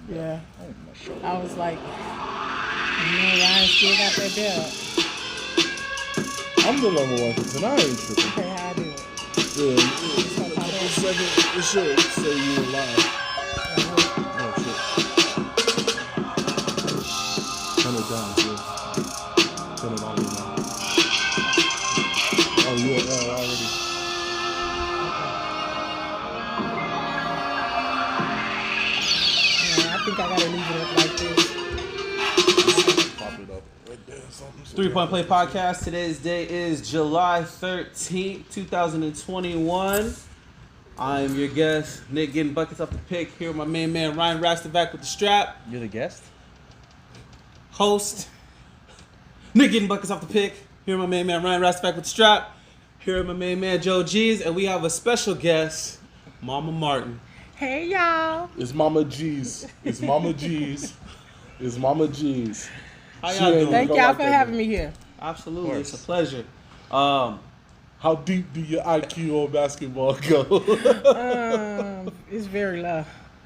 Yeah. I was like, Ryan still got that belt. I'm the number one contender. I ain't tripping. Okay, how I do it? Yeah, it should say you were live. Oh shit. Turn it down, yeah. Turn it all the way down. Oh, you are already. Yeah, I think I gotta leave it up like this. Pop it up right there. Something. 3 Point Play Podcast. Today's day is July 13th, 2021. I'm your guest, Nick, getting buckets off the pick. Here with my main man, Ryan Rastovac with the strap. You're the guest? Host, Nick, getting buckets off the pick. Here with my main man, Ryan Rastovac with the strap. Here with my main man, Joe G's. And we have a special guest, Mama Martin. Hey, y'all. It's Mama G's. It's Mama G's. It's Mama G's. How y'all doing? Thank y'all for having me here. Absolutely, it's a pleasure. How deep do your IQ on basketball go? It's very low.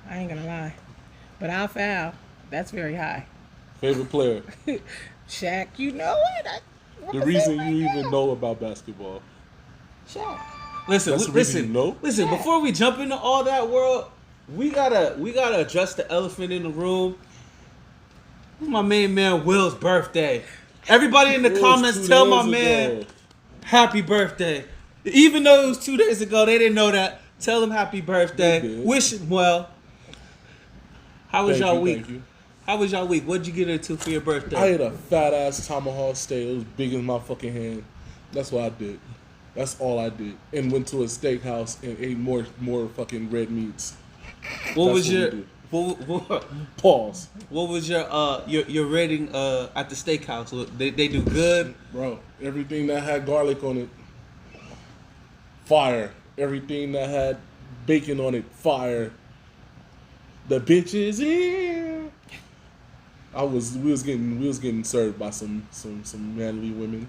I ain't gonna lie. But I'll foul. That's very high. Favorite player? Shaq, you know it. The reason you even know about basketball. Shaq. That's the reason you know? Listen. Before we jump into all that world, we gotta address the elephant in the room. It's my main man Will's birthday. Everybody in the comments, tell my man happy birthday. Even though it was 2 days ago, they didn't know that. Tell him happy birthday. Wish him well. How was y'all week? How was y'all week? What'd you get into for your birthday? I ate a fat ass tomahawk steak. It was big as my fucking hand. That's what I did. That's all I did. And went to a steakhouse and ate more fucking red meats. What That's was what your we what, Pause. what was your rating at the steakhouse? They do good? Bro, everything that had garlic on it, fire. Everything that had bacon on it, fire. The bitches in. We was getting served by some manly women,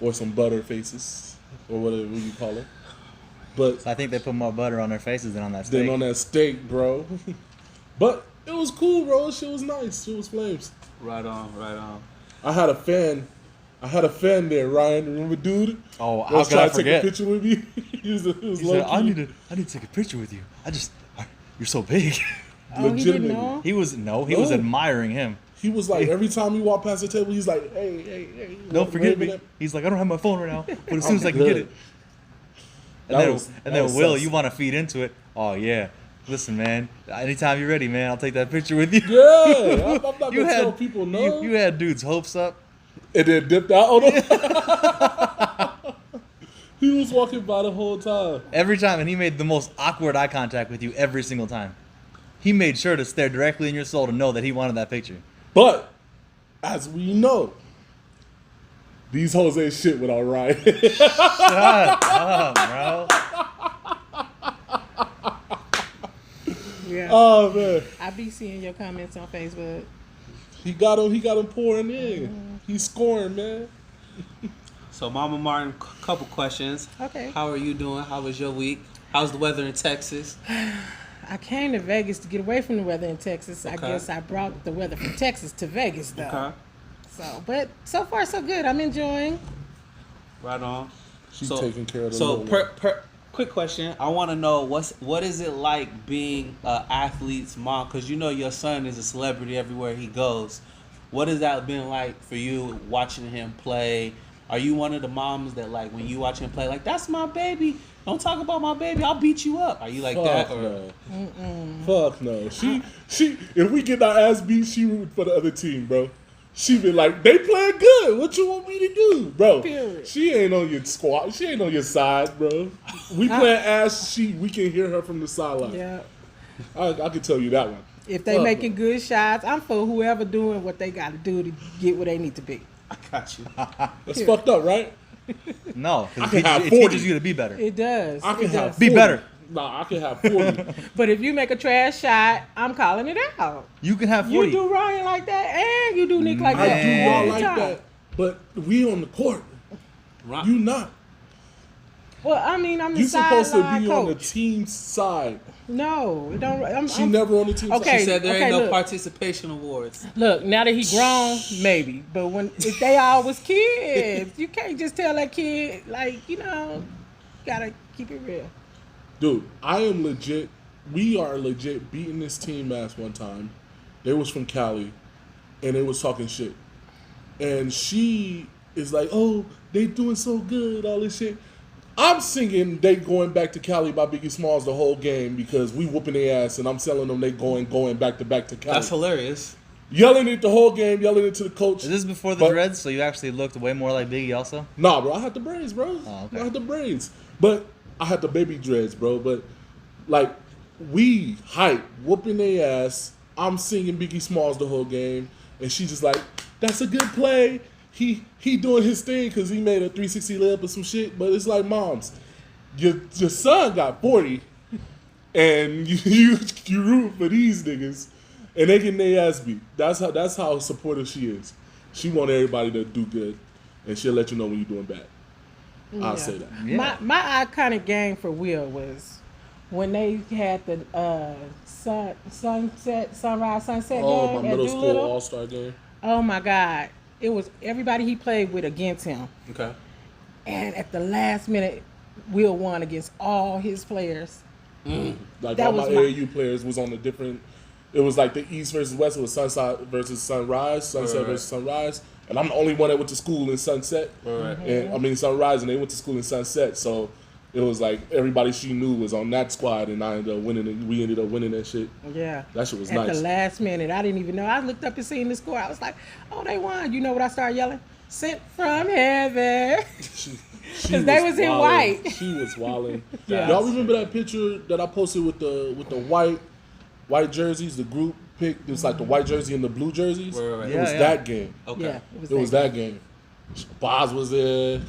or some butter faces, or whatever you call it. But So I think they put more butter on their faces than on that steak. then on that steak, bro. But it was cool, bro. Shit was nice. Shit was flames. Right on. I had a fan there, Ryan. Remember, dude? Oh, That how was could I trying to take a forget? picture with me. he was He low said, I key. need to take a picture with you. You're so big. Oh, he didn't Legitimately. know? He was admiring him. He was like, every time he walked past the table, he's like, hey. Don't forget wave me. at- He's like, I don't have my phone right now, but as soon as I can good. get it. That And was then sus. Will, you want to feed into it? Oh yeah. Listen, man. Anytime you're ready, man, I'll take that picture with you. Yeah, I'm not You gonna tell had people no. You had dudes' hopes up. And then dipped out on him. He was walking by the whole time. Every time, and he made the most awkward eye contact with you every single time. He made sure to stare directly in your soul to know that he wanted that picture. But as we know, these hoes ain't shit without Ryan. Shut up, bro. Yeah. Oh man, I be seeing your comments on Facebook. he got him pouring in. He's scoring, man. So, Mama Martin, couple questions. Okay. How are you doing? How was your week? How's the weather in Texas? I came to Vegas to get away from the weather in Texas. I Okay. guess I brought the weather from Texas to Vegas, though. Okay. But so far so good. I'm enjoying. Right on. She's taking care of the So, little one. quick question. I want to know what is it like being an athlete's mom? Because you know your son is a celebrity everywhere he goes. What has that been like for you watching him play? Are you one of the moms that, like, when you watch him play, like, that's my baby, don't talk about my baby, I'll beat you up? Are you like that? Fuck Or no. Fuck no. She. If we get our ass beat, she root for the other team, bro. She been like, they playing good. What you want me to do, bro? Period. She ain't on your squad. She ain't on your side, bro. We playing ass. We can hear her from the sideline. Yeah. I can tell you that one. If they Fuck making good shots, I'm for whoever doing what they got to do to get where they need to be. I got you. That's fucked up, right? No, I because can have it 40. teaches you to be better. It does. I can It have does. 40. Be better. Nah, I can have 40. But if you make a trash shot, I'm calling it out. You can have 40. You do Ryan like that, and you do Nick like I that. do y'all every like time. that, but we on the court. Right. You not. Well, I mean, I'm the You're supposed to sideline be on the coach. team's side. No, it don't. She never on the team's Okay. She side. said there ain't no look. participation awards. Look, now that he grown, maybe. But if they all was kids, you can't just tell that kid gotta keep it real. Dude, I am legit. We are legit beating this team ass one time. They was from Cali, and they was talking shit. And she is like, "Oh, they doing so good, all this shit." I'm singing "They Going Back to Cali" by Biggie Smalls the whole game because we whooping their ass, and I'm telling them they going back to Cali. That's hilarious. Yelling it the whole game, yelling it to the coach. Is this before the dreads? So you actually looked way more like Biggie, also. Nah, bro, I had the braids, bro. Oh, okay. I had the braids, but I had the baby dreads, bro. But like, we hype, whooping their ass. I'm singing Biggie Smalls the whole game, and she just like, "That's a good play." He doing his thing because he made a 360 layup or some shit. But it's like, moms, your son got 40, and you root for these niggas, and they getting their ass beat. That's how supportive she is. She want everybody to do good, and she'll let you know when you're doing bad. I'll say that. Yeah. My iconic game for Will was when they had the sunrise sunset Oh, game my at middle school Doolittle. all-star game. Oh my God. It was everybody he played with against him. Okay. And at the last minute, Will won against all his players. Like That all my was my- AAU players was on a different. It was like the East versus West. It was Sunset versus Sunrise, Sunset Right. versus Sunrise, and I'm the only one that went to school in Sunset. Right. And I mean Sunrise, and they went to school in Sunset. So it was like everybody she knew was on that squad, and I ended up winning. We ended up winning that shit. Yeah. That shit was At nice. the last minute, I didn't even know. I looked up and seen the score. I was like, "Oh, they won!" You know what I started yelling? "Sent from heaven!" She 'Cause they was in wildin'. white. She was wilding. Yeah. Y'all remember that picture that I posted with the white jerseys? The group picked. It was like the white jersey and the blue jerseys. Right. It was Yeah. that game. Okay. Yeah, It was that game. Boz was there.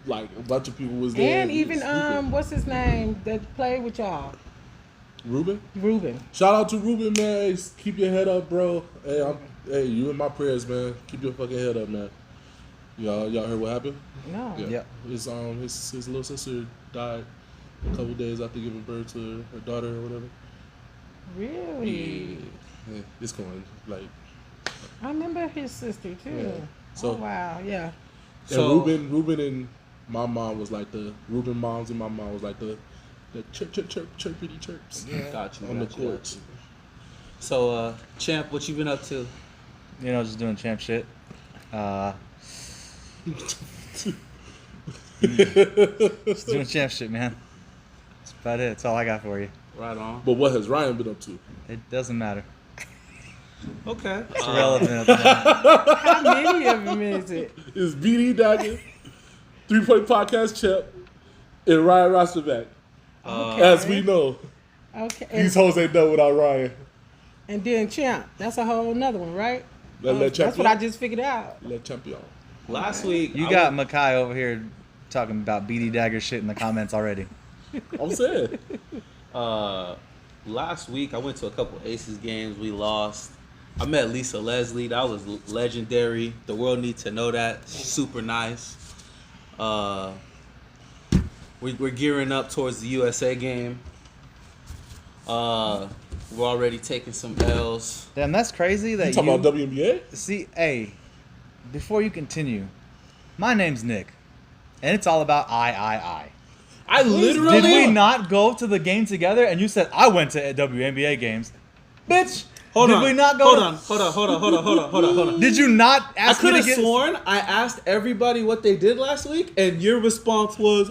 Like a bunch of people was there. And It was even stupid. what's his name that played with y'all? Ruben. Ruben. Shout out to Ruben, man. Hey, keep your head up, bro. Hey, you in my prayers, man. Keep your fucking head up, man. Y'all heard what happened? No. Yeah. Yep. His little sister died a couple days after giving birth to her daughter or whatever. Really? Yeah, it's going like. I remember his sister too. Yeah. So- Oh wow, yeah. So- And Ruben and my mom was like Ruben moms and my mom was like the chirpity chirps Got you. on the got you, got court. you. So, Champ, what you been up to? You know, just doing champ shit. Just doing champ shit, man. That's about it. That's all I got for you. Right on. But what has Ryan been up to? It doesn't matter. Okay. It's irrelevant at the moment. How many of them is it? It's BD Dagger, 3 Point Podcast Champ, and Ryan Rosterback. As we know, Okay. these hoes ain't done without Ryan. And then Champ. That's a whole nother one, right? Let That's champion. what I just figured out. Let champion. Last week, You I got went- Makai over here talking about BD Dagger shit in the comments already. I'm saying. last week I went to a couple Aces games. We lost. I met Lisa Leslie. That was legendary. The world needs to know that. She's super nice. We're gearing up towards the USA game. We're already taking some L's. Damn, that's crazy You that talking about WNBA? See, hey, before you continue, my name's Nick, and it's all about I. I literally Did we not go to the game together? And you said I went to WNBA games, bitch. Hold did on. we not go? Hold on. Did you not I ask me could to have get? sworn I asked everybody what they did last week, and your response was,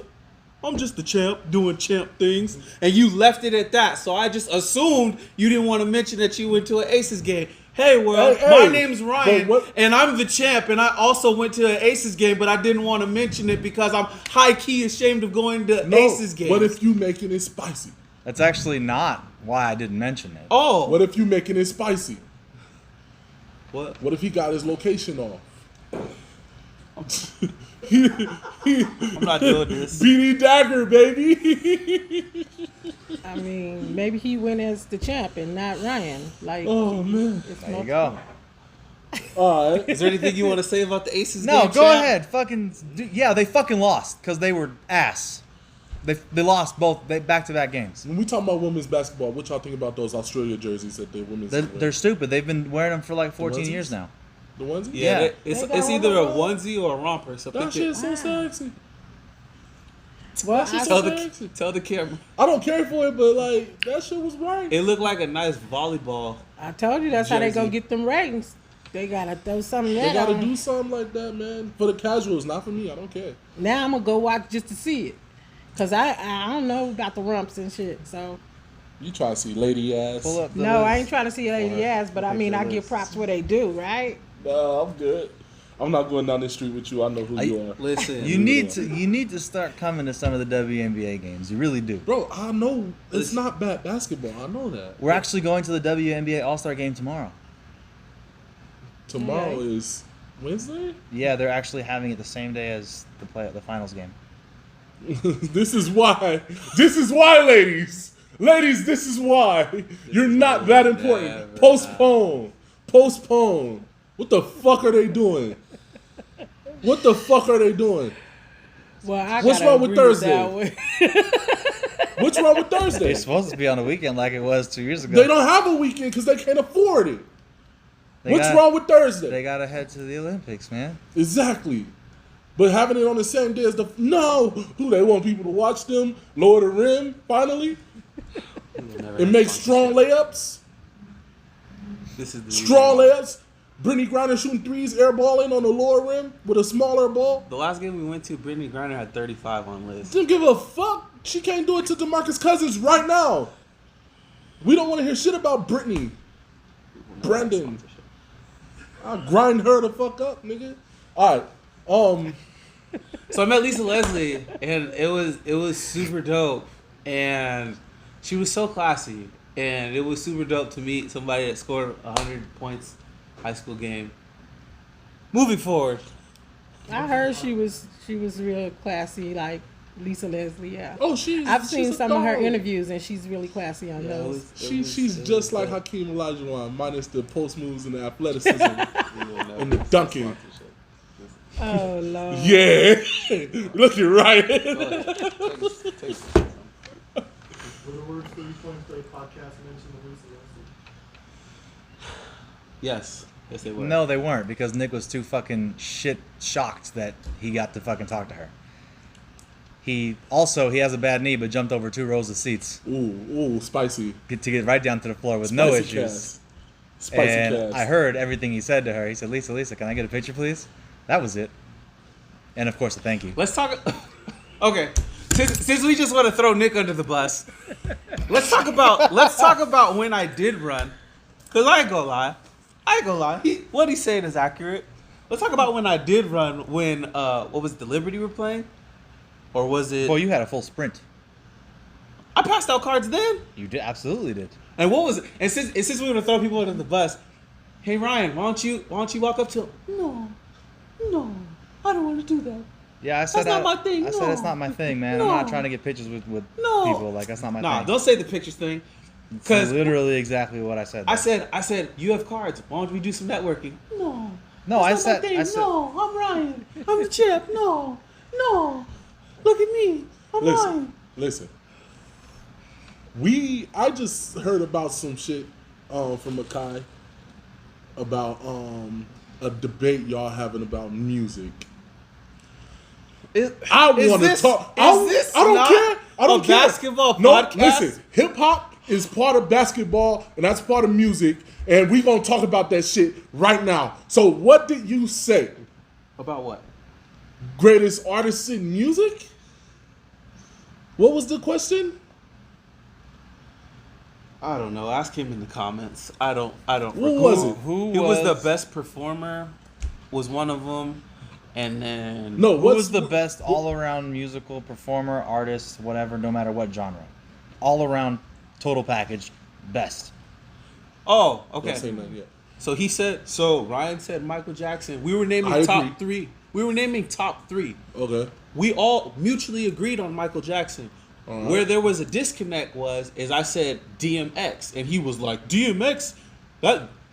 "I'm just the champ doing champ things," and you left it at that. So I just assumed you didn't want to mention that you went to an Aces game. Hey, world, Hey, my hey, name's Ryan, but what- and I'm the champ, and I also went to an Aces game, but I didn't want to mention it because I'm high key ashamed of going to Aces games. What if you making it spicy? That's actually not why I didn't mention it. Oh, What if you making it spicy? what? What if he got his location off? I'm not doing this. BD Dagger, baby. I mean, maybe he went as the champ and not Ryan. Like, Oh man. it's There you go. All right. Is there anything you want to say about the Aces No, game? go champ? ahead. Yeah, they fucking lost because they were ass. They lost both back-to-back games. When we talk about women's basketball, what y'all think about those Australia jerseys that the women's? They're stupid. They've been wearing them for like 14 onesies? years now. The onesie? Yeah, Yeah. it's They got either a one onesie or a romper. So That pick shit's it. so sexy. Well, That shit's Tell so the sexy. tell the camera. I don't care for it, but like that shit was right. It looked like a nice volleyball. I told you that's how they Jersey. gonna get them ratings. They gotta throw something They that gotta on. do something like that, man. For the casuals, not for me. I don't care. Now I'm gonna go watch just to see it, cause I don't know about the rumps and shit. So You try to see lady ass. Pull up the no, I list. ain't trying to see lady Alright. ass, but I mean I give props where they do, right? No, I'm good. I'm not going down the street with you. I know who you are. Listen, You need to start coming to some of the WNBA games. You really do. Bro, I know it's Listen. not bad basketball. I know that. We're actually going to the WNBA All-Star game tomorrow. Tomorrow Okay. is Wednesday? Yeah, they're actually having it the same day as the finals game. This is why. This is why, ladies. Ladies, this is why. You're not that important. never Postpone. Postpone. What the fuck are they doing? What the fuck are they doing? Well, I What's gotta wrong with agree Thursday? that one. What's wrong with Thursday? It's supposed to be on the weekend like it was 2 years ago. They don't have a weekend because they can't afford it. They What's got- wrong with Thursday? They gotta head to the Olympics, man. Exactly. But having it on the same day as the who they want people to watch them lower the rim finally. It makes strong layups. This is the Strong layups. Brittany Griner shooting threes, airballing on the lower rim with a smaller ball. The last game we went to, Brittany Griner had 35 on list. Didn't give a fuck. She can't do it to DeMarcus Cousins right now. We don't want to hear shit about Brittany. Brandon. I'll grind her the fuck up, nigga. All right. So I met Lisa Leslie, and it was super dope, and she was so classy, and it was super dope to meet somebody that scored 100 points, high school game. Moving forward, I heard she was real classy, like Lisa Leslie. Yeah. Oh, I've seen she's a some of her dog. interviews, and she's really classy on Yeah, those. She's just like Hakeem Olajuwon, minus the post moves and the athleticism and the dunking. Oh Lord. Yeah, looking right. Were the words 30 points play podcast mentioned the Lisa Leslie? yes, they were. No, they weren't because Nick was too fucking shit shocked that he got to fucking talk to her. He has a bad knee, but jumped over 2 rows of seats Ooh, spicy. to get right down to the floor with no Spicy issues. cast. Spicy And cast. I heard everything he said to her. He said, Lisa, can I get a picture, please? That was it. And of course, a thank you. Let's talk. Okay, since we just want to throw Nick under the bus, let's talk about when I did run. Cause I ain't gonna lie. What he's saying is accurate. Let's talk about when I did run. When what was it, the Liberty were playing, or was it? Well, you had a full sprint. I passed out cards then. You did, absolutely did. And what was it? And since we were gonna throw people under the bus, hey Ryan, why don't you walk up to him? No, I don't want to do that. Yeah, I said That's not my thing, I said no. it's not my thing, man. No. I'm not trying to get pictures with No. people. Like that's not my Nah, thing. don't say the pictures thing. It's Cause literally exactly what I said. I said you have cards. Why don't we do some networking? No. No, I That's not my said thing. I said No, I'm Ryan. I'm the champ. No. Look at me. I'm Ryan. Listen. I just heard about some shit from Makai about a debate y'all having about music. I want to talk. I don't care. I don't care. Basketball No, podcast. listen. Hip hop is part of basketball, and that's part of music, and we gonna talk about that shit right now. So, what did you say? About what? Greatest artists in music? What was the question? I don't know. Ask him in the comments. I don't. What was it? Who was the best performer? Was one of them, and then No, who was the best all-around musical performer, artist, whatever, no matter what genre, all-around total package, best. Oh, Don't okay. say nothing yet. So he said. So Ryan said Michael Jackson. We were naming I top agree. 3. We were naming top 3. Okay. We all mutually agreed on Michael Jackson. All right. Where there was a disconnect is I said DMX, and he was like, DMX,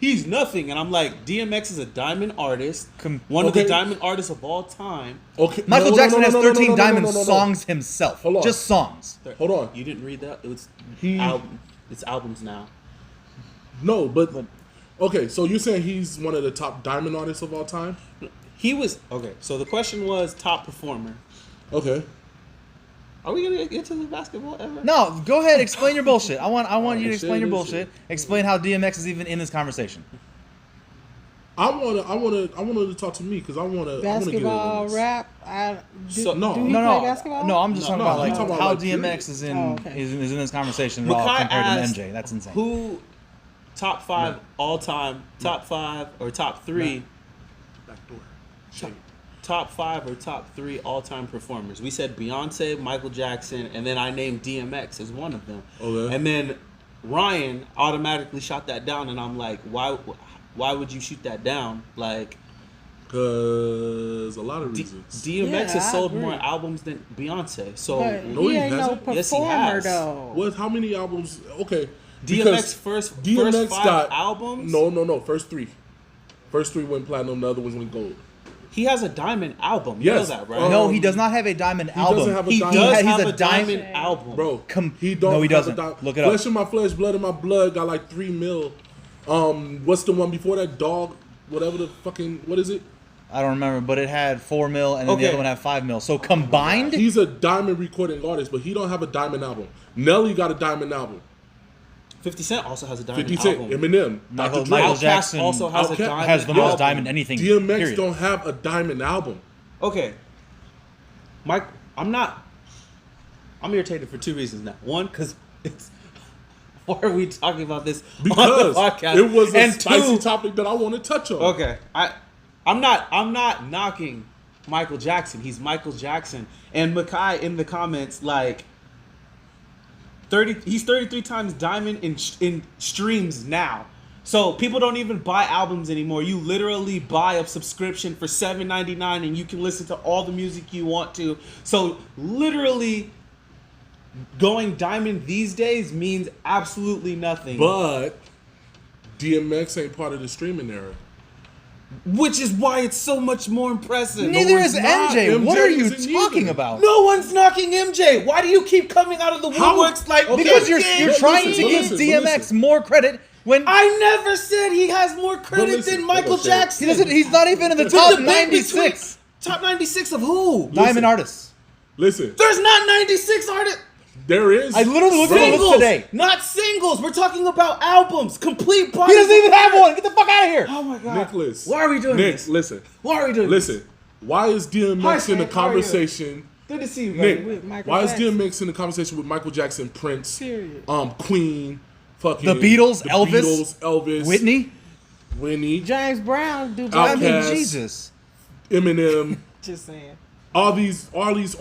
he's nothing. And I'm like, DMX is a diamond artist, one of the diamond artists of all time. Okay, Michael Jackson has 13 diamond no. songs himself. Hold on. Just songs. Hold on. You didn't read that? It's He- It's albums now. No, but okay. So you're saying he's one of the top diamond artists of all time? He was okay. So the question was top performer. Okay. Are we gonna get to the basketball ever? No, go ahead. Explain your bullshit. I want you to shit, explain your this bullshit. shit. Explain how DMX is even in this conversation. I wanna to talk to me because I wanna Basketball, get rap. So- No. do he No, play basketball? no. I'm just talking about like he's talking about, how like, DMX is in Oh, okay. is in this conversation at all Makai compared asked to MJ. That's insane. Who top five all time, top five or top three, Backdoor. top five or top three all time performers? We said Beyonce, Michael Jackson, and then I named DMX as one of them. Okay. And then Ryan automatically shot that down, and I'm like, why would you shoot that down? Like, Because a lot of reasons. DMX Yeah, has I sold agree. more albums than Beyonce. So But No, he he ain't no hasn't. performer Yes, he has. though. What? How many albums? Okay. DMX because first five albums. No. First three. First three went platinum. The other ones went gold. He has a diamond album. You Yes. know that, right? No, he does not have a diamond album. doesn't have a He diamond. does He's have a a diamond album. Bro, He don't. no, he have doesn't. a Look it up. Flesh in my flesh, blood in my blood. Got like 3 mil. What's the one before that? Dog. Whatever the fucking. What is it? I don't remember, but it had 4 mil, and then the Okay. other one had 5 mil. So combined, He's a diamond recording artist, but he don't have a diamond album. Nelly got a diamond album. 50 Cent also has a diamond 50 Cent, album. Eminem, Michael- Dr. Dre. Michael Outkast Jackson also has a Outkast diamond has the most album. diamond anything. DMX period. don't have a diamond album. Okay, Mike, I'm irritated for 2 reasons now. One, because it's. Why are we talking about this on Because the podcast? it was a And spicy two, topic that I want to touch on. Okay, I'm not knocking Michael Jackson. He's Michael Jackson. And Makai in the comments like he's 33 times diamond in streams now. So people don't even buy albums anymore. You literally buy a subscription for $7.99 and you can listen to all the music you want to. So literally going diamond these days means absolutely nothing. But DMX ain't part of the streaming era. Which is why it's so much more impressive. Neither it's is not. MJ. What MJ are you isn't talking either. about? No one's knocking MJ. Why do you keep coming out of the How- woodworks like Okay. Because you're MJ? trying listen, to but give listen, DMX listen. more credit when I never said he has more credit listen, than Michael listen. Jackson. he doesn't. He's not even in the The top debate 96 between- Top 96 of who? Listen. diamond artists. Listen, There's not 96 artists. there is. I literally looked at the list Singles, today. not singles. We're talking about albums, complete He bodies. doesn't even have one. Get the fuck out of here. Oh my god. Nicholas. Why are we doing Nick, this? listen. Why are we doing this? Listen. Why is DMX Hi, in the Frank. How are you? conversation? Good to see you, Nick, baby. With Michael why is Jackson. DMX in the conversation with Michael Jackson, Prince, Period. Queen, fucking The Beatles, Elvis, Elvis, Whitney. James Brown do Outkast. I mean, both. Jesus. Eminem, Just saying. all these why is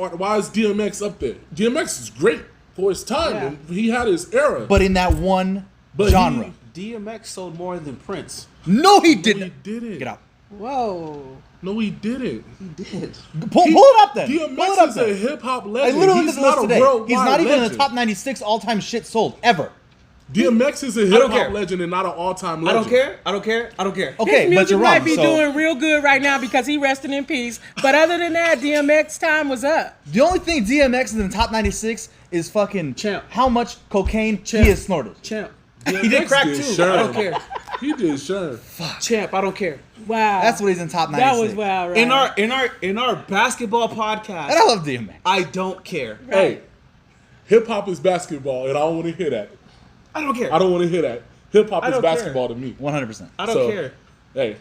DMX up there? DMX is great for his time, Yeah. and he had his era. But in that one But genre. DMX sold more than Prince. No, he no, didn't. he didn't. Get out. Whoa. No, he didn't. He did. Pull it up then. Pull it DMX up is a then. hip hop I legend. literally He's looked at not the a list today. worldwide He's not even in the legend. top 96 all-time shit sold ever. DMX is a don't hip care. hop legend and not an all-time I legend. don't care. I don't care. I don't care. Okay, His but music you're might wrong. be So doing real good right now because he resting in peace. But other than that, DMX time was up. the only thing DMX is in the top 96 is fucking Champ. how much cocaine Champ. he has snorted. Champ. DMX He did crack too. Sherm. I don't care. He did sure. Champ. I don't care. Wow. That's what he's in top 96. That was wild, right? In our basketball podcast, And I love DMX. I don't care. Hey, hip hop is basketball, and I don't want to hear that. I don't care. I don't want to hear that. Hip hop I is don't basketball to me. 100%. I don't So, care. Hey,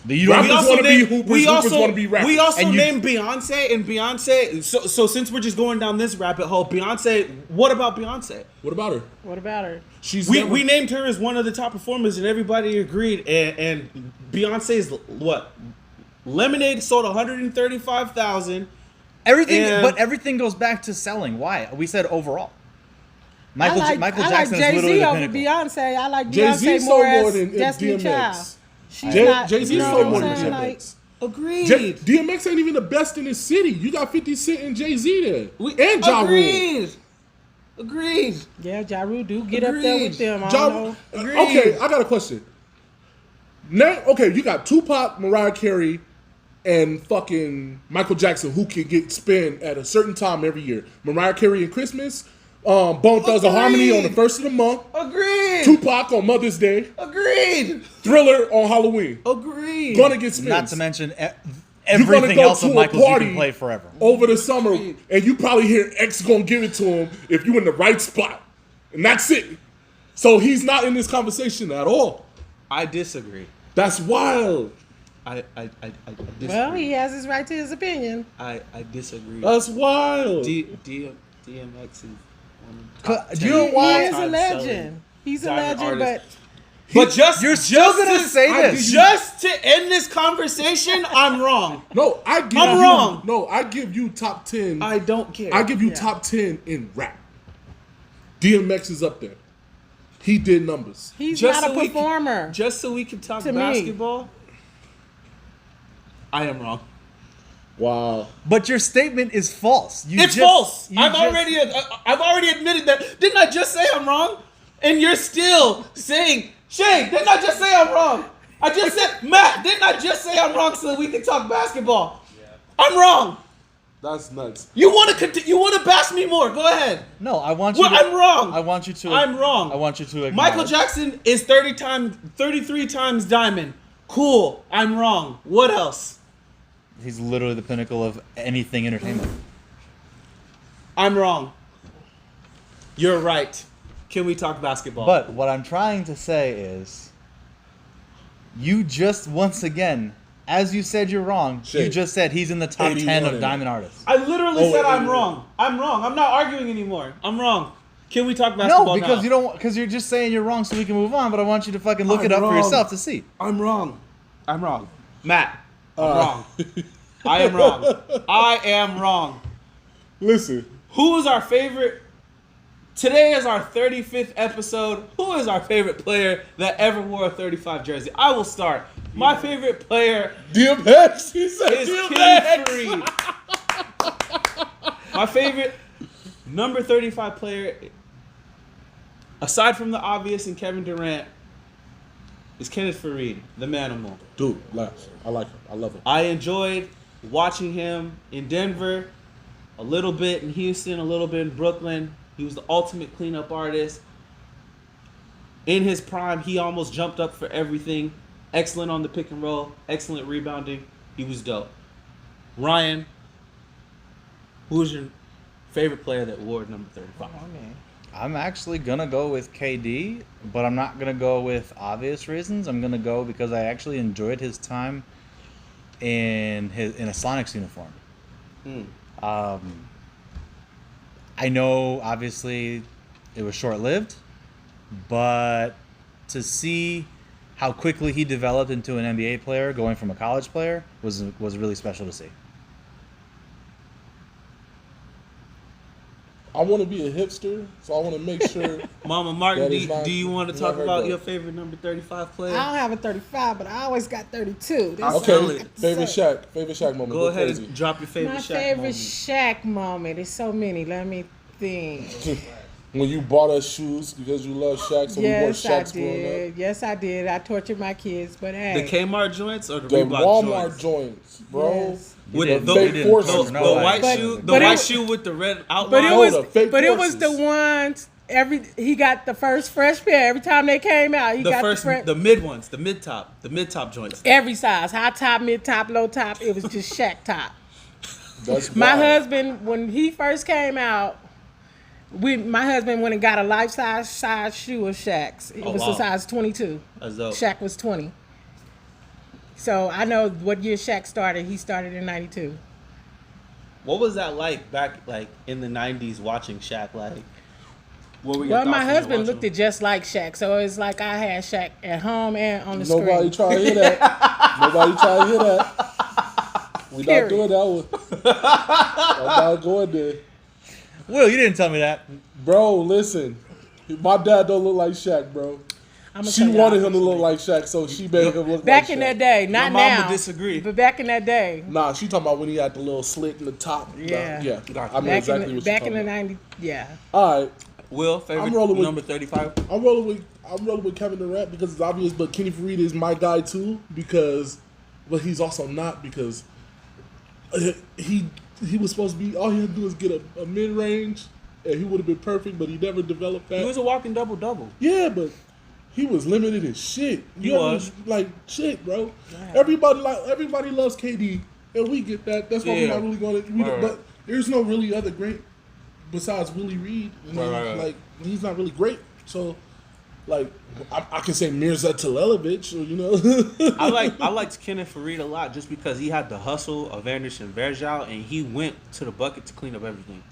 You don't Rappers wanna be hoopers, hoopers wanna be rappers. we also And you- named Beyonce, and Beyonce. So since we're just going down this rabbit hole, Beyonce. What about Beyonce? what about her? What about her? She's We, never- we named her as one of the top performers, and everybody agreed. And Beyonce's what? Lemonade sold 135,000. everything, And- but everything goes back to selling. Why? We said overall. Michael I Jackson like is literally Jay-Z the over pinnacle. Beyonce. I like Jay-Z Beyonce sold more more as than Destiny DMX. Child. She's Jay- not, Jay-Z you know sold what more I'm than saying? DMX. Agreed. DMX ain't even the best in his city. You got 50 Cent and Jay-Z there. We and Ja Rule. agreed. Agreed. Yeah, Ja Rule do get up there with them. I Ja- don't know. Agreed. Okay, I got a question. Now, okay, you got Tupac, Mariah Carey, and fucking Michael Jackson who can get spin at a certain time every year. Mariah Carey on Christmas, Bone Thugs and Harmony on the first of the month, Agreed. Tupac on Mother's Day, Agreed. Thriller on Halloween. Agreed. Gonna get spins. Not to mention gonna everything go else to of a Michael's you party can play forever. over the summer, and you probably hear X gonna give it to him if you in the right spot, and that's it. So he's not in this conversation at all. I disagree. That's wild. I disagree. Well, he has his right to his opinion. I disagree. That's wild. DMX is one of the top Do you know 10 why? He is a all-time legend. selling He's a diamond legend, artists. But You're still gonna say this. Just to end this conversation, I'm wrong. No, I give I'm you, wrong. No, I give you top 10. I don't care. I give you Yeah. top 10 in rap. DMX is up there. He did numbers. he's Just not a so we can- performer. Just so we can talk To me. basketball, I am wrong. Wow. But your statement is false. It's false. I've already admitted that. Didn't I just say I'm wrong? And you're still saying, Shane, didn't I just say I'm wrong? I just said, Matt, didn't I just say I'm wrong so that we can talk basketball? I'm wrong. That's nuts. You want to bash me more? Go ahead. No, I want you. Well, to, I'm wrong. I want you to. I'm wrong. I want you to. Michael acknowledge. Jackson is 33 times diamond. Cool. I'm wrong. What else? He's literally the pinnacle of anything entertainment. I'm wrong. You're right. Can we talk basketball? But what I'm trying to say is, you just once again, as you said you're wrong, you Shit. just said he's in the top 10 81 of diamond artists. I literally Oh, said wait, I'm wait. wrong. I'm wrong. I'm not arguing anymore. I'm wrong. Can we talk basketball No, because now? you don't. Because you're just saying you're wrong, so we can move on. But I want you to fucking look I'm it up wrong. for yourself to see. I'm wrong. I'm wrong. Matt, I'm Uh. wrong. I am wrong. I am wrong. Listen. Who is our favorite? Today is our 35th episode. Who is our favorite player that ever wore a 35 jersey? I will start. My favorite player DMX. He said is DMX. King Free. My favorite number 35 player, aside from the obvious and Kevin Durant, is Kenneth Fareed, the Manimal. Dude, laugh. I like him. I love him. I enjoyed watching him in Denver, a little bit in Houston, a little bit in Brooklyn. He was the ultimate cleanup artist. In his prime, he almost jumped up for everything. Excellent on the pick and roll, excellent rebounding. He was dope. Ryan, who's your favorite player that wore number 35? Oh, man. I'm actually gonna go with KD, but I'm not gonna go with obvious reasons. I'm gonna go because I actually enjoyed his time in a Sonics uniform. I know, obviously, it was short-lived, but to see how quickly he developed into an NBA player, going from a college player, was really special to see. I want to be a hipster, so I want to make sure. Mama Martin, That is not- do you want to not talk very about good. your favorite number 35 player? I don't have a 35, but I always got 32. That's all I Okay, got to favorite say. Shaq. Favorite Shaq moment. Go Go ahead crazy. and drop your favorite My Shaq favorite moment. Shaq moment. There's so many. Let me think. When you bought us shoes because you love Shaq, so Yes, we wore I Shaqs growing up. did. Yes, I did. I tortured my kids, but The hey. Kmart joints or the The Reebok Walmart joints? joints, bro. Yes. With didn't. the, Fake You didn't. forces, the, No, the like- white But- shoe, the but it white was- shoe with the red But outline. it No, was, the fake but it was the horses. ones. He got the first fresh pair every time they came out. He the got first, the the mid ones, the mid top joints. every size, high top, mid top, low top. It was just Shaq top. That's My wild. husband, when he first came out, my husband went and got a life size shoe of Shaq's. It Oh, was wow. a size 22. That's dope. Shaq was 20. So I know what year Shaq started. He started in 92. What was that like back in the 90s watching Shaq? Like, what were your Well, thoughts my when you husband watched looked him? it just like Shaq. So it's like I had Shaq at home and on the Nobody screen. try to hear that. Nobody try to hear that. We not Period. doing that one. I'm not going there. Will, you didn't tell me that. Bro, listen. My dad don't look like Shaq, bro. I'ma She tell y'all wanted him to this. look like Shaq, so she made him look Back like in Shaq. that day, not My mama now. disagree. But back in that day. Nah, she talking about when he had the little slit in the top. Yeah. Yeah. Gotcha. I know Back exactly in what the, you're back in talking the about. 90s. Yeah. All right. Will, favorite I'm rolling with- number 35? I'm rolling with. I'm rolling with Kevin Durant because it's obvious, but Kenny Fareed is my guy too but he's also not because he was supposed to be, all he had to do is get a mid range and he would have been perfect, but he never developed that. He was a walking double-double. Yeah, but he was limited as shit. He was. Like shit, bro. Yeah. Everybody loves KD, and we get that. That's why we're Yeah. not really going to. Right. But there's no really other great besides Willie Reed. You know, Right. like he's not really great. So, like I can say Mirza Telelovich, or you know. I liked Kenneth Fareed a lot just because he had the hustle of Anderson Varejao, and he went to the bucket to clean up everything.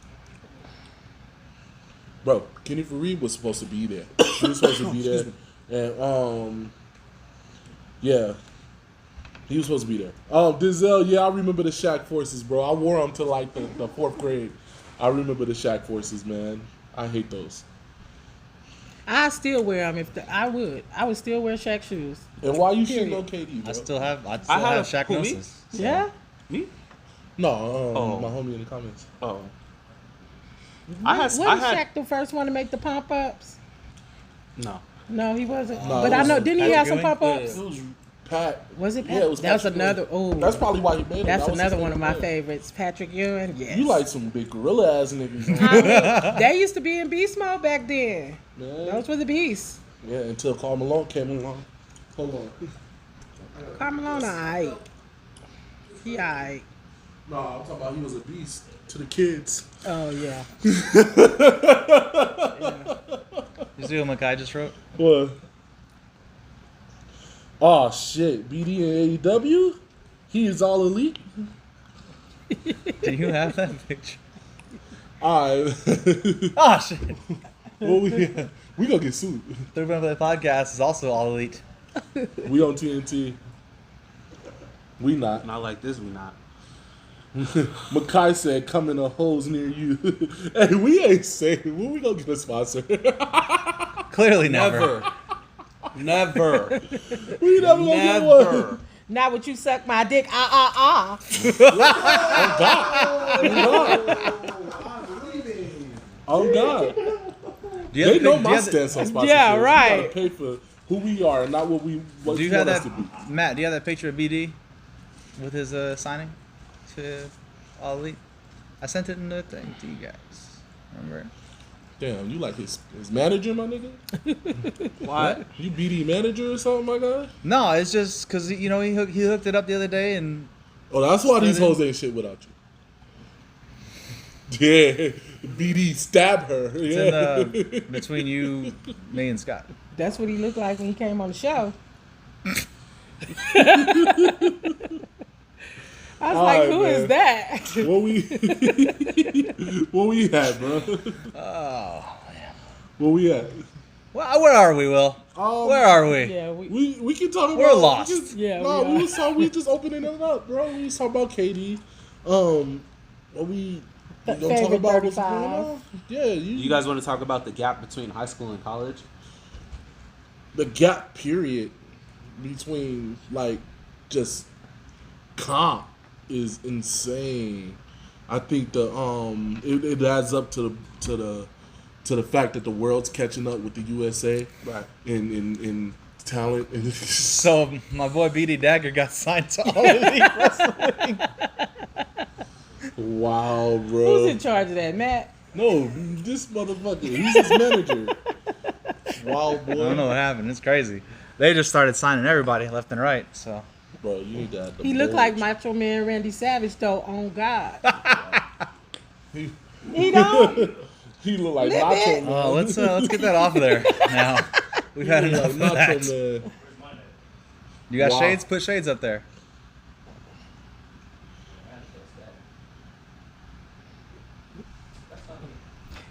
Bro, Kenny Fareed was supposed to be there. He was supposed to be there, and yeah, he was supposed to be there. Denzel, yeah, I remember the Shaq Forces, bro. I wore them to like the 4th grade. I remember the Shaq Forces, man. I hate those. I still wear them. I would still wear Shaq shoes. And why you shitting Period. on KD, bro? I still have had Shaq who, me? Gnosis. So. Yeah. Me? No, Oh. my homie in the comments. Oh. Wasn't Shaq the first one to make the pump ups? No. No, he wasn't. No, But it I know, was didn't he Patrick have some Ewing? pump ups? It was Pat. Was it Pat? Yeah, it was That was Patrick another. Ewing. Oh, That's probably why he made it. that's That was his another one of my favorite player. favorites. Patrick Ewing. Yes. You like some big gorilla ass niggas, I man. mean, they used to be in beast mode back then. Man. Those were the beasts. Yeah, until Karl Malone came along. Hold on. Carmelo, alright. He alright. No, I'm talking about he was a beast to the kids. Oh yeah. You see what Makai just wrote? What? Oh shit, BD and AEW? He is all elite? Do you have that picture? Alright. Oh shit! Well, we gonna get sued. Third One Play Podcast is also all elite. We on TNT. We not. Not like this, we not. Makai said, "Coming to hoes near you." Hey, we ain't saying when we gonna get a sponsor. Clearly never. Never. We never gonna get one. Never. Not would you suck my dick? Oh God. Do you They have know do my you have the- stance on sponsorships. Yeah, right. We gotta pay for who we are and not what Do you want have us that, to be. Matt? Do you have that picture of BD with his signing to All Elite? I sent it in the thing to you guys. Remember? Damn, you like his manager, my nigga? What? You BD manager or something, my guy? No, it's just because he hooked it up the other day and Oh, that's why these hoes ain't shit without you. Yeah, BD stab her. it's Yeah. in between you, me, and Scott. That's what he looked like when he came on the show. I was All like, right, who is man. that? What we at, bro? Oh, man. Where we at? Well, where are we, Will? Where are we? Yeah, We can talk about. We're lost. Yeah, no, we are. we just opening it up, bro. We just talking about KD. What we gonna talk Favorite about what's 35. going on? Yeah, You guys want to talk about the gap between high school and college? the gap period between like just comp is insane. I think it adds up to the fact that the world's catching up with the USA Right. in talent. So my boy BD Dagger got signed to All Elite Wrestling. Wow, bro. Who's in charge of that, Matt? No, this motherfucker. He's his manager. Wow, boy. I don't know what happened. It's crazy. They just started signing everybody left and right. So Bro, you need that. He looked like Macho Man Randy Savage, though, on God. He don't. He look like Little Nacho bit. Man. let's get that off of there now. We've had He look enough like of that. Nacho Man. You got Wow. shades? Put shades up there.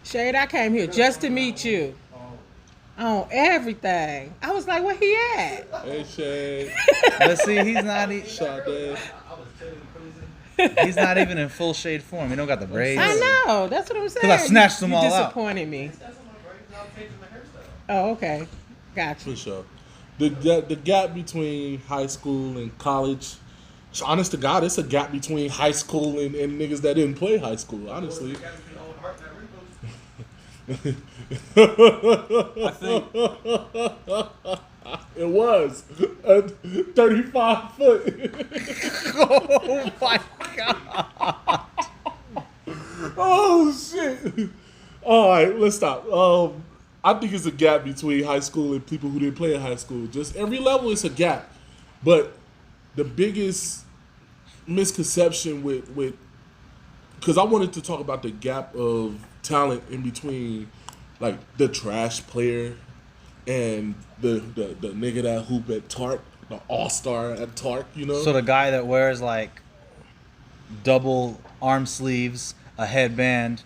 Shade, I came here just to meet you. On everything. I was like, where he at? Hey, Shay. But see, he's not. Sade. He's not even in full shade form. He don't got the braids. I know. That's what I'm saying. 'Cause I snatched them you all out. disappointed me. Oh, okay. Gotcha. For sure. The gap between high school and college, so honest to God, it's a gap between high school and niggas that didn't play high school, honestly. I think It was a 35 foot. Oh my god. Oh shit! All right, let's stop. I think it's a gap between high school and people who didn't play in high school. Just every level is a gap, but the biggest misconception with because I wanted to talk about the gap of talent in between, like the trash player and the nigga that hoop at Tark, the all-star at Tark. You know, So the guy that wears like double arm sleeves, a headband,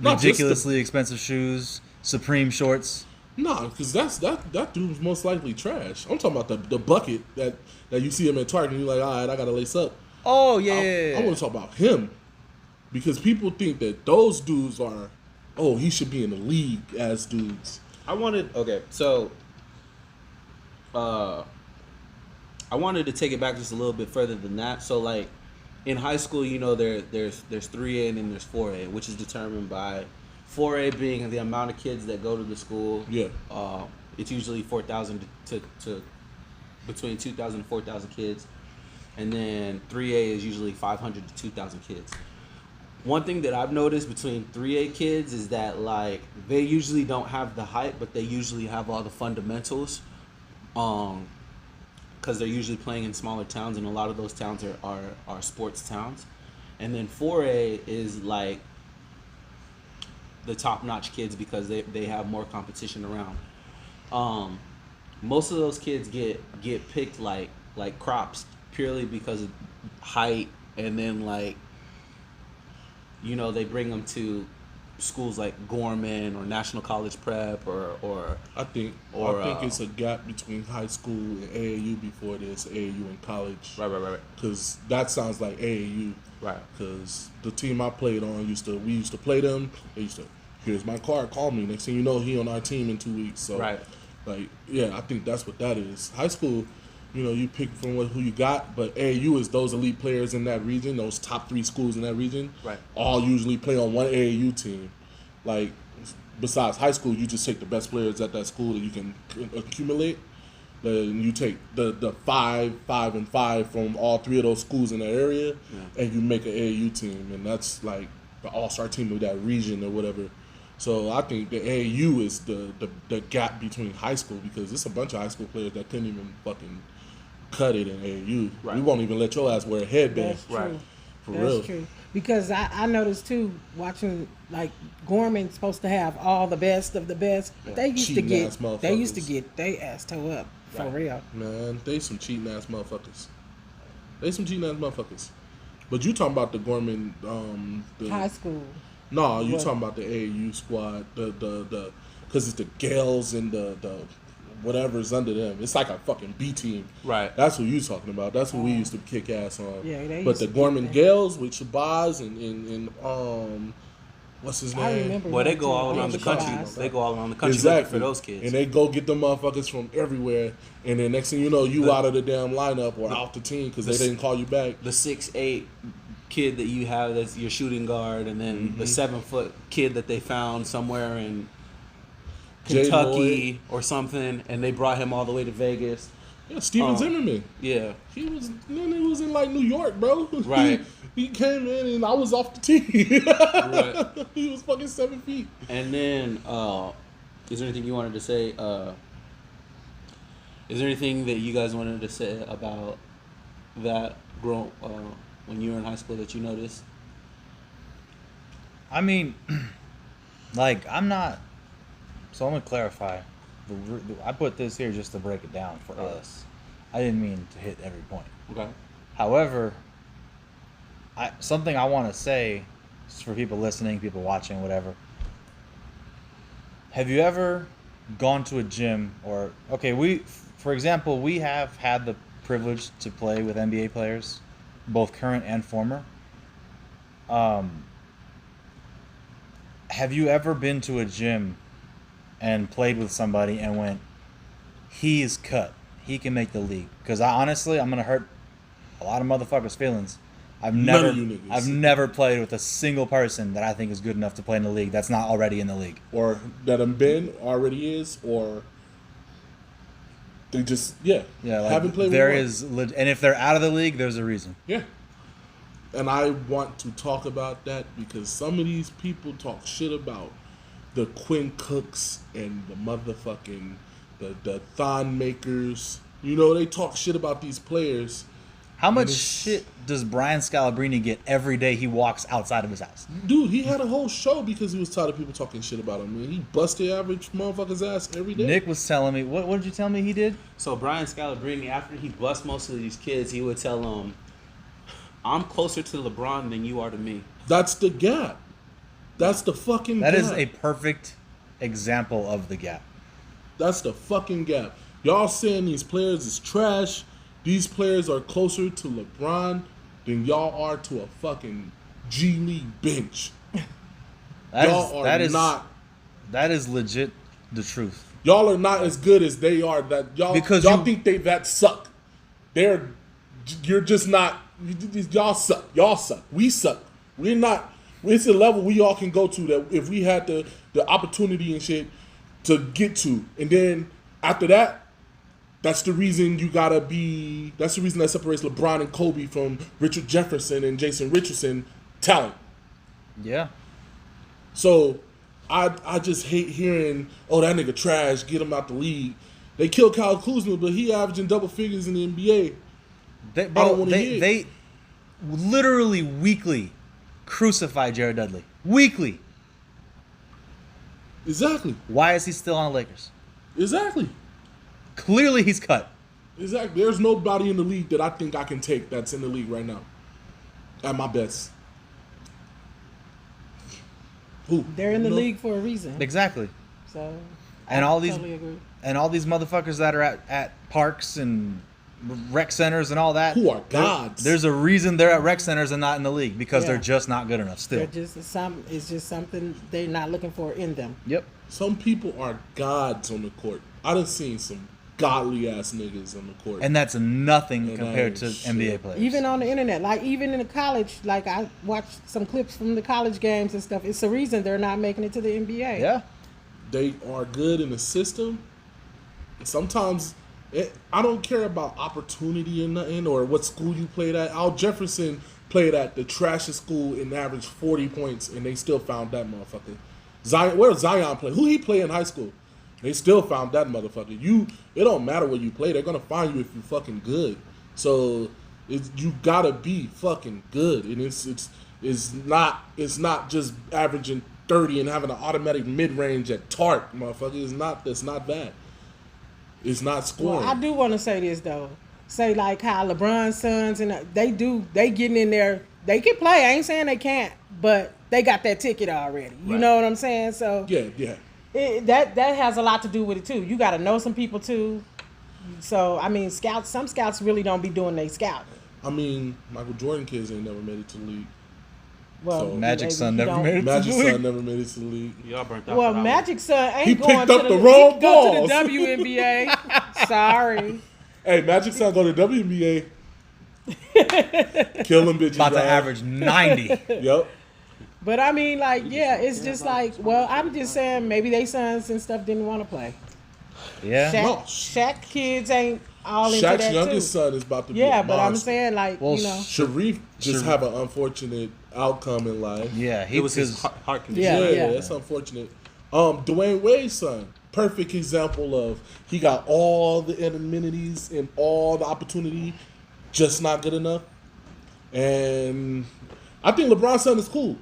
Not just the- ridiculously expensive shoes, Supreme shorts. Nah, because that dude's most likely trash. I'm talking about the bucket that you see him at Target and you're like, all right, I gotta lace up. Oh yeah. I want to talk about him because people think that those dudes are, oh, he should be in the league as dudes. I wanted to take it back just a little bit further than that. So like in high school, you know, there's 3A and then there's 4A, which is determined by 4A being the amount of kids that go to the school. Yeah. It's usually 4,000 to between 2,000 and 4,000 kids, and then 3A is usually 500 to 2,000 kids. One thing that I've noticed between 3A kids is that like they usually don't have the height, but they usually have all the fundamentals, because they're usually playing in smaller towns, and a lot of those towns are sports towns. And then 4A is like the top-notch kids because they have more competition around. Most of those kids get picked like crops purely because of height, and then like, you know, they bring them to schools like Gorman or National College Prep or I think it's a gap between high school and AAU before there's AAU in college. right. Because that sounds like AAU. Right. Because the team I played on we used to play them. They used to, here's my card, call me. Next thing you know, he on our team in 2 weeks. So Right. like, yeah, I think that's what that is. High school, you know, you pick from who you got, but AAU is those elite players in that region, those top 3 schools in that region. Right. All usually play on one AAU team. Like, besides high school, you just take the best players at that school that you can accumulate. Then you take the 5 and 5 from all 3 of those schools in the area, and you make an AAU team, and that's like the all-star team of that region or whatever. So I think the AAU is the gap between high school, because it's a bunch of high school players that couldn't even fucking cut it in AAU. Right. We won't even let your ass wear a headband. That's true. Right. For That's real. true. Because I noticed too, watching like Gorman's supposed to have all the best of the best, but they used to Cheating ass get they ass toe up for Right. real. Man, they some cheating ass motherfuckers. But you talking about the Gorman, the High school. No, you What? talking about the AAU squad, the because it's the Gales and the whatever's under them. It's like a fucking B team. Right. That's what you talking about. That's what we used to kick ass on. Yeah, they But used the to Gorman kick that. Gales with Shabazz and what's his name? I remember. Well, they them go too. all Yeah, around the Shabazz. country. They go all around the country Exactly. looking for those kids. And they go get them motherfuckers from everywhere. And then next thing you know, you out of the damn lineup or off the team because they didn't call you back. The 6'8" kid that you have that's your shooting guard, and then Mm-hmm. the 7-foot kid that they found somewhere in Jay Kentucky or something, and they brought him all the way to Vegas. Yeah, Steven Oh. Zimmerman. Yeah. He was in like New York, bro. Right. he came in and I was off the team. Right. He was fucking 7 feet. And then, is there anything you wanted to say? Is there anything that you guys wanted to say about that when you were in high school that you noticed? I mean, like, I'm not. So I'm gonna clarify. I put this here just to break it down for us. I didn't mean to hit every point. Okay. However, something I want to say is for people listening, people watching, whatever. Have you ever gone to a gym or for example, we have had the privilege to play with NBA players, both current and former. Have you ever been to a gym and played with somebody and went, he's cut, he can make the league? Because I'm gonna hurt a lot of motherfuckers' feelings. None of you niggas. I've never played with a single person that I think is good enough to play in the league that's not already in the league. Or that been already is, or they just haven't played. There with is, and if they're out of the league, there's a reason. Yeah. And I want to talk about that because some of these people talk shit about the Quinn Cooks and the motherfucking the Thon makers. You know, they talk shit about these players. How much shit does Brian Scalabrine get every day he walks outside of his house? Dude, he had a whole show because he was tired of people talking shit about him. I mean, he busted average motherfucker's ass every day. Nick was telling me, what did you tell me he did? So Brian Scalabrine, after he bust most of these kids, he would tell them, I'm closer to LeBron than you are to me. That's the gap. That's the fucking That gap. is a perfect example of the gap. That's the fucking gap. Y'all saying these players is trash. These players are closer to LeBron than y'all are to a fucking G League bench. That is legit the truth. Y'all are not as good as they are. That y'all think they that suck. You're just not. Y'all suck. Y'all suck. We suck. We're not. It's a level we all can go to that if we had the opportunity and shit to get to, and then after that. That's the reason you gotta be. That's the reason that separates LeBron and Kobe from Richard Jefferson and Jason Richardson talent. Yeah. So, I just hate hearing, oh, that nigga trash, get him out the league. They killed Kyle Kuzma, but he averaging double figures in the NBA. They literally weekly crucify Jared Dudley. Weekly. Exactly. Why is he still on the Lakers? Exactly. Clearly he's cut. Exactly. There's nobody in the league that I think I can take that's in the league right now. At my best. Who? They're in the league for a reason. Exactly. So And I all these totally agree. and all these motherfuckers that are at parks and rec centers and all that. Who are gods? There's a reason they're at rec centers and not in the league because Yeah. they're just not good enough still. They're just it's just something they're not looking for in them. Yep. Some people are gods on the court. I done seen some godly ass niggas on the court. And that's nothing And compared that to ain't NBA shit. players. Even on the internet, like even in the college, like I watched some clips from the college games and stuff. It's the reason they're not making it to the NBA. Yeah. They are good in the system. Sometimes I don't care about opportunity or nothing or what school you played at. Al Jefferson played at the trashiest school and averaged 40 points, and they still found that motherfucker. Zion, where Zion play? Who he play in high school? They still found that motherfucker. It don't matter where you play. They're gonna find you if you fucking good. So you gotta be fucking good, and it's not just averaging 30 and having an automatic mid range at Tart, motherfucker. It's not that. It's not scoring. Well, I do want to say this though. Say like how LeBron's sons and they getting in there. They can play. I ain't saying they can't, but they got that ticket already. You Right. know what I'm saying? So Yeah. that has a lot to do with it too. You got to know some people too. So I mean, some scouts really don't be doing their scouting. I mean, Michael Jordan kids ain't never made it to the league. Well, So- Magic maybe son you never don't- made it. Magic son never made it to the league. Y'all burnt out. Well, for that Magic son ain't He going picked to up the, the he wrong go to balls. the WNBA. Sorry. Hey, Magic son go to WNBA. Kill them bitches. About to dog. average 90. Yep. But I mean, like, yeah, it's just like, well, I'm just saying maybe they sons and stuff didn't want to play. Yeah. No. Shaq kids ain't all into Shaq's that youngest too. son is about to be Yeah, a but I'm monster. saying like, Well, you know, Sharif just have an unfortunate outcome in life. Yeah. It was his heart condition. Yeah, Yeah, that's unfortunate. Dwayne Wade's son, perfect example of he got all the amenities and all the opportunity, just not good enough. And I think LeBron's son is cool.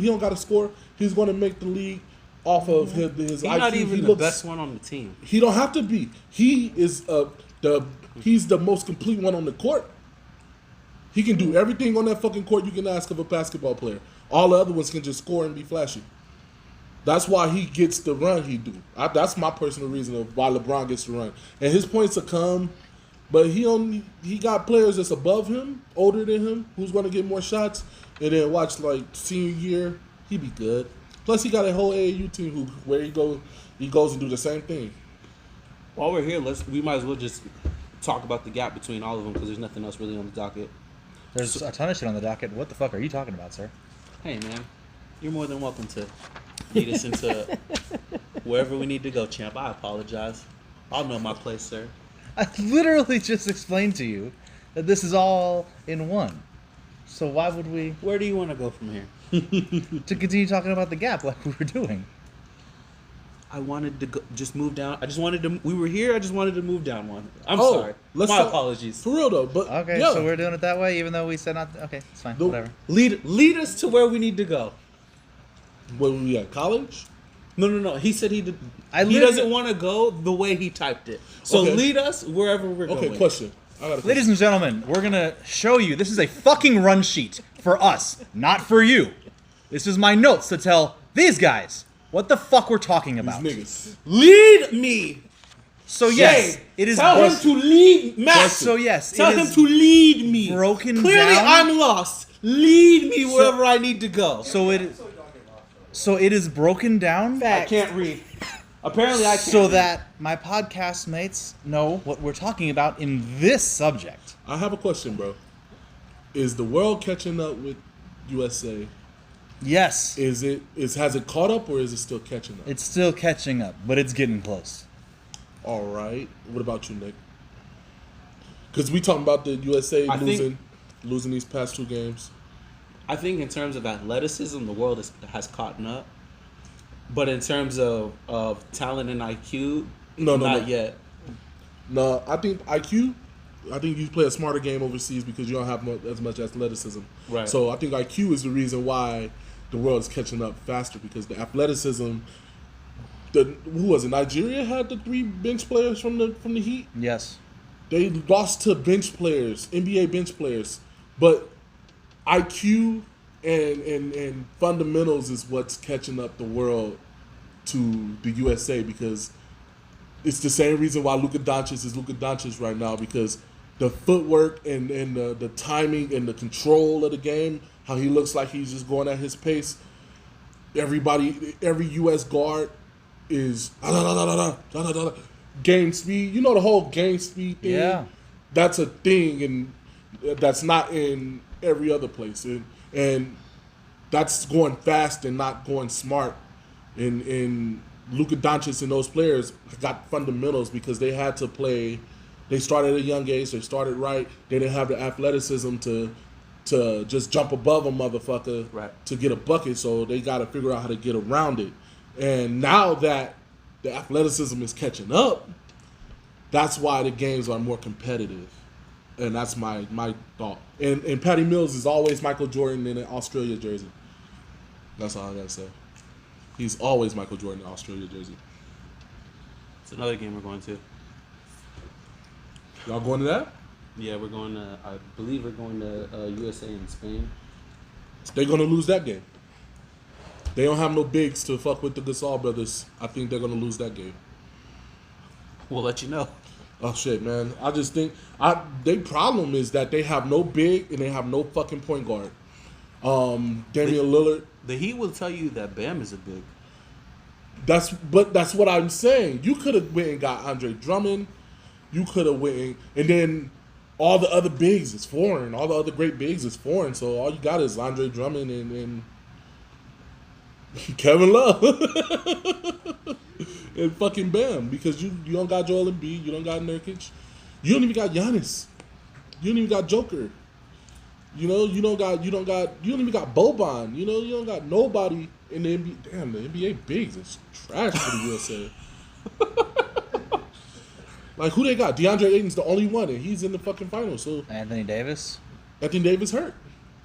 He don't got to score. He's going to make the league off of his He's IQ. not even the best one on the team. He don't have to be. He is he's the most complete one on the court. He can do everything on that fucking court you can ask of a basketball player. All the other ones can just score and be flashy. That's why he gets the run he do. That's my personal reason of why LeBron gets the run. And his points will come, but he got players that's above him, older than him, who's going to get more shots. And then watch like senior year, he be good. Plus he got a whole AAU team where he goes and do the same thing. While we're here, we might as well just talk about the gap between all of them because there's nothing else really on the docket. There's a ton of shit on the docket. What the fuck are you talking about, sir? Hey, man, you're more than welcome to lead us into wherever we need to go, champ. I apologize. I'll know my place, sir. I literally just explained to you that this is all in one. So why would we Where do you want to go from here? to continue talking about the gap like we were doing? I wanted to just move down. I just wanted to. We were here. I just wanted to move down one. I'm Oh, sorry. let's My talk- apologies. For real though, but Okay, yeah. so we're doing it that way, even though we said not. Okay, it's fine. The- Whatever. Lead us to where we need to go. when we at college. No. He said he did. I He literally- doesn't want to go the way he typed it. So Okay. lead us wherever we're going. Okay, question. I got a question. Ladies and gentlemen, we're gonna show you. This is a fucking run sheet for us, not for you. This is my notes to tell these guys what the fuck we're talking These about. niggas. Lead me. So yes, Shay, it is. Tell him bro- to lead Matt. So yes, Tell it him is to lead me. broken Clearly, down. I'm lost. Lead me wherever I need to go. So it is broken down. I Facts. can't read. Apparently, I can't. So read. that my podcast mates know what we're talking about in this subject. I have a question, bro. Is the world catching up with USA? Yes, Has it caught up or is it still catching up? it's still catching up, but it's getting close. All right. What about you, Nick? Because we talking about the USA I think- losing these past two games. I think in terms of athleticism, the world has caught up. But in terms of talent and IQ, No, not yet. No, I think IQ. I think you play a smarter game overseas because you don't have as much athleticism. Right. So I think IQ is the reason why the world is catching up faster because the athleticism. Who was it? Nigeria had the 3 bench players from the Heat. Yes. They lost to bench players, NBA bench players, but IQ and fundamentals is what's catching up the world to the USA because it's the same reason why Luka Doncic is Luka Doncic right now because the footwork and the timing and the control of the game, how he looks like he's just going at his pace. Every US guard is game speed. You know the whole game speed thing? Yeah. That's a thing and that's not in every other place. And that's going fast and not going smart. And Luka Doncic and those players got fundamentals because they had to play. They started at a young age. They started right. They didn't have the athleticism to just jump above a motherfucker Right. to get a bucket. So they got to figure out how to get around it. And now that the athleticism is catching up, that's why the games are more competitive. And that's my thought. And Patty Mills is always Michael Jordan in an Australia jersey. That's all I gotta say. He's always Michael Jordan in an Australia jersey. It's another game we're going to. Y'all going to that? Yeah, we're going to. I believe we're going to USA and Spain. They're gonna lose that game. They don't have no bigs to fuck with the Gasol brothers. I think they're gonna lose that game. We'll let you know. Oh shit, man! I just think their problem is that they have no big and they have no fucking point guard. Damian Lillard. The Heat will tell you that Bam is a big. That's what I'm saying. You could have went and got Andre Drummond. You could have went and then all the other bigs is foreign. All the other great bigs is foreign. So all you got is Andre Drummond and Kevin Love and fucking Bam because you don't got Joel Embiid. You don't got Nurkic. You don't even got Giannis. You don't even got Joker. You know, you don't even got Boban. You know, you don't got nobody in the NBA. Damn, the NBA bigs is trash for the USA. Like, who they got? DeAndre Ayton's the only one, and he's in the fucking finals. So, Anthony Davis. Anthony Davis hurt.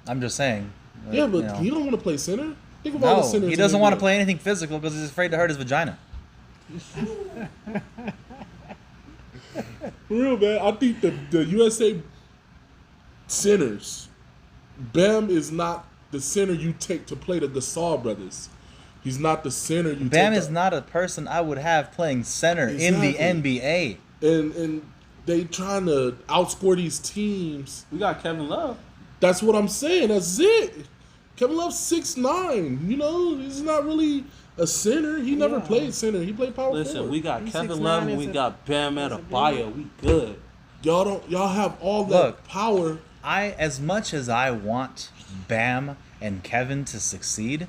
I'm just saying. Yeah, but you know. he don't want to play center. Think of all the No, centers he in doesn't the want to NBA. play anything physical because he's afraid to hurt his vagina. For real, man. I think the USA centers, Bam is not the center you take to play the Gasol brothers. He's not the center you Bam take. is not a person I would have playing center in the Exactly. NBA. And they trying to outscore these teams. We got Kevin Love. That's what I'm saying. That's it. Kevin Love's 6'9". You know, he's not really a center. He never Yeah. played center. He played power Listen, forward. we got He's Kevin 6'9" Love and is we a- got Bam is a Adebayo. We good. Y'all have all that Look. power as much as I want Bam and Kevin to succeed,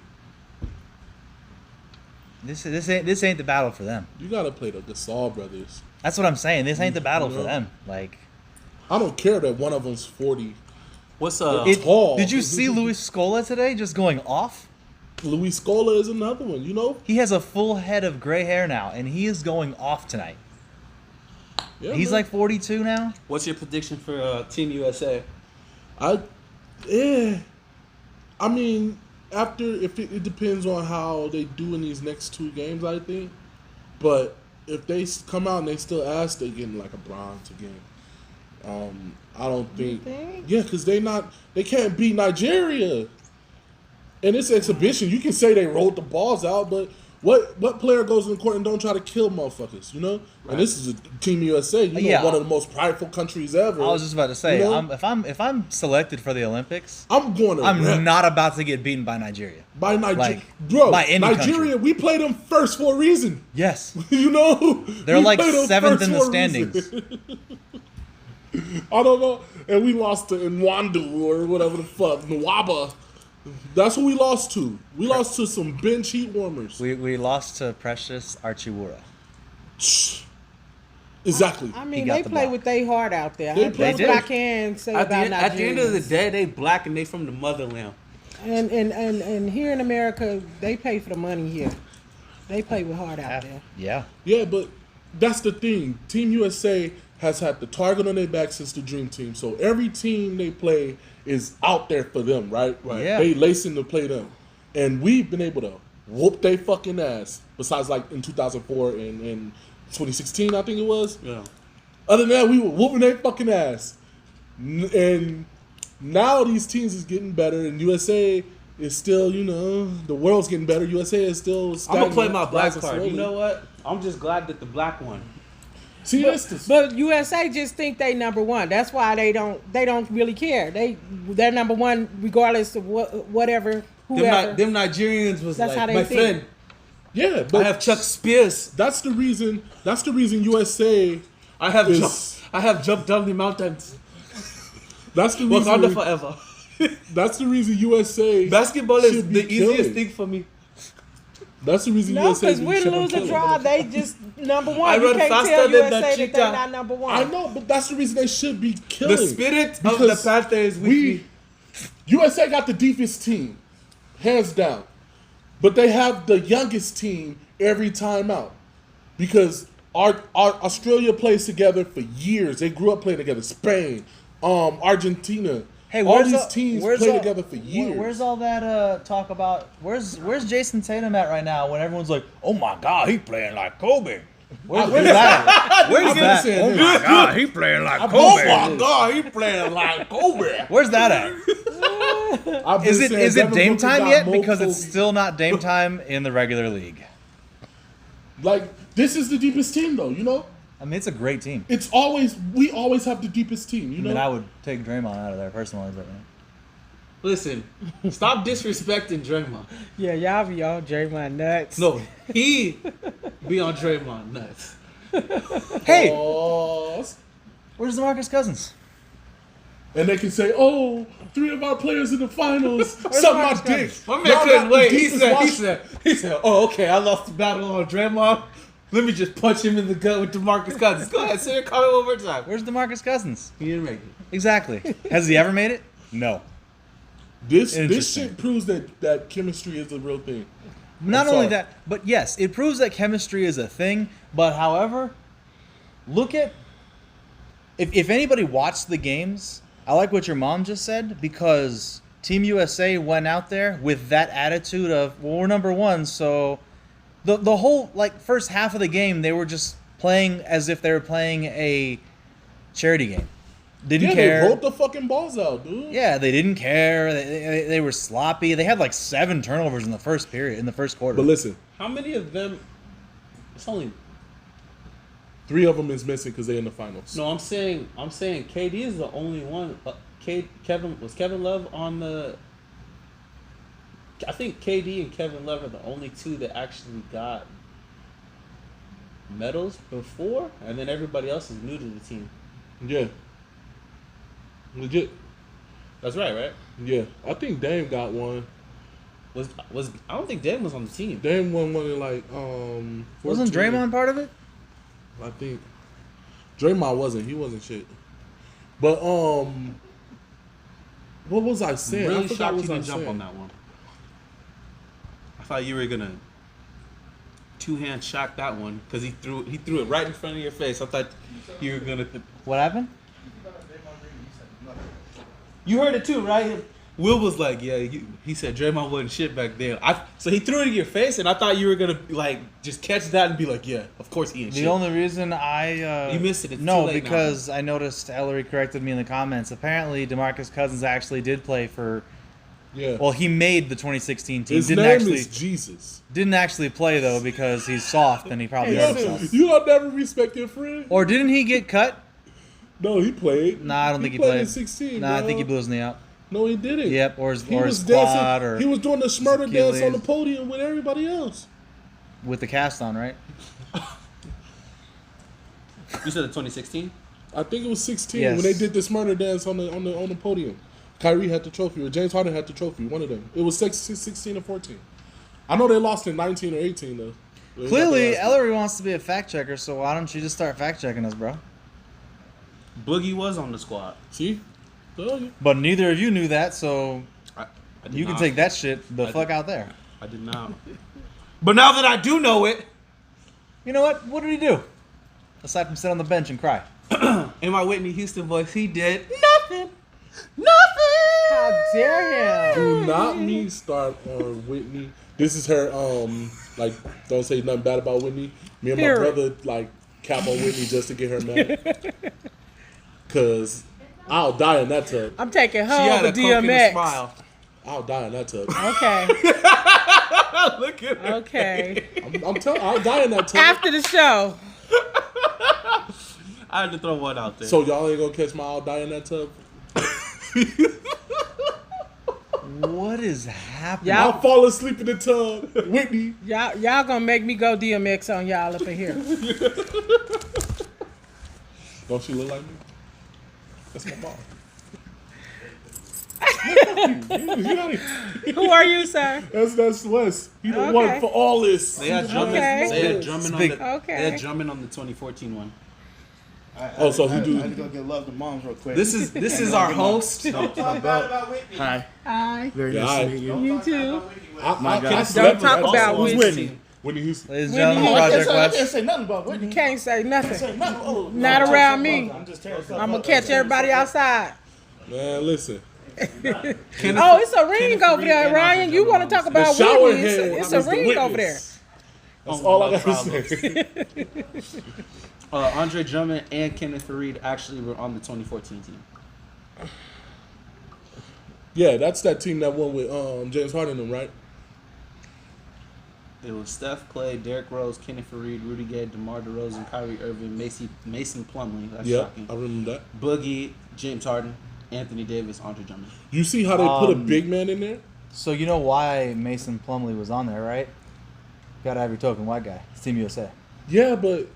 this ain't the battle for them. You gotta play the Gasol brothers. That's what I'm saying. This ain't the battle You for know? them. Like, I don't care that one of them's 40. What's Tall. did you see Luis Scola today just going off? Luis Scola is another one, you know? He has a full head of gray hair now, and he is going off tonight. Yeah, He's man. like 42 now. What's your prediction for Team USA? I mean, if it depends on how they do in these next 2 games, I think. But if they come out and they still ask, they getting like a bronze again. I don't think. Yeah, because they can't beat Nigeria. In this exhibition, you can say they rolled the balls out, but what player goes in the court and don't try to kill motherfuckers, you know? Right. And this is a Team USA, one of the most prideful countries ever. I was just about to say, you know? if I'm selected for the Olympics, I'm going to. I'm not about to get beaten by Nigeria. By Nigeria, Like, bro. by any Nigeria, country. we played them first for a reason. Yes, You know, they're We like played 'em 7th first in the for a standings. reason. I don't know, and we lost to Nwandu or whatever the fuck, Nwaba. That's who we lost to. We lost to some bench heat warmers. We lost to Precious Archiwura. Exactly. I mean, got they the play ball. with their heart out there. They That's play what with I their- can say At about the end of the Nigerians. day, they black and they from the motherland. And here in America, they pay for the money here. They play with heart out there. Yeah. Yeah, but that's the thing. Team USA has had the target on their back since the Dream Team. So every team they play is out there for them, right? Yeah. They lacing to play them. And we've been able to whoop their fucking ass. Besides like in 2004 and in 2016, I think it was. Yeah. Other than that, we were whooping their fucking ass. And now these teams is getting better, and USA is still, the world's getting better. USA is still. I'm gonna play my black rising card. slowly. You know what? I'm just glad that the black won. See, this. But USA just think they number one. That's why they don't really care. They're number one regardless of whoever. Them Nigerians was That's how like, they my think. friend, Yeah, but I have Chuck Spears. That's the reason. That's the reason USA. I have Is- jumped down the mountains. That's the Wakanda reason. forever. That's the reason USA. Basketball is should be the easiest killing. thing for me. That's the reason No, USA. because be win, triple lose, or killing. draw, they just number one. I You run can't faster tell than the USA that cheetah. they're not number one. I know, but that's the reason they should be killing. The spirit of the Because Panther is with me. USA got the deepest team, hands down, but they have the youngest team every time out because our Australia plays together for years. They grew up playing together. Spain, Argentina. Hey, all where's these all- teams where's play all- together for years. Where's all that talk about? Where's Jason Tatum at right now? When everyone's like, "Oh my God, he playing like Kobe." Where's that? Where's I've been that? saying Oh this. my God, he playing like Oh Kobe. my God, he playing like Kobe. Where's that at? I've been Is it saying Dame Devin Booker time got yet? more Because it's Kobe. still not Dame time in the regular league. Like this is the deepest team, though. I mean, it's a great team. We always have the deepest team. I mean, I would take Draymond out of there personally, but Listen, stop disrespecting Draymond. Yeah, y'all be all Draymond nuts. No, he be on Draymond nuts. hey, Oh, where's DeMarcus Cousins? and they can say, "Oh, 3 of our players in the finals suck my dick." My man Y'all couldn't got the wait. He deepest said, "Oh, okay, I lost the battle on Draymond. Let me just punch him in the gut with DeMarcus Cousins." Go ahead, say your comment one more time. Where's DeMarcus Cousins? He didn't make it. Exactly. Has he ever made it? No. This Interesting. shit proves that chemistry is a real thing. Not I'm only sorry. that, but yes, it proves that chemistry is a thing. But however, look at if anybody watched the games, I like what your mom just said because Team USA went out there with that attitude of, well, we're number one, so the whole first half of the game they were just playing as if they were playing a charity game. Didn't Yeah, care. they rolled the fucking balls out, dude. Yeah, they didn't care. They were sloppy. They had 7 turnovers in the first period, in the first quarter. But listen, How many of them? It's only 3 of them is missing because they're in the finals. no. I'm saying KD is the only one. Kevin Love on the. I think KD and Kevin Love are the only 2 that actually got medals before, and then everybody else is new to the team. Yeah, legit. That's right? Yeah, I think Dame got one. Was I don't think Dame was on the team. Dame won one in like 14. Wasn't Draymond part of it? I think Draymond wasn't. He wasn't shit. But what was I saying? Really I forgot shocked what you I didn't jump saying. on that one. I thought you were gonna two-hand shock that one because he threw it right in front of your face. I thought you were gonna. What happened? You heard it too, right? Will was like, yeah, he said Draymond wasn't shit back then. So he threw it in your face, and I thought you were gonna like just catch that and be like, yeah, of course he ain't shit. The only reason I You missed it. It's no, too late because I noticed Ellery corrected me in the comments. Apparently, DeMarcus Cousins actually did play for. Yeah. Well, he made the 2016 team. His Didn't name actually is Jesus. didn't actually play though because he's soft and he probably hurt himself. You don't never respect your friend. Or didn't he get cut? No, he played. Nah, I don't think he played played. in 16. Nah, I bro. think he blew his knee out. No, he didn't. Yep, or his He was quad dancing. or He was doing the smurder dance on the Achilles. podium with everybody else. with the cast on, right? You said the 2016. I think it was 16 Yes. when they did the smurder dance on the podium. Kyrie had the trophy, or James Harden had the trophy. One of them. It was 16 or 14. I know they lost in 19 or 18 though. They got Clearly, their ass Ellery wants to be a fact checker, so why don't you just start fact checking us, bro? Boogie was on the squad. beat. See? Told you. But neither of you knew that, so I did you can not. take that shit the I fuck did. out there. I did not. But now that I do know it, You know what? What did he do? Aside from sit on the bench and cry. in my Whitney Houston voice, he did nothing. How dare him? Do not me start on Whitney. This is her like don't say nothing bad about Whitney. Me and my Period. brother like cap on Whitney just to get her mad. Cause I'll die in that tub. I'm taking her She had over a coke and a DMX. smile. I'll die in that tub. Okay. Look at her. Okay. I'm telling I'll die in that tub. After the show. I had to throw one out there. So y'all ain't gonna catch my I'll die in that tub? What is happening? Y'all- I'll fall asleep in the tub. Whitney. Y'all gonna make me go DMX on y'all up in here. Don't she look like me? That's my mom. Who are you, sir? That's Wes. He the Okay. one for all this. they had drumming. Okay. They had drumming on Big- the. Okay. They had drumming on the 2014 one. Oh, so he I do- had to go get love to moms real quick. This is our host. Hi. Hi. Very Yeah, nice I- to meet you. You too. I God. slept Don't talk with about also- Whitney. Whitney Houston. Ladies and Whitney gentlemen, Oh, I Project can't West. say nothing about Whitney. Can't say nothing. Say nothing. Oh, Not no, around I'm me. I'm just terrified. I'm gonna catch everybody outside. Man, listen. Oh, it's a ring Kenneth over Reed there, and Ryan. Andre You want to Drummond talk on the about The shower Whitney? head It's a was the ring over there. witness. That's all I gotta say. Andre Drummond and Kenneth Reed actually were on the 2014 team. Yeah, that's that team that won with James Harden and them, right? It was Steph, Clay, Derrick Rose, Kenneth Reed, Rudy Gay, DeMar DeRozan, Kyrie Irving, Mason Plumlee. That's Yeah, shocking. I remember that. Boogie, James Harden, Anthony Davis, Andre Drummond. You see how they put a big man in there? So you know why Mason Plumlee was on there, right? Gotta have your token white guy. It's Team USA. Yeah, but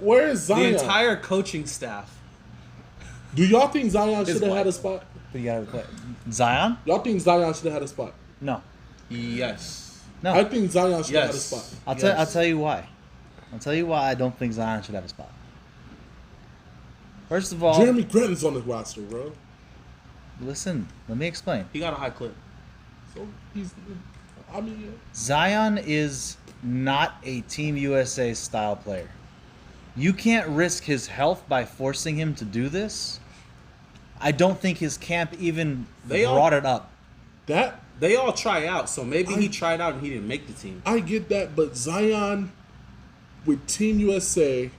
where is Zion? The entire coaching staff. Do y'all think Zion Is should have white. had a spot? But you gotta play. Zion? Y'all think Zion should have had a spot? No. Yes. No. I think Zion should have had a Yes. spot. I'll tell you why. I'll tell you why I don't think Zion should have a spot. First of all, Jeremy Grant's on the roster, bro. listen, let me explain. He got a high clip. So he's, I mean, yeah. Zion is not a Team USA style player. You can't risk his health by forcing him to do this. I don't think his camp even They all- brought it up. that They all try out, so maybe he tried out and he didn't make the team. I get that, but Zion with Team USA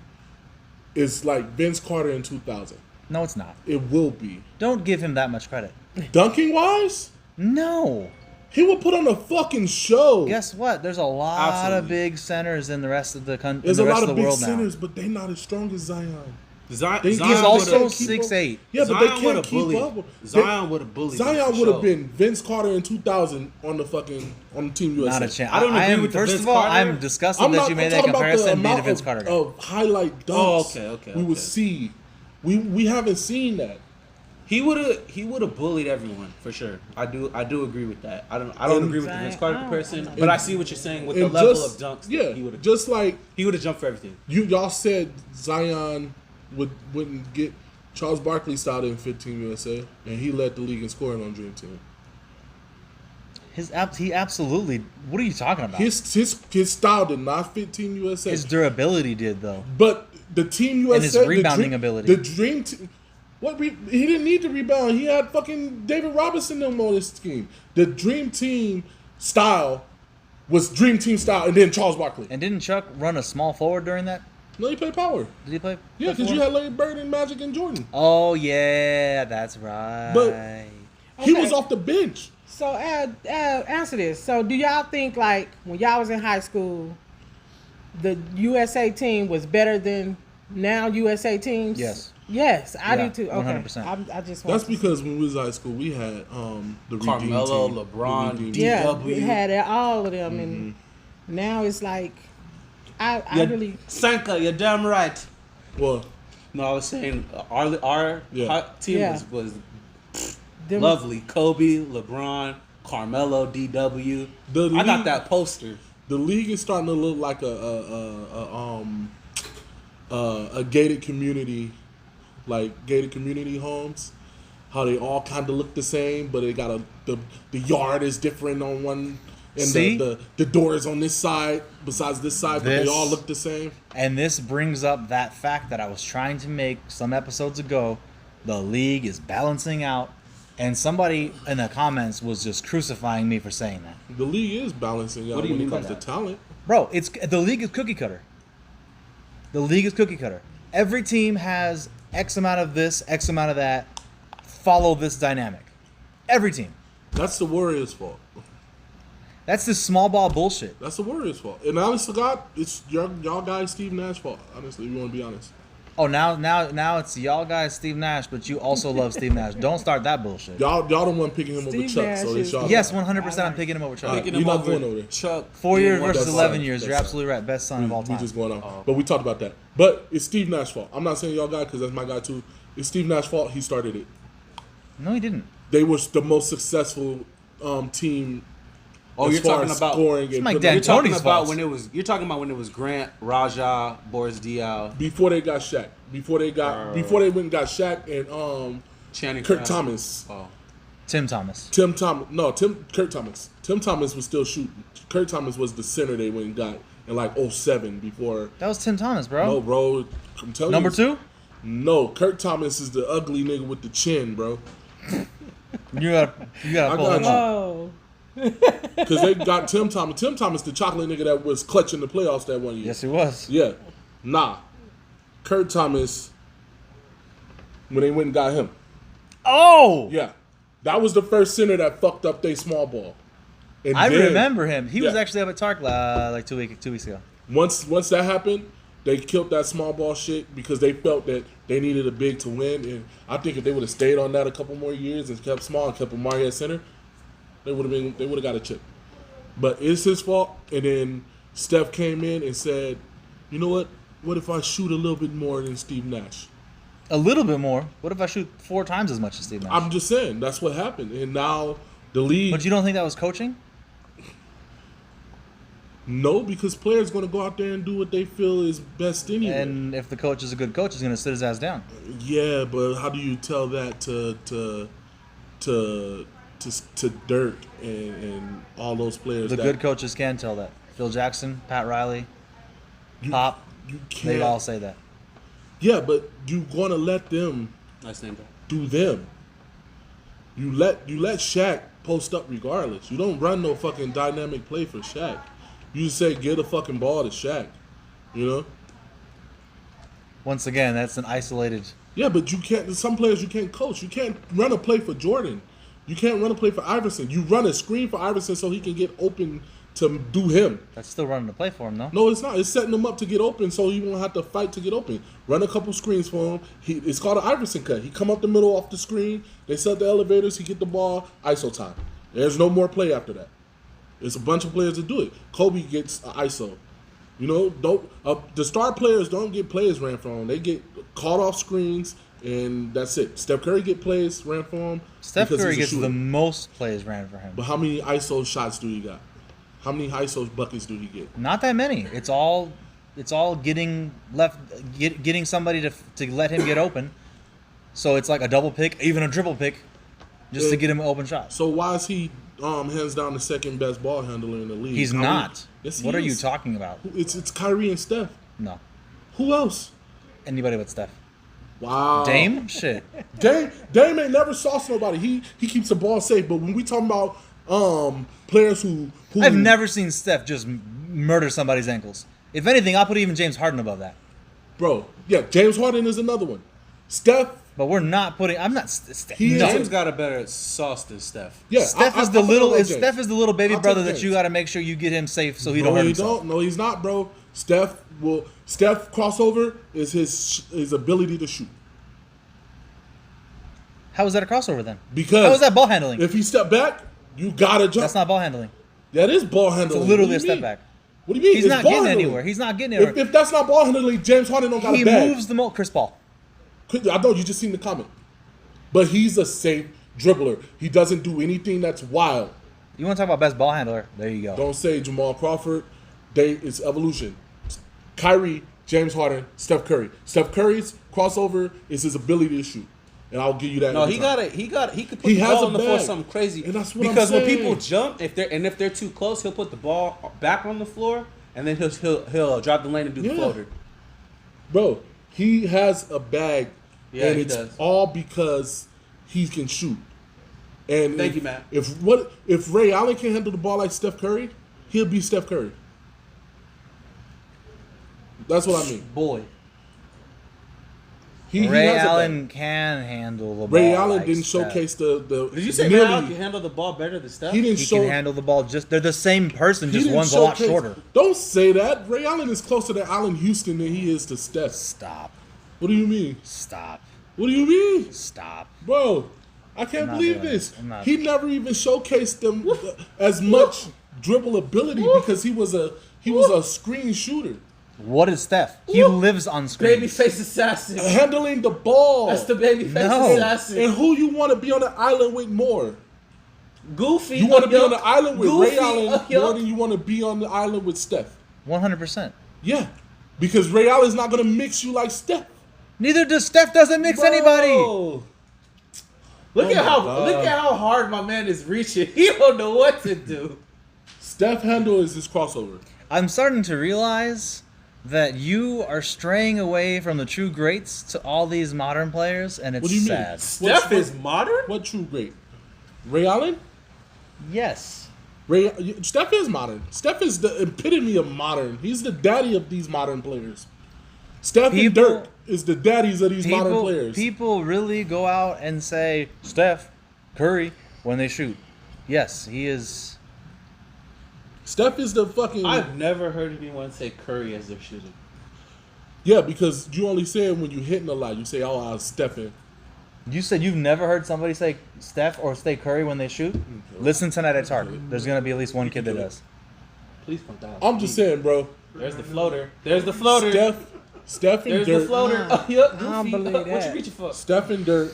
is like Vince Carter in 2000. No, it's not. It will be. Don't give him that much credit. Dunking wise, No. he will put on a fucking show. Guess what? There's a lot of Absolutely. big centers in the rest of the country. There's the a rest lot of of the big world centers, but they're not as strong as Zion. Zion, They- now. Zion He's also would've- keep 6'8". Yeah, but Zion they can't would've keep bullied. up. Zion would have bullied. Zion would have been Vince Carter in 2000 on the Team USA. Not a chance. I don't agree am, with the first Vince of all, Carter. I'm disgusted I'm that not you I'm made that talking about the comparison being a amount Vince Carter guy. of highlight dunks Oh, okay, we would see. We haven't seen that. He would have bullied everyone for sure. I do agree with that. I don't agree with the Vince Carter comparison, but I see what you're saying with the level of dunks. Yeah, he would just like he would have jumped for everything. y'all said Zion wouldn't get Charles Barkley started in 15 USA, and he led the league in scoring on Dream Team. He absolutely. What are you talking about? His style did not fit Team USA. His durability did though. But the Team USA, And his rebounding ability. the Dream Team. He didn't need to rebound. He had fucking David Robinson them on his team. The Dream Team style was Dream Team style, and then Charles Barkley. And didn't Chuck run a small forward during that? No, he played power. Did he play? Yeah, because you had Larry Bird and Magic and Jordan. Oh yeah, that's right. But he Okay. was off the bench. So, answer this. So, do y'all think, like, when y'all was in high school, the USA team was better than now USA teams? Yes. Yes, I Yeah, do too. Okay. 100%. I just That's want because when we was in high school, we had the Carmelo, Redeem team. LeBron, The Redeem D- team. yeah, DW. we had all of them, and now it's like, I really. Sanka, you're damn right. Well, No, I was saying our Yeah. hot team Yeah. was Them, lovely. Kobe, LeBron, Carmelo, DW. The I got league- that poster. the league is starting to look like a gated community, like gated community homes. How they all kind of look the same, but they got the yard is different on one, and See? the door is on this side besides this side, but they This- all look the same. And this brings up that fact that I was trying to make some episodes ago. The league is balancing out, and somebody in the comments was just crucifying me for saying that. The league is balancing out What do you when mean it by comes to that? talent. Bro, the league is cookie cutter. The league is cookie cutter. Every team has X amount of this, X amount of that. Follow this dynamic. Every team. That's the Warriors' fault. That's this small ball bullshit. That's the Warriors' fault. And honest to God, it's y'all guys Steve Nash's fault. Honestly, if you want to be honest. Oh, now it's y'all guys, Steve Nash, but you also love Steve Nash. Don't start that bullshit. Y'all the one picking him over Steve Chuck, Nash so it's is- y'all. Yes, 100%. I'm picking him over Chuck. Alright, Picking you're him not going over over there. Chuck. 4 years being one of versus That's 11 fine. years. That's You're fine. absolutely right. Best son of all We time. just going on. But we talked about that. But it's Steve Nash's fault. I'm not saying y'all guy because that's my guy too. It's Steve Nash's fault. He started it. No, he didn't. They were the most successful team. Oh, as you're far talking as about scoring and Mike putting- You're talking D'Antoni's about fault. when it was. You're talking about when it was Grant, Raja, Boris Diaw, before they got Shaq. Before they went and got Shaq and Channing Kurt Frye. Thomas. Oh, Tim Thomas. Kurt Thomas. Tim Thomas was still shooting. Kurt Thomas was the center they went and got in like 07 before. That was Tim Thomas, bro. No, bro. I'm telling Number you. 2? No, Kurt Thomas is the ugly nigga with the chin, bro. You gotta I pull got him you. up. Oh, Because they got Tim Thomas. Tim Thomas, the chocolate nigga that was clutching the playoffs that one year. Yes, he was. Yeah. Nah. Kurt Thomas, when they went and got him. Oh! Yeah. That was the first center that fucked up their small ball. And I then, remember him. He was Yeah. actually up at Tark like 2 weeks ago. Once that happened, they killed that small ball shit because they felt that they needed a big to win. And I think if they would have stayed on that a couple more years and kept small and kept Amari at center, they would have got a chip. But it's his fault. And then Steph came in and said, "You know what? What if I shoot a little bit more than Steve Nash?" A little bit more. What if I shoot 4 times as much as Steve Nash? I'm just saying that's what happened. And now the league. But you don't think that was coaching? No, because players going to go out there and do what they feel is best anyway. And if the coach is a good coach, he's going to sit his ass down. Yeah, but how do you tell that to Dirk and all those players? The that good coaches can tell that. Phil Jackson, Pat Riley, Pop, you can't. they all say that. Yeah, but you going to let them nice name, bro. do them. You let Shaq post up regardless. You don't run no fucking dynamic play for Shaq. You just say get a fucking ball to Shaq. You know. Once again, that's an isolated. Yeah, but you can't. Some players you can't coach. You can't run a play for Jordan. You can't run a play for Iverson. You run a screen for Iverson so he can get open to do him. That's still running the play for him, though. No, it's not. It's setting him up to get open so he won't have to fight to get open. Run a couple screens for him. It's called an Iverson cut. He come up the middle off the screen. They set the elevators. He get the ball. ISO time. There's no more play after that. There's a bunch of players that do it. Kobe gets an ISO. You know, don't the star players don't get plays ran for them. They get caught off screens, and that's it. Steph Curry get plays ran for him. Steph because Curry he's a gets shooter. the most plays ran for him. But how many ISO shots do he got? How many ISO buckets do he get? Not that many. It's all getting somebody to let him get open. So it's like a double pick, even a triple pick, just to get him an open shot. So why is he hands down the second best ball handler in the league? He's not. Yes, he What are you is. talking about? It's Kyrie and Steph. No. Who else? Anybody but Steph. Wow. Dame? Shit. Dame ain't never sauce nobody. He keeps the ball safe. But when we talking about players who I've never seen Steph just murder somebody's ankles. If anything, I'll put even James Harden above that. Bro, yeah, James Harden is another one. Steph, But we're not putting. I'm not. Steph. He is No. James got a better sauce than Steph. yeah, Steph is I the put little. him Is above Steph James. is the little baby I'll brother take that you James. got to make sure you get him safe so he No, don't hurt he himself. don't. No, he's not, bro. Steph crossover is his ability to shoot. How is that a crossover then? Because How is that ball handling? If he step back, you gotta jump. That's not ball handling. That is ball handling. It's literally What a do you step mean? back. What do you mean? He's It's not ball getting handling. anywhere. He's not getting anywhere. If that's not ball handling, James Harden don't got He a bag. moves the most. Chris Paul. I know you just seen the comment, but he's a safe dribbler. He doesn't do anything that's wild. You want to talk about best ball handler? There you go. Don't say Jamal Crawford. It's evolution. Kyrie, James Harden, Steph Curry. Steph Curry's crossover is his ability to shoot, and I'll give you that. No, every he time. he could put He the has ball a on the floor bag. something crazy. And that's what I'm because when saying. people jump, if they're too close, he'll put the ball back on the floor and then he'll drop the lane and do the Yeah. floater. Bro, he has a bag, Yeah, and he it's does. all because he can shoot. And Thank if, you, Matt. If Ray Allen can handle the ball like Steph Curry, he'll be Steph Curry. That's what I mean. Boy. He Ray has a bag. Allen can handle the ball. Ray Allen like didn't Steph. showcase the. Did you say nearly- Ray Allen can handle the ball better than Steph? He didn't He show. can handle the ball. They're the same person. he Just didn't one's a lot showcase- shorter. Don't say that. Ray Allen is closer to Allen Houston than he is to Steph. Stop. What do you mean? Stop. What do you mean, Stop. bro? I can't I'm not believe doing this. this. I'm not- He never even showcased them as much dribble ability because he was a screen shooter. What is Steph? He lives on screen. Babyface assassin. Handling the ball. That's the babyface No. assassin. And who you want to be on the island with more? Goofy. You want to be yup. on the island with Ray Goofy, Allen yup. more than you want to be on the island with Steph. 100%. Yeah, because Ray Allen's not gonna mix you like Steph. Neither does Steph. Doesn't mix anybody. Bro. Look Oh at my how God. hard my man is reaching. He don't know what to do. Steph handle is his crossover. I'm starting to realize that you are straying away from the true greats to all these modern players, and it's What do you mean? sad. Steph is modern? What true great? Ray Allen? Yes. Steph is modern. Steph is the epitome of modern. He's the daddy of these modern players. Steph and People- Dirk is the daddies of these modern players. People really go out and say Steph Curry when they shoot. Yes, he is. Steph is the fucking I've never heard anyone say Curry as their shooter. yeah, because you only say it when you're hitting a lot. You say, "Oh, I was Stephen." You said you've never heard somebody say Steph or say Curry when they shoot? Listen tonight at Target. There's gonna be at least one kid that does. Please point that out. I'm just saying, bro. There's the floater. There's the floater. Steph and There's Dirk. the floater. Oh, yup, I don't Goofy. believe What that. you reaching for? Steph and Dirk.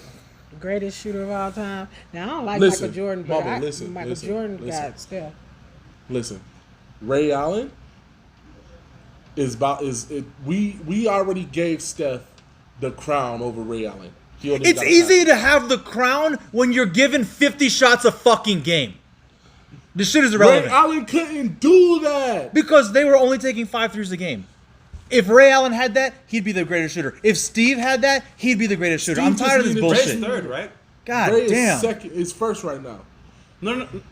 Greatest shooter of all time. Now I don't like Listen, Michael Jordan, but Mama, listen, Michael listen, Jordan listen. got Steph. Listen, Ray Allen is about is it, we already gave Steph the crown over Ray Allen. He only It's got easy that. to have the crown when you're given 50 shots a fucking game. This shit is Ray irrelevant. Allen couldn't do that. Because they were only taking 5 threes a game. If Ray Allen had that, he'd be the greatest shooter. If Steve had that, he'd be the greatest shooter. I'm Steve tired of just this needed- Ray's bullshit. third, right? God Ray damn. is second, is first right now.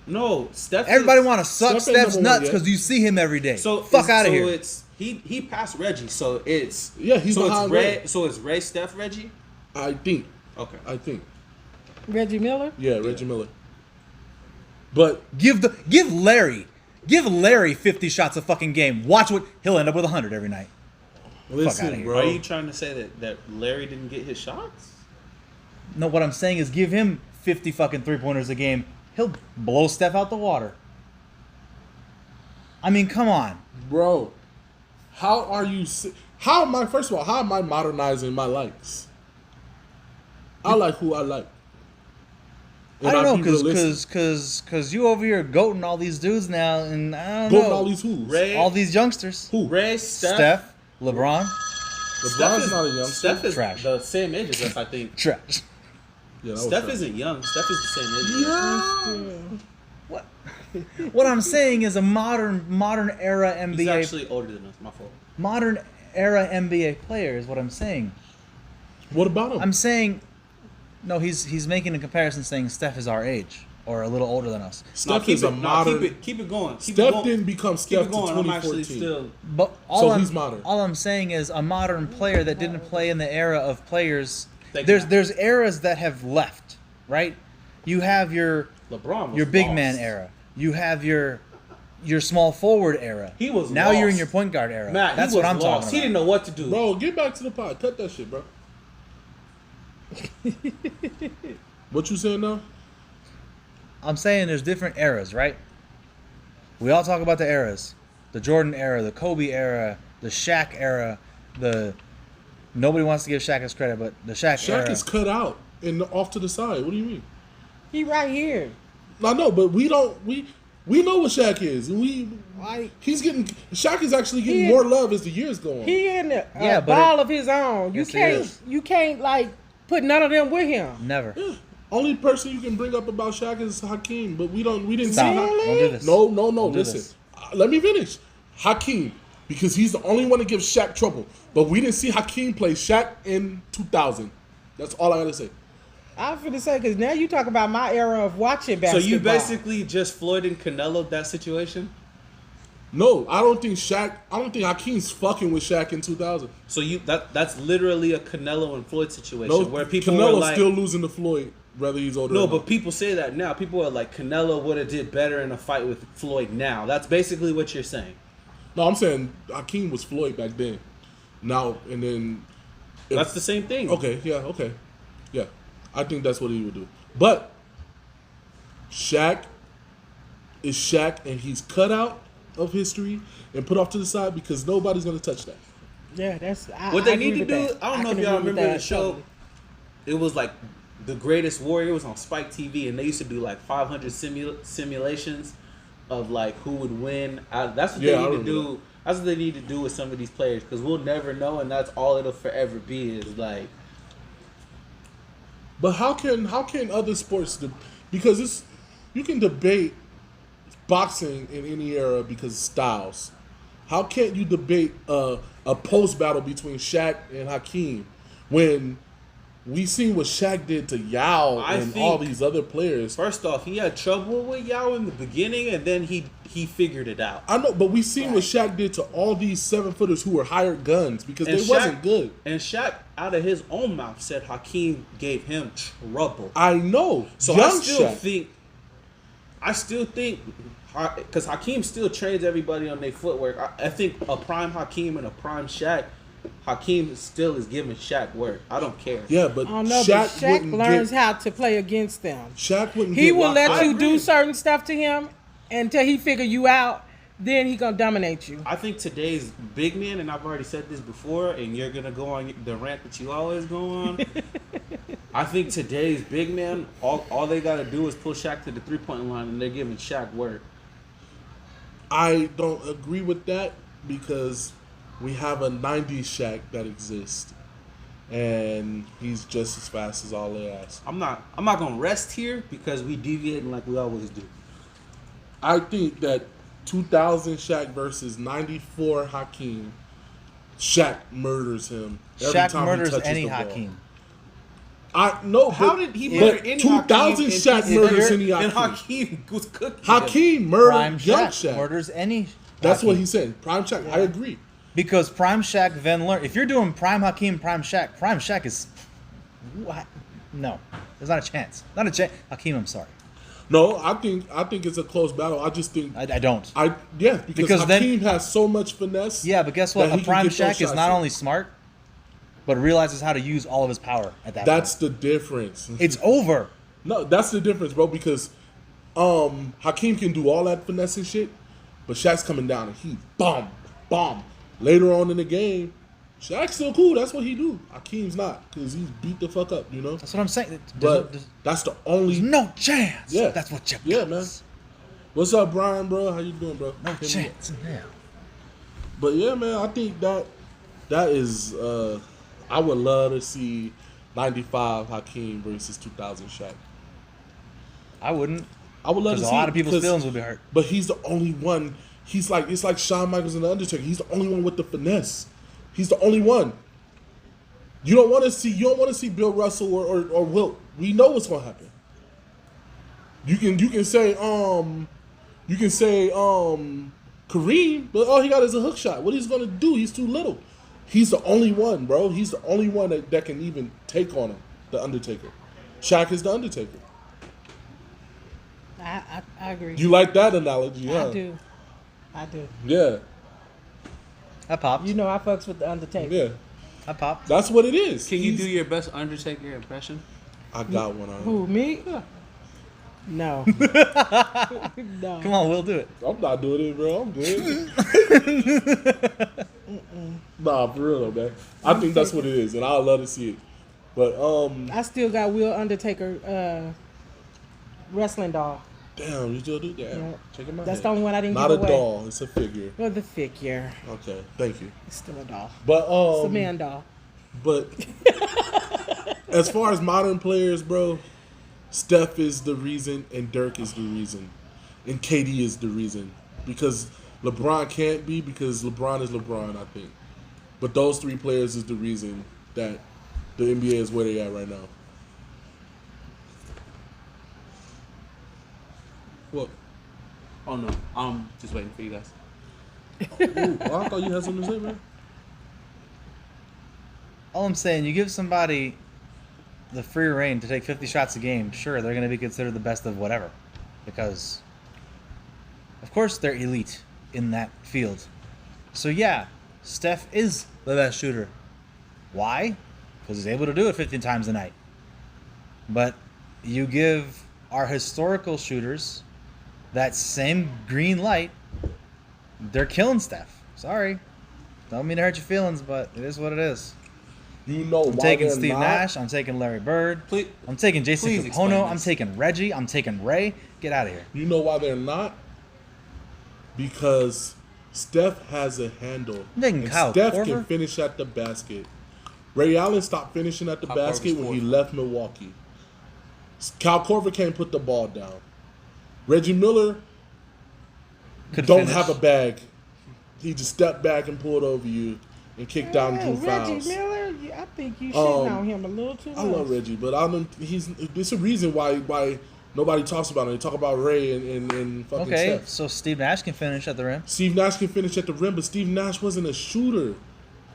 No. Steph. Everybody is, want to suck Steph ain't Steph's number one nuts yet. because you see him every day. So fuck out of so here. It's he passed Reggie, so it's Yeah, he's so it's behind Ray. Ray. So it's Ray, Steph, Reggie. I think. Okay. Reggie Miller. Yeah, Reggie Miller. But Give Larry 50 shots a fucking game. Watch what he'll end up with 100 every night. listen, outta here. bro. Are you trying to say that Larry didn't get his shots? No, what I'm saying is give him 50 fucking 3-pointers a game. He'll blow Steph out the water. I mean, come on. Bro, How are you? How am I? First of all, how am I modernizing my likes? I like who I like. And I don't I'll know, be realistic. cause you over here goating all these dudes now, and I don't Go know with all these who's. Ray, all these youngsters. Who? Ray, Steph. Steph, LeBron, LeBron's not a youngster. Steph is Trash. the same age as us, I think. trash. Yeah, that was Steph trash. isn't young. Steph is the same age. as us. What? What I'm saying is a modern era He's NBA actually older than us. My fault. modern era NBA player is what I'm saying. What about him? I'm saying, no, he's making a comparison saying Steph is our age or a little older than us. Steph keep is a it, modern. keep it going. Keep it Steph going. didn't become Keep Steph it to going. I'm actually 2014. still. But So he's modern. All I'm saying is a modern player that didn't play in the era of players. Thank you. There's eras that have left, right? You have your LeBron was your big lost. man era. You have your small forward era. He was now you're in lost. your point guard era. Matt, That's he was what I'm lost. talking about. He didn't know what to do. Bro, get back to the pod. Cut that shit, bro. What you saying now? I'm saying there's different eras, right? We all talk about the eras. The Jordan era, the Kobe era, the Shaq era, the nobody wants to give Shaq his credit, but the Shaq Shaq era. is cut out and off to the side. What do you mean? He right here. I know, but we don't. We know what Shaq is, and Like he's getting. Shaq is actually getting He- more love as the years go on. he in a Yeah, but ball of his own. You Yes, he is. can't like put none of them with him. Never. Yeah. Only person you can bring up about Shaq is Hakeem, but we didn't Stop. see. Don't do this. No. Don't do Listen, this. let me finish. Hakeem, because he's the only one that gives Shaq trouble. But we didn't see Hakeem play Shaq in 2000. That's all I gotta say. I'm finna say because now you talk about my era of watching So basketball. you basically just Floyd and Canelo that situation. No, I don't think Hakeem's fucking with Shaq in 2000. So that's literally a Canelo and Floyd situation No, where people were Canelo's like, still losing to Floyd, whether he's older. no, or but not. people say that now. People are like, Canelo would have did better in a fight with Floyd now. That's basically what you're saying. No, I'm saying Hakeem was Floyd back then. Now and then. That's the same thing. Okay. Yeah. I think that's what he would do. But Shaq is Shaq, and he's cut out of history and put off to the side because nobody's gonna touch that. Yeah, that's What they need to do, That. I don't know can if y'all agree with remember the that show. totally. It was like The Greatest Warrior. It was on Spike TV, and they used to do like 500 simulations of like who would win. That's what Yeah, I they need to remember do. That's what they need to do with some of these players because we'll never know, and that's all it'll forever be is like. But how can other sports because it's you can debate boxing in any era because of styles. How can't you debate a post battle between Shaq and Hakeem when we seen what Shaq did to Yao I and think- all these other players? First off, he had trouble with Yao in the beginning, and then he figured it out. I know, but we seen what Shaq did to all these 7-footers who were hired guns because And they wasn't good. And Shaq, out of his own mouth, said Hakeem gave him trouble. I know. So Young I still think, because Hakeem still trains everybody on their footwork. I think a prime Hakeem and a prime Shaq, Hakeem still is giving Shaq work. I don't care. Yeah, but I don't know, Shaq, but Shaq wouldn't learns get, how to play against them. Shaq wouldn't He get will locked let up. you agree. do certain stuff to him until he figure you out. Then he gonna dominate you. I think today's big man, and I've already said this before, and you're gonna go on the rant that you always go on. I think today's big man, all they gotta do is pull Shaq to the 3-point line, and they're giving Shaq work. I don't agree with that because we have a 90s Shaq that exists, and he's just as fast as all their ass. I'm not gonna rest here because we deviating like we always do. I think that 2000 Shaq versus 94 Hakeem, Shaq murders him. Every Shaq time he murders touches any the ball. Hakeem. I know. How but- did he but murder any 2000 Hakeem Shaq and- murders and- any And Hakeem. Hakeem was cooking. Hakeem Prime murdered young Shaq Shaq. murders any. That's what Hakeem. he said. Prime Shaq. I agree. Because Prime Shaq then learned. If you're doing Prime Hakeem, Prime Shaq is. What? No, there's not a chance. Not a chance. Hakeem, I'm sorry. No, I think it's a close battle. I just think I don't. because then- Hakeem has so much finesse. Yeah, but guess what? that A he can Prime get those Shaq is shots not in. only smart, but realizes how to use all of his power at that That's point. the difference. It's over. No, that's the difference, bro. Because Hakeem can do all that finesse and shit, but Shaq's coming down and he bomb, later on in the game, Shaq's still cool. That's what he do. Hakeem's not because he's beat the fuck up, you know. That's what I'm saying. But that's the only. There's no chance. Yeah. That's what you got. Yeah, man. What's up, Brian, bro? How you doing, bro? No Hit me up. chance. Yeah. But yeah, man, I think that is. I would love to see 95 Hakeem versus 2000 Shaq. I wouldn't. I would love to Because see a lot of people's 'cause- feelings would be hurt. But he's the only one. It's like Shawn Michaels and the Undertaker. He's the only one with the finesse. He's the only one. You don't want to see Bill Russell or Wilt. We know what's gonna happen. You can say Kareem, but all he got is a hook shot. What he's gonna do? He's too little. He's the only one, bro. He's the only one that can even take on him. The Undertaker. Shaq is the Undertaker. I agree. You like that analogy, huh? I do. Yeah, I popped. You know I fucks with the Undertaker. yeah. I popped. That's what it is. Can you do your best Undertaker impression? I got one on. Who, me? No. No. Come on, we'll do it. I'm not doing it, bro. I'm good. Nah, for real, though, man. I think that's what it is, and I'd love to see it. But I still got Will Undertaker wrestling doll. damn, you still do that? Yeah. Check him out. That's the only one I didn't Not give a away. doll. It's a figure. Well, the figure. Okay, thank you. It's still a doll. But It's a man doll. But as far as modern players, bro, Steph is the reason, and Dirk is the reason, and KD is the reason. Because LeBron can't be, because LeBron is LeBron, I think. But those three players is the reason that the NBA is where they at right now. What? Oh no, I'm just waiting for you guys. Ooh, well, I thought you had something to say, man. All I'm saying, you give somebody the free reign to take 50 shots a game, sure, they're going to be considered the best of whatever. Because, of course, they're elite in that field. So, yeah, Steph is the best shooter. Why? Because he's able to do it 15 times a night. But you give our historical shooters that same green light, they're killing Steph. Sorry. Don't mean to hurt your feelings, but it is what it is. You know I'm why taking they're Steve not? Nash. I'm taking Larry Bird. Please- I'm taking Jason please explain Kapono. I'm this. taking Reggie. I'm taking Ray. Get out of here. You know why they're not? Because Steph has a handle. I'm taking And Kyle Steph Korver. can finish at the basket. Ray Allen stopped finishing at the Kyle basket Korver's when he fourth. left Milwaukee. Kyle Korver can't put the ball down. Reggie Miller Could don't finish. have a bag. He just stepped back and pulled over you and kicked down Drew Reggie fouls. Miller, I think you shitting on him a little too much. I love Reggie, but I don't. There's a reason why nobody talks about him. They talk about Ray and fucking Okay, Steph. so Steve Nash can finish at the rim. Steve Nash can finish at the rim, but Steve Nash wasn't a shooter.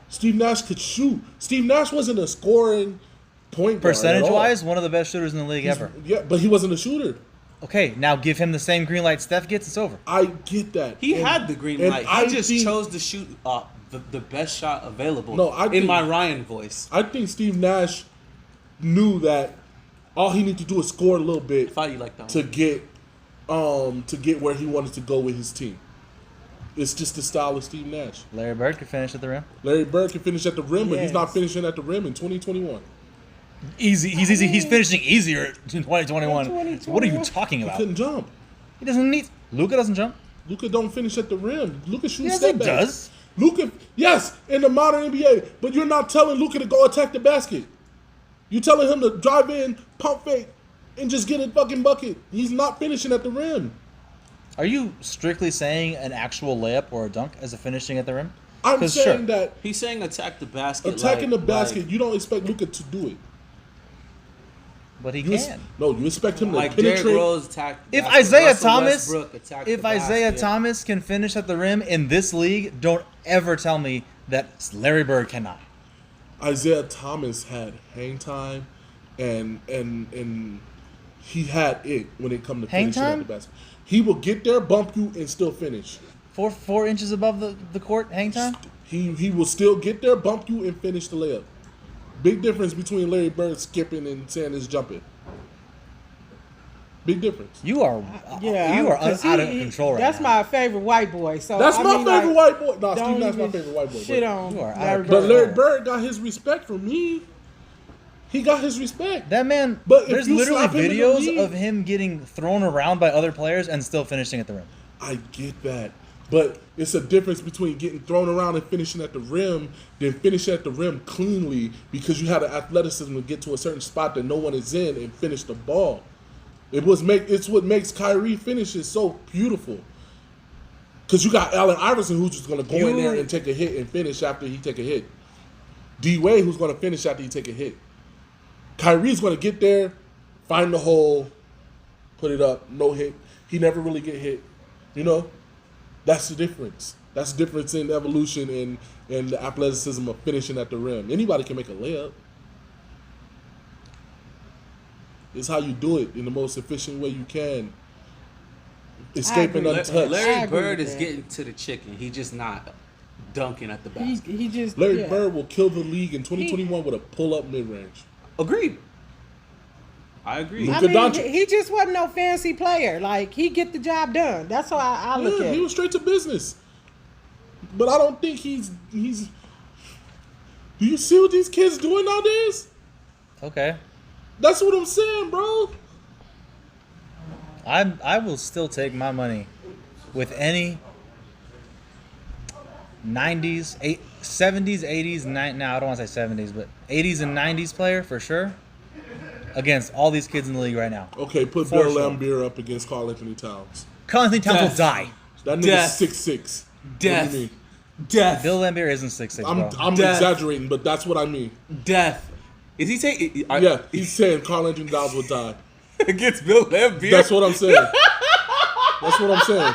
Steve Nash could shoot. Steve Nash wasn't a scoring point guard at all. Percentage-wise, one of the best shooters in the league ever. Yeah, but he wasn't a shooter. Okay, now give him the same green light Steph gets, it's over. I get that. He And- had the green and light. He I just think- chose to shoot the best shot available. No, I in think- my Ryan voice. I think Steve Nash knew that all he needed to do is score a little bit I thought you liked that to one. get where he wanted to go with his team. It's just the style of Steve Nash. Larry Bird could finish at the rim. Larry Bird can finish at the rim, but he's Yes. not finishing at the rim in 2021. Easy. He's easy. He's finishing easier in 2021. 2021. What are you talking He about? couldn't jump. He doesn't need. Luka doesn't jump. Luka don't finish at the rim. Luka shoots Yes, step he back. does. Luka, yes, in the modern NBA, but you're not telling Luka to go attack the basket. You're telling him to drive in, pump fake, and just get a fucking bucket. He's not finishing at the rim. Are you strictly saying an actual layup or a dunk as a finishing at the rim? I'm 'Cause saying sure. that He's saying attack the basket. attacking like- the basket, like- you don't expect Luka to do it. But he You ex- can. no, you expect him to Like Derrick penetrate. Rose attacked. the If basket. Isaiah Russell Thomas, Westbrook attacked if the Isaiah basket. Thomas can finish at the rim in this league, don't ever tell me that Larry Bird cannot. Isaiah Thomas had hang time, and he had it when it come to Hang finishing time? at the basket. He will get there, bump you, and still finish. 4 inches above the court hang time. He will still get there, bump you, and finish the layup. Big difference between Larry Bird skipping and saying he's jumping. Big difference. You are Yeah, you are 'cause out of control right that's now. my favorite white boy. So That's I my mean, favorite like, white boy. No, Steve don't Nash my even favorite white boy. Shit but- on You are out Larry of But Bird. Larry Bird got his respect from me. He got his respect. That man, But if there's you literally slap him in the videos league- of him getting thrown around by other players and still finishing at the rim. I get that. But it's a difference between getting thrown around and finishing at the rim than finishing at the rim cleanly because you had the athleticism to get to a certain spot that no one is in and finish the ball. It's what makes Kyrie finishes so beautiful. Because you got Allen Iverson who's just going to go in there and take a hit and finish after he take a hit. D-Wade who's going to finish after he take a hit. Kyrie's going to get there, find the hole, put it up, no hit. He never really get hit. You know? That's the difference. That's the difference in evolution and the athleticism of finishing at the rim. Anybody can make a layup. It's how you do it in the most efficient way you can. Escaping agree. untouched. Larry agree Bird with is that. getting to the chicken. He just not dunking at the basket. He just Larry yeah. Bird will kill the league in 2021 with a pull-up mid-range. Agreed. I agree. I Luka mean, Doncic. he just wasn't no fancy player. Like, he get the job done. That's how I look Yeah, at he it. was straight to business. But I don't think he's. Do you see what these kids doing nowadays? Okay. That's what I'm saying, bro. I will still take my money with any 90s, 70s, 80s, now I don't want to say 70s, but 80s and 90s player for sure against all these kids in the league right now. Okay, put For Bill sure. Laimbeer up against Karl Anthony Towns. Karl Anthony Towns will Death. die. That Death. nigga's 6'6". Death. What do you mean? Death. Bill Laimbeer isn't 6'6", bro. I'm Death. exaggerating, but that's what I mean. Death. Is he taking? Yeah, he's saying Karl Anthony Towns will die. against Bill Laimbeer? That's what I'm saying. That's what I'm saying.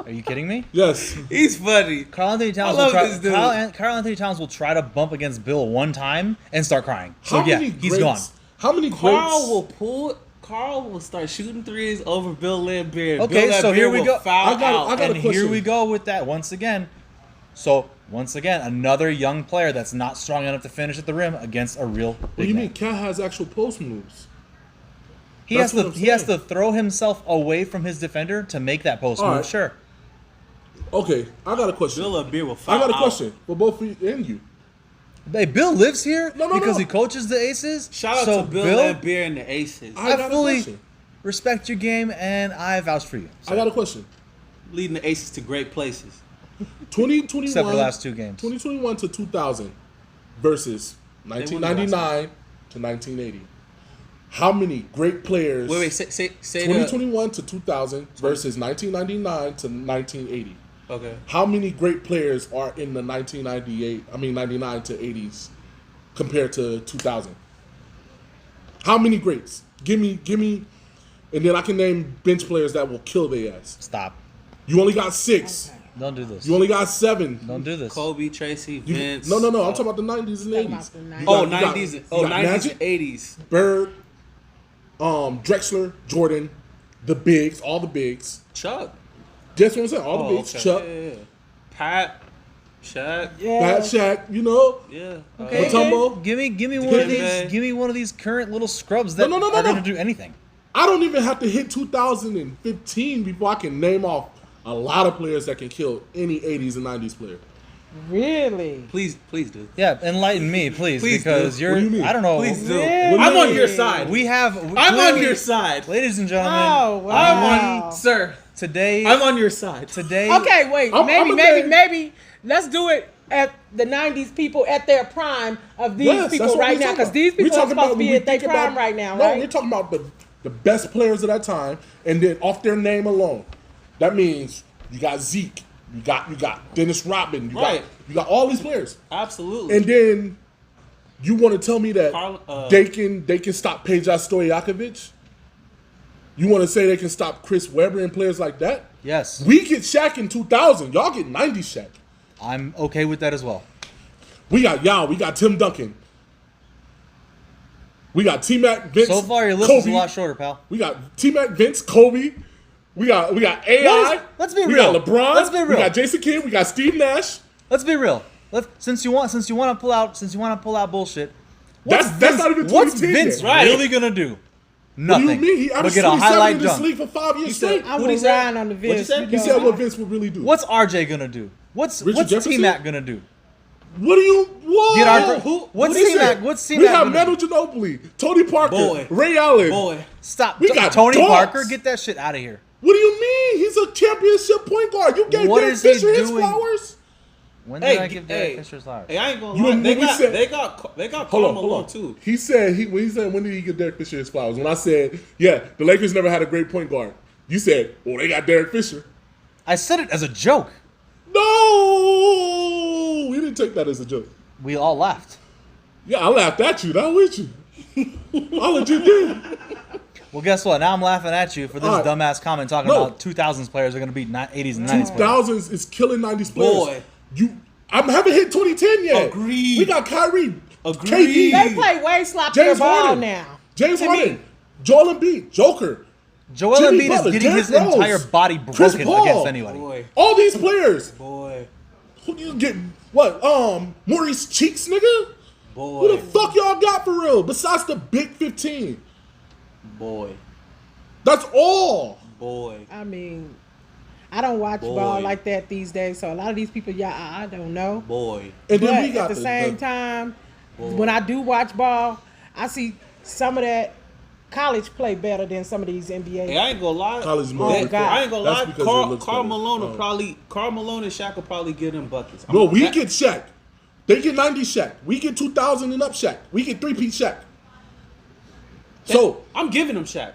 Are you kidding me? Yes. He's funny. Karl Anthony Towns I will love try. this dude. Karl Anthony Towns will try to bump against Bill one time and start crying. So How yeah, many he's greats- gone. How many Carl will start shooting threes over Bill Laimbeer. Okay, Bill so Laimbeer here we will go. Foul I got out. a And here question. we go with that once again. So once again, another young player that's not strong enough to finish at the rim against a real What do big you man. mean? Cat has actual post moves. He That's has what to I'm he has to saying. throw himself away from his defender to make that post All move. right. Sure. Okay, I got a question. Bill Laimbeer will foul I got a out. question for both of you and you. Hey, Bill lives here No, because no. he coaches the Aces. Shout out so to Bill Laimbeer and the Aces. I got a fully question. respect your game and I vouch for you. I got a question. Leading the Aces to great places. 2021, Except for the last two games. 2021 to 2000 versus 1999 to 1980. How many great players? Wait, say 2021 to 2000 versus 1999 to 1980. Okay. How many great players are in the 99 to 80s compared to 2000? How many greats? Give me, and then I can name bench players that will kill their ass. Stop. You only got 6. Don't do this. You only got 7. Don't do this. Kobe, Tracy, You- Vince. no. I'm talking about the 90s and 80s. Talking about the You Oh, got- 90s. you Oh, got 90s Magic, and 80s. Bird, Drexler, Jordan, the bigs, all the bigs. Chuck. That's what I'm saying. All the Oh, bigs. okay. Chuck, Yeah. Pat. Shaq. Yeah. Pat, Shaq. You know. Yeah. Okay, Mutombo? give me one Give of me- these. Give me one of these current little scrubs that No. are going to do anything. I don't even have to hit 2015 before I can name off a lot of players that can kill any 80s and 90s player. Really? Please do. Yeah, enlighten me, please, Please because do. you're. What do you mean? I don't know. Please do. Really? What do you I'm on mean? your side. We have. I'm on clearly- your side. ladies and gentlemen. Oh, wow. I'm on, sir. Today. I'm on your side. Today. Okay, wait. I'm a man. Maybe. Let's do it at the 90s people at their prime of these Yes, that's people what right we're now. talking Because about. these We people are talking supposed to about be when we at their think prime about- right now, No, right? we're talking about the best players of that time, and then off their name alone. That means you got Zeke, you got Dennis Rodman, Right. you got all these players, Absolutely. and then you want to tell me that Carl- they can stop Peja Stojakovic? You want to say they can stop Chris Webber and players like that? Yes, We get Shaq in 2000. Y'all get 90 Shaq. I'm okay with that as well. We got Yao. We got Tim Duncan. We got T-Mac, Vince, So far, your list is a Kobe. lot shorter, pal. We got T-Mac, Vince, Kobe. We got AI. Let's be we real. got LeBron. Let's be We real. got Jason Kidd. We got Steve Nash. Let's be real. Since you want to pull out bullshit. That's not even What's 2010 Vince yet. Right. really gonna do? Nothing. What do you mean? He but averaged get a 27 highlight in this dunk. league for 5 years said- straight. I What'd he was say? riding on the What'd you Vince. say? You He know, said what Vince would really do. What's RJ gonna do? What's Jefferson? T-Mac gonna do? What do you what? Get our- who- what's who he T-Mac? said? What's We T-Mac have gonna do? Manu Ginobili, Tony Parker, Boy. Ray Allen. Boy, Stop. We got Tony dogs. Parker, get that shit out of here. What do you mean? He's a championship point guard. You gave What Derek is he Fisher his doing? flowers? When did I give Derek hey, Fisher's flowers? hey, I ain't gonna You lie. and They when we got, said- they got Hold Karl on, hold Malone on. too. He said when did he get Derek Fisher his flowers? When I said, yeah, the Lakers never had a great point guard. You said, well, they got Derek Fisher. I said it as a joke. No, we didn't take that as a joke. We all laughed. Yeah, I laughed at you, not with you. I legit did. Well, guess what? Now I'm laughing at you for this All right. dumbass comment talking No. about 2000s players are going to beat 80s and 90s players. 2000s is killing 90s players. Boy. I haven't hit 2010 yet. Agreed. We got Kyrie. Agreed. KD. They play way sloppier James ball Harden. now. James To Harden. me. Joel Embiid. Joker. Joel Jimmy Embiid Butler, is getting his Derrick Rose, entire body Chris broken Paul. against anybody. Boy, All these players. boy, Who you get? What? Maurice Cheeks, nigga? boy, Who the fuck y'all got for real? Besides the big 15. boy, That's all. boy. I mean, I don't watch Boy. ball like that these days, so a lot of these people, I don't know. Boy, And But then we got at the same time, Boy. when I do watch ball, I see some of that college play better than some of these NBA. hey, I ain't gonna lie. College more Oh, difficult. God. I ain't gonna That's lie. because it Karl looks better. Malone will Oh. Karl Malone and Shaq will probably get them buckets. No, we That- get Shaq. They get 90 Shaq. We get 2000 and up Shaq. We get 3-peat Shaq. So I'm giving him Shaq.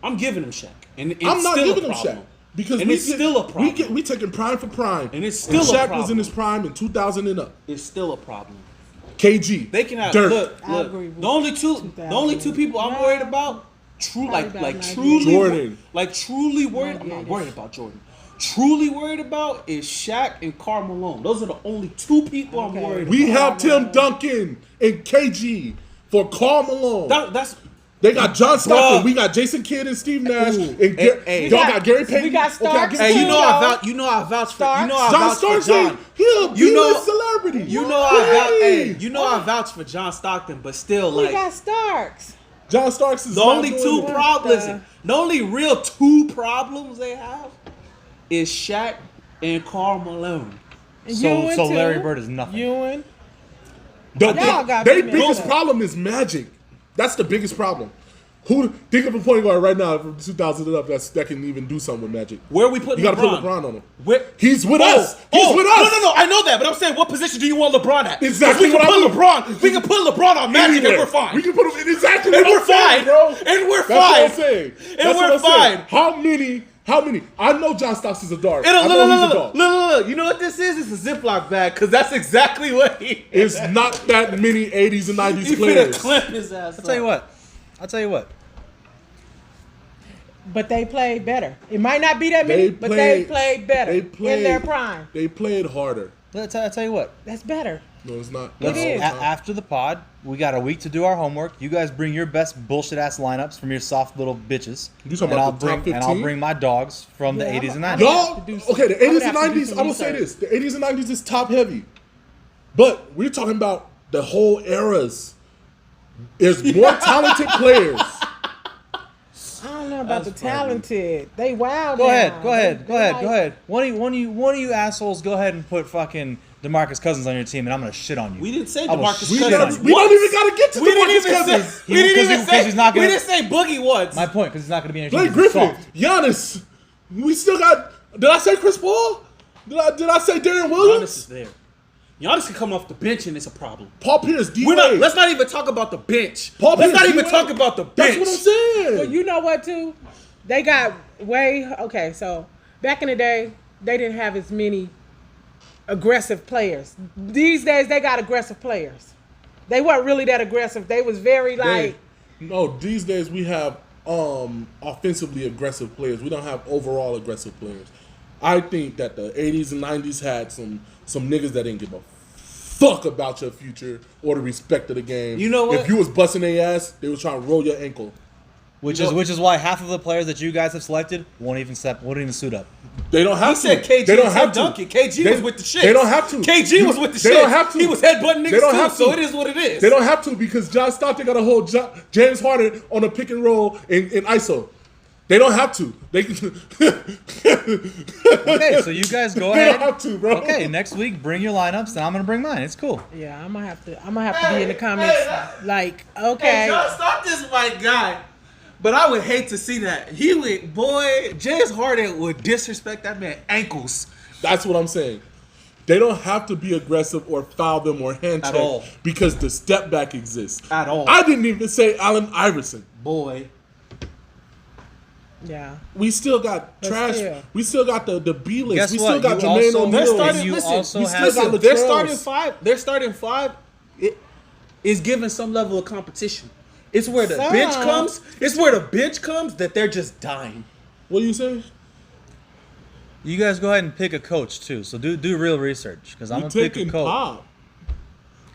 I'm giving him Shaq, and it's I'm not still giving a him Shaq problem. because And we it's get, still a problem. We taking prime for prime, And it's still a Shaq was problem. in his prime in 2000 and up. It's still a problem. KG. They can have Dirk. look. I agree with The only two people I'm worried about, Probably about 98. truly, Jordan. truly worried. I'm not 98. worried about Jordan. Truly worried about is Shaq and Karl Malone. Those are the only two people I'm Okay. worried We about. have Tim Duncan and KG for Karl Malone. That's They got John Stockton. Bruh. We got Jason Kidd and Steve Nash. Ooh. And Hey, y'all we got Gary Payton. we got Okay, I'll give Starks, it Hey, to you know I vouch for John Starks. John. He a B-list You know- celebrity. You know I vouch for John Stockton, but still, We like got Starks. John Starks is the not only doing two it. problems, the only real two problems they have is Shaq and Karl Malone. And So Ewan, too. Larry Bird is nothing. Ewan. The, Y'all got their me biggest messed up. problem is Magic. That's the biggest problem. Who think of a point guard right now from 2000 and up that can even do something with Magic? Where are we putting You got to LeBron? put LeBron on him. Where- He's with Oh, us. He's oh, with us. No, I know that, but I'm saying, what position do you want LeBron at? Exactly 'Cause we what can I put mean. LeBron. We can put LeBron on Magic, Anywhere. and we're fine. We can put him in exactly And what we're I'm saying, fine. bro. And we're That's what I'm fine. saying. And That's we're what I'm saying. fine. How many? I know John Stocks is a dart. I Look, know he's a dog. look. You know what this is? It's a Ziploc bag, because that's exactly what he is. It's not that many 80s and 90s He finna players. clamp his ass I'll tell you what. But they played better. It might not be that many, but they played better in their prime. They played harder. I'll tell you what. That's better. No, it's not. It is. After the pod, we got a week to do our homework. You guys bring your best bullshit ass lineups from your soft little bitches. You talking and about I'll the bring top and I'll 15? bring my dogs from the Yeah, 80s and I'm- 90s. Y'all, have to do some- okay, the I'm gonna 80s and have to do 90s, some I'm going to say research. this. The 80s and 90s is top heavy. But we're talking about the whole eras. There's more talented players. I don't know about the talented. They wild. Go now. ahead. They like- One of you assholes, go ahead and put fucking DeMarcus Cousins on your team, and I'm gonna shit on you. We didn't say I will DeMarcus shit Cousins. on you. We don't even got to get to We didn't DeMarcus even Cousins. say. We didn't even because say. he's not We gonna- didn't say Boogie once. My point, because he's not gonna be on your Blake team. 'cause he's Griffin, soft. Giannis. We still got. Did I say Chris Paul? Did I say Darren Giannis Williams? is there. Giannis can come off the bench and it's a problem. Paul Pierce, D Let's Wade. not even talk about the bench. Paul Let's Pierce, not even D-Wade. talk about the That's bench. what I'm saying. But you know what, too? They got okay, so back in the day, they didn't have as many aggressive players. These days, they got aggressive players. They weren't really that aggressive. They was very like, No, these days we have offensively aggressive players. We don't have overall aggressive players. I think that the 80s and 90s had some niggas that didn't give a fuck about your future or the respect of the game. You know what? If you was busting their ass, they was trying to roll your ankle. Which is why half of the players that you guys have selected won't even suit up. They don't have He to. said KG They don't and have Tim to. Duncan. KG was with the shit. They don't have to. KG was with the shit. They don't have to. He was headbutting They don't niggas have too, to. so it is what it is. They don't have to because John Stockton got to hold James Harden on a pick and roll in ISO. They don't have to. They can. Okay, so you guys go They ahead. don't have to, bro. Okay, next week bring your lineups, and I'm gonna bring mine. It's cool. Yeah, I'm gonna have to be in the comments like, okay. Hey, John Stockton's my guy. But I would hate to see that. James Harden would disrespect that man ankles. That's what I'm saying. They don't have to be aggressive or foul them or hand At check all. because the step back exists. At all. I didn't even say Allen Iverson. Boy. Yeah. We still got But trash. still. We still got the B list. Guess We what? still got You Jermaine also- O'Neal. They're starting, you listen, also we have- still got Latrelle's. Their starting five is giving some level of competition. It's where the Some. bench comes. It's where the bench comes that they're just dying. What do you say? You guys go ahead and pick a coach too. So do real research because I'm You gonna pick a taking coach. Pop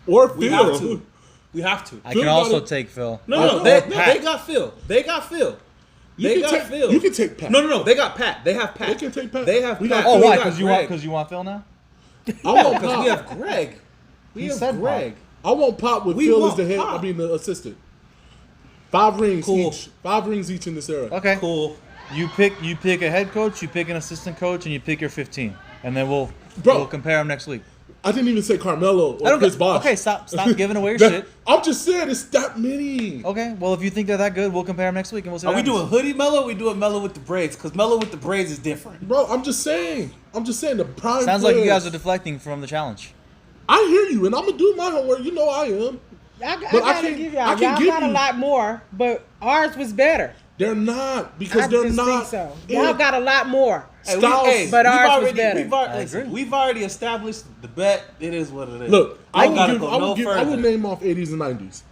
or We Phil? have to. We have to. I Phil can also gotta- take Phil. No, Or they Pat. got Phil. They got Phil. You They can got take- Phil. you can take Pat. No. They got Pat. They have Pat. They can take Pat. They have We Pat. got Oh, Phil. why? got Because you want Phil now? I No, want because Pop. we have Greg. We He have said Greg. I want Pop with We Phil as want the head. Pop. I mean the assistant. 5 rings Cool. each. 5 rings each in this era. Okay. Cool. You pick a head coach, you pick an assistant coach, and you pick your 15, and then we'll Bro. compare them next week. I didn't even say Carmelo I or don't Chris Bosh. Okay, stop giving away your That- shit. I'm just saying it's that many. Okay, well if you think they're that good, we'll compare them next week and we'll see. Are what we happens. doing hoodie Mellow? Or we doing Mellow with the braids? Because Mellow with the braids is different. Bro, I'm just saying the prime Sounds like you players- guys are deflecting from the challenge. I hear you, and I'm gonna do my homework. You know I am. I But I gotta can't- give I y'all. can Y'all give got a you- lot more, but ours was better. They're not because I they're just not. think so. Y'all got a lot more. Styles. But ours was better. We've already established the bet. It is what it is. Look, I I gotta would, go give, I, no would give, I further. would name off 80s and 90s.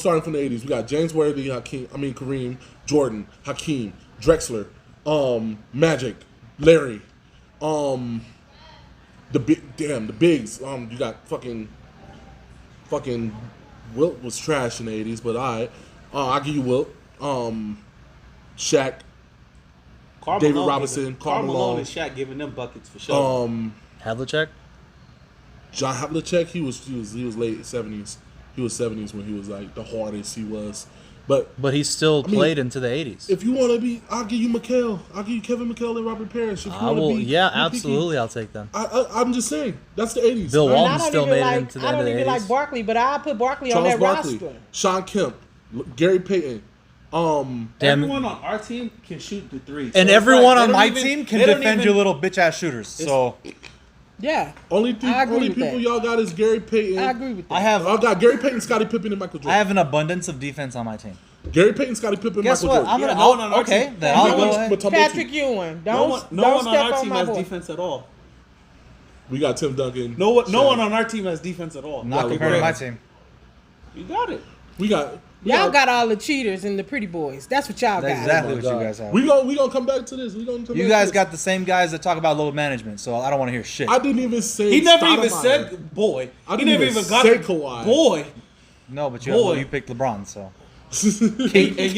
Starting from the 80s. We got James Worthy, Kareem, Jordan, Hakeem, Drexler, Magic, Larry, the bigs. You got fucking Wilt was trash in the 80s, but I'll give you Wilt. Shaq, David Robinson, Karl Malone. and Shaq giving them buckets for sure. Havlicek? John Havlicek, he was late 70s. He was 70s when he was like the hardest he was. But But he still mean, played into the 80s. if you want to be, I'll give you McHale. I'll give you Kevin McHale and Robert Parrish. If you I want will. to be, Yeah, be picky. absolutely. I'll take them. I'm just saying that's the 80s. Bill right? Walton And I don't still even made it like. into the I end don't of the even 80s. like Barkley, but I put Barkley on Charles that Barkley, roster. Sean Kemp, Gary Payton. Damn. Everyone on our team can shoot the three. And So it's everyone like, they on don't my even- team can they don't defend even- your little bitch ass shooters. So Yeah, Only I agree with people that. y'all got is Gary Payton. I agree with that. I have Y'all got Gary Payton, Scottie Pippen, and Michael Jordan. I have an abundance of defense on my team. Gary Payton, Scottie Pippen, Guess Michael what? I'm Jordan. gonna. Yeah, no one on our okay, team. then No I'll go one- ahead. but Tom Brady. Patrick Ewing. No Don't one don't on step our on team my has boy. defense at all. We got Tim Duncan. No one Shaq. on our team has defense at all. Not Yeah, compared to my LeBron. team. You got it. We got. Y'all got all the cheaters and the pretty boys. That's what y'all That's got. exactly Oh what my you God. guys have. We gonna come back to this. You guys got the same guys that talk about load management, so I don't want to hear shit. I didn't even say. He never even Stoudemire. said boy. I He didn't never even even got say the Kawhi. boy. No, but Boy. you picked LeBron, so And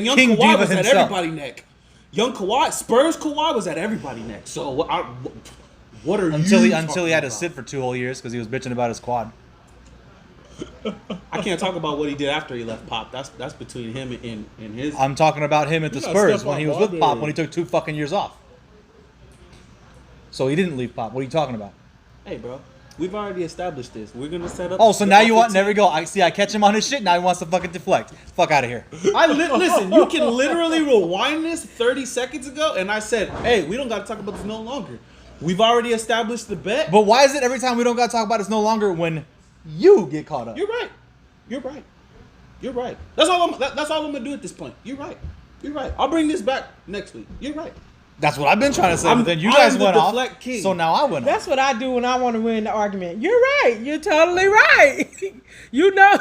young King Kawhi Diva was at himself. everybody's neck. Young Kawhi, Spurs Kawhi was at everybody's neck. So what are until you he had to talking sit for 2 whole years because he was bitching about his quad. about? I can't talk about what he did after he left Pop. That's between him and his. I'm talking about him at the You got Spurs Stephon when he was with Pop Marbury. when he took 2 fucking years off. So he didn't leave Pop. What are you talking about? Hey, bro, we've already established this. We're gonna set up. Oh, so the now you want? offensive- There we go. I see. I catch him on his shit. Now he wants to fucking deflect. Fuck out of here. Listen. You can literally rewind this 30 seconds ago, and I said, "Hey, we don't got to talk about this no longer. We've already established the bet." But why is it every time we don't got to talk about it, it's no longer when you get caught up? You're right. You're right. You're right. That's all I'm gonna do at this point. You're right. You're right. I'll bring this back next week. You're right. That's what I've been trying to say. I'm- But then you I'm guys the went off. deflect king. So now I went off. That's what I do when I want to win the argument. You're right. You're totally right. You know.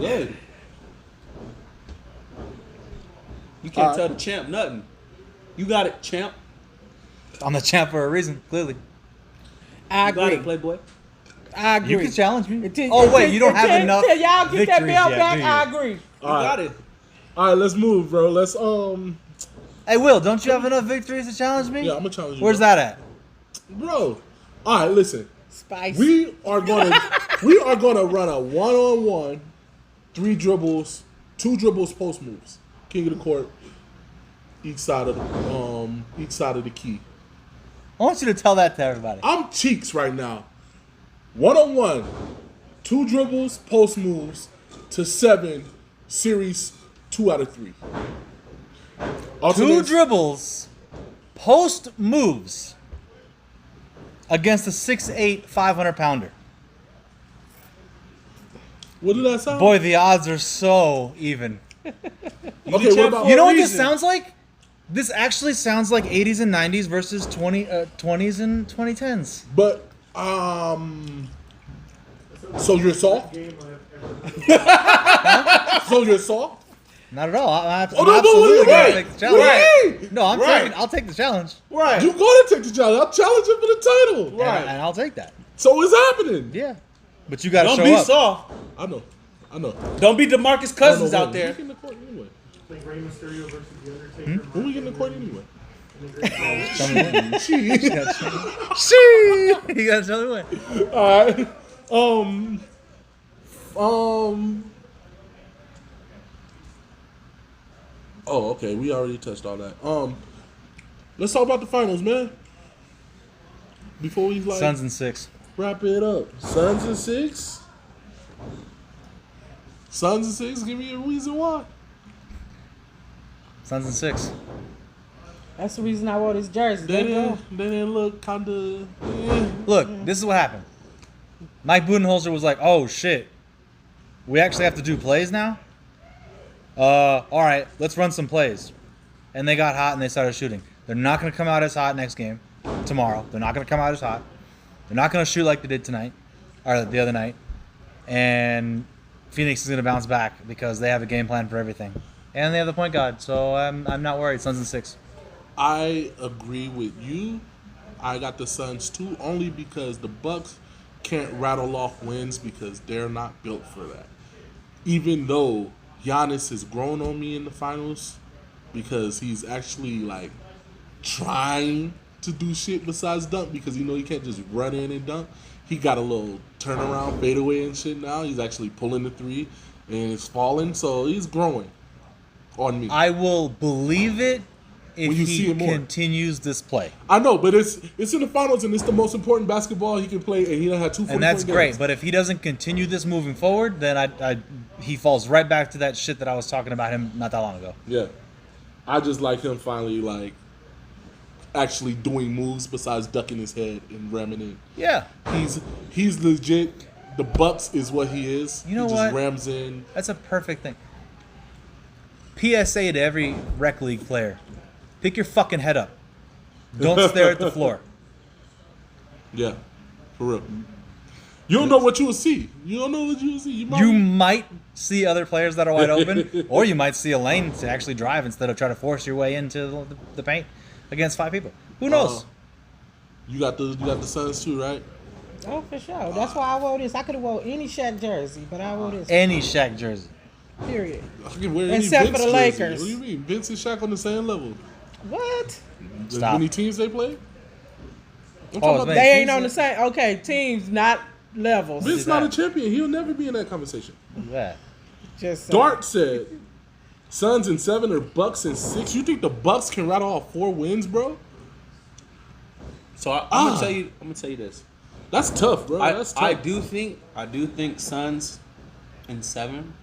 Yeah. You can't tell the champ nothing. You got it, champ. I'm the champ for a reason, clearly. I You got agree. it, Playboy. I agree. You can challenge me. Until- Oh wait, until- you don't have until- enough. Until y'all get that victories belt yet, back, do you? I agree. You got it. All right, let's move, bro. Let's Hey Will, don't you have enough victories to challenge me? Yeah, I'm gonna challenge you. Where's bro. that at? Bro? All right, listen. Spice. We are gonna run a 1-on-1, 3 dribbles, 2 dribbles, post moves, king of the court, each side of the key. I want you to tell that to everybody. I'm cheeks right now. 1-on-1, 2 dribbles, post moves to 7 series, 2 out of 3. 2 Alternates- dribbles, post moves against a 6'8", 500-pounder. What did that sound? Boy, the odds are so even. Okay, what about You know what this sounds like? This actually sounds like 80s and 90s versus 20s and 2010s. But so you're soft? Game I've ever had. So you're soft? Not at all. I'm Oh, no, but absolutely what do you gonna mean? take the challenge. What do you mean? No, I'm Right. taking. I'll take the challenge, Right. You're going to take the challenge. I'll challenge you for the title. Right. and I'll take that. So it's happening. Yeah, but you got to Don't show be up. soft. I know. Don't be DeMarcus Cousins I know. out there. When we get in the court anyway. Like Rey Mysterio versus The Undertaker. When we get in the court anyway. Tell me when. Jeez. You got to tell me when. All right. Oh, okay. We already touched all that. Let's talk about the finals, man. Before we Suns and 6. wrap it up. Suns and 6. Suns and 6. Give me a reason why. Suns and 6. That's the reason I wore this jersey. They There you go. didn't look kind of. Look, this is what happened. Mike Budenholzer was like, "Oh shit, we actually have to do plays now. All right, let's run some plays." And they got hot and they started shooting. They're not going to come out as hot next game, tomorrow. They're not going to come out as hot. They're not going to shoot like they did tonight, or the other night. And Phoenix is going to bounce back because they have a game plan for everything, and they have the point guard. So I'm not worried. Suns and 6. I agree with you. I got the Suns too, only because the Bucks can't rattle off wins because they're not built for that. Even though Giannis has grown on me in the finals because he's actually like trying to do shit besides dunk because you know he can't just run in and dunk. He got a little turnaround fadeaway and shit now. He's actually pulling the 3 and it's falling, so he's growing on me. I will believe it if When you he see it more. continues this play. I know, but it's in the finals and it's the most important basketball he can play, and he done had 2 And that's 40-point great. games. But if he doesn't continue this moving forward, then he falls right back to that shit that I was talking about him not that long ago. Yeah, I just like him finally like actually doing moves besides ducking his head and ramming in. Yeah. He's legit. The Bucks is what he is. You know he just what? rams in. That's a perfect thing. PSA to every rec league player. Pick your fucking head up. Don't stare at the floor. Yeah, for real. You don't know what you will see. You don't know what you will see. You might see other players that are wide open, or you might see a lane to actually drive instead of try to force your way into the paint against 5 people. Who knows? You got the Suns too, right? Oh, for sure. That's why I wore this. I could have wore any Shaq jersey, but I wore this. Any Shaq jersey. Period. I can wear any Except Vince for the jersey. Lakers. What do you mean? Vince and Shaq on the same level. What? Stop. How many teams they play? I'm Oh, talking it's about many They ain't teams on the yet? same. Okay, teams, not levels. Vince not a champion. He'll never be in that conversation. Yeah. Just Dart said, Suns in 7 or Bucks in 6. You think the Bucks can rattle off 4 wins, bro? So I'm gonna tell you this. That's tough, bro. That's tough. I do think Suns in 7,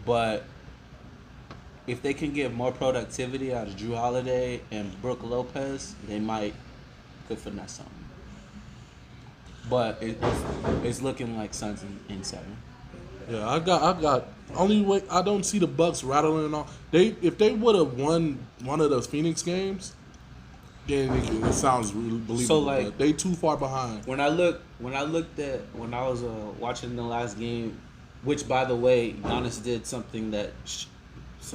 but if they can get more productivity out of Drew Holiday and Brooke Lopez, they could finesse something. But it's looking like Suns in 7. Yeah, I got. Only way I don't see the Bucks rattling off. If they would have won one of those Phoenix games, then it sounds really believable. So, like, but they too far behind. When I was watching the last game, which by the way, Giannis did something that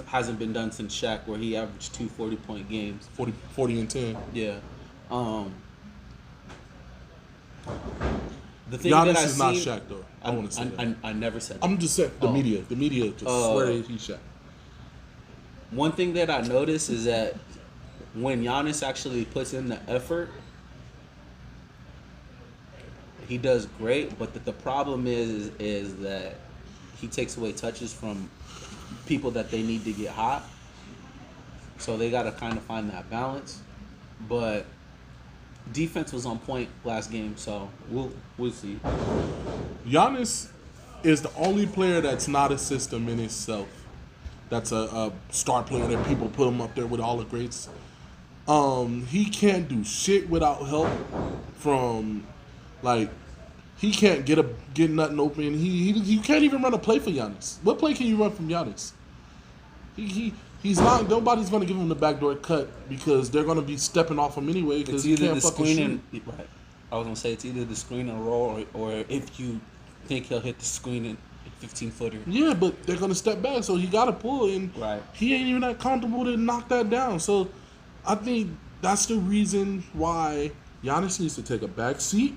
hasn't been done since Shaq, where he averaged 2 40-point games. 40 and 10. Yeah. The thing Giannis that I is not seen, Shaq though. I want to say that. I never said that. I'm just saying the Oh. media. The media just swear he's Shaq. One thing that I noticed is that when Giannis actually puts in the effort, he does great. But the problem is that he takes away touches from people that they need to get hot. So they got to kind of find that balance. But defense was on point last game, so we'll see. Giannis is the only player that's not a system in itself. That's a star player that people put him up there with all the greats. He can't do shit without help from, like, he can't get nothing open. He can't even run a play for Giannis. What play can you run from Giannis? He's not. Nobody's gonna give him the backdoor cut because they're gonna be stepping off him anyway because It's he either can't the fucking screen shoot. and right. I was gonna say it's either the screen and roll, or if you think he'll hit the screen and 15-footer. Yeah, but they're gonna step back, so he gotta pull, and Right. he ain't even that comfortable to knock that down. So I think that's the reason why Giannis needs to take a back seat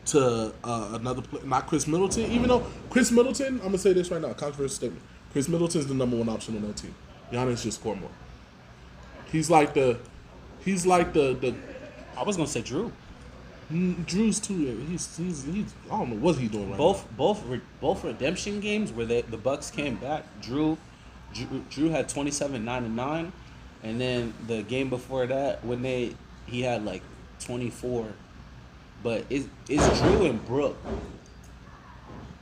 to another player, not Chris Middleton. Even though Chris Middleton, I'm gonna say this right now, controversial statement. Chris Middleton's the number one option on that team. Giannis just score more. He's like the I was gonna say Drew. Drew's too. He's I don't know what he's doing right now. Both redemption games where the Bucks came back. Drew had 27, 9 and 9, and then the game before that when he had like 24. But it's Drew and Brook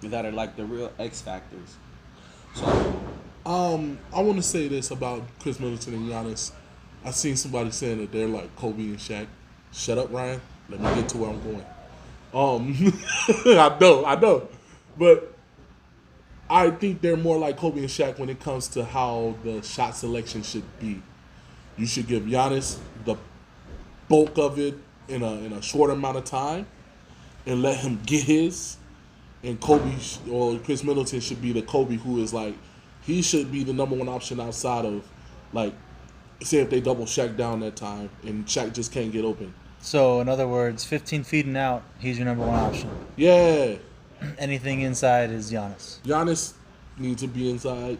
that are like the real X factors. So I want to say this about Chris Middleton and Giannis. I seen somebody saying that they're like Kobe and Shaq. Shut up, Ryan. Let me get to where I'm going. I know, but I think they're more like Kobe and Shaq when it comes to how the shot selection should be. You should give Giannis the bulk of it in a short amount of time, and let him get his. And Kobe or Chris Middleton should be the Kobe who is like, he should be the number one option outside of, like, say if they double Shaq down that time and Shaq just can't get open. So, in other words, 15 feet and out, he's your number one option. Yeah. Anything inside is Giannis. Giannis needs to be inside.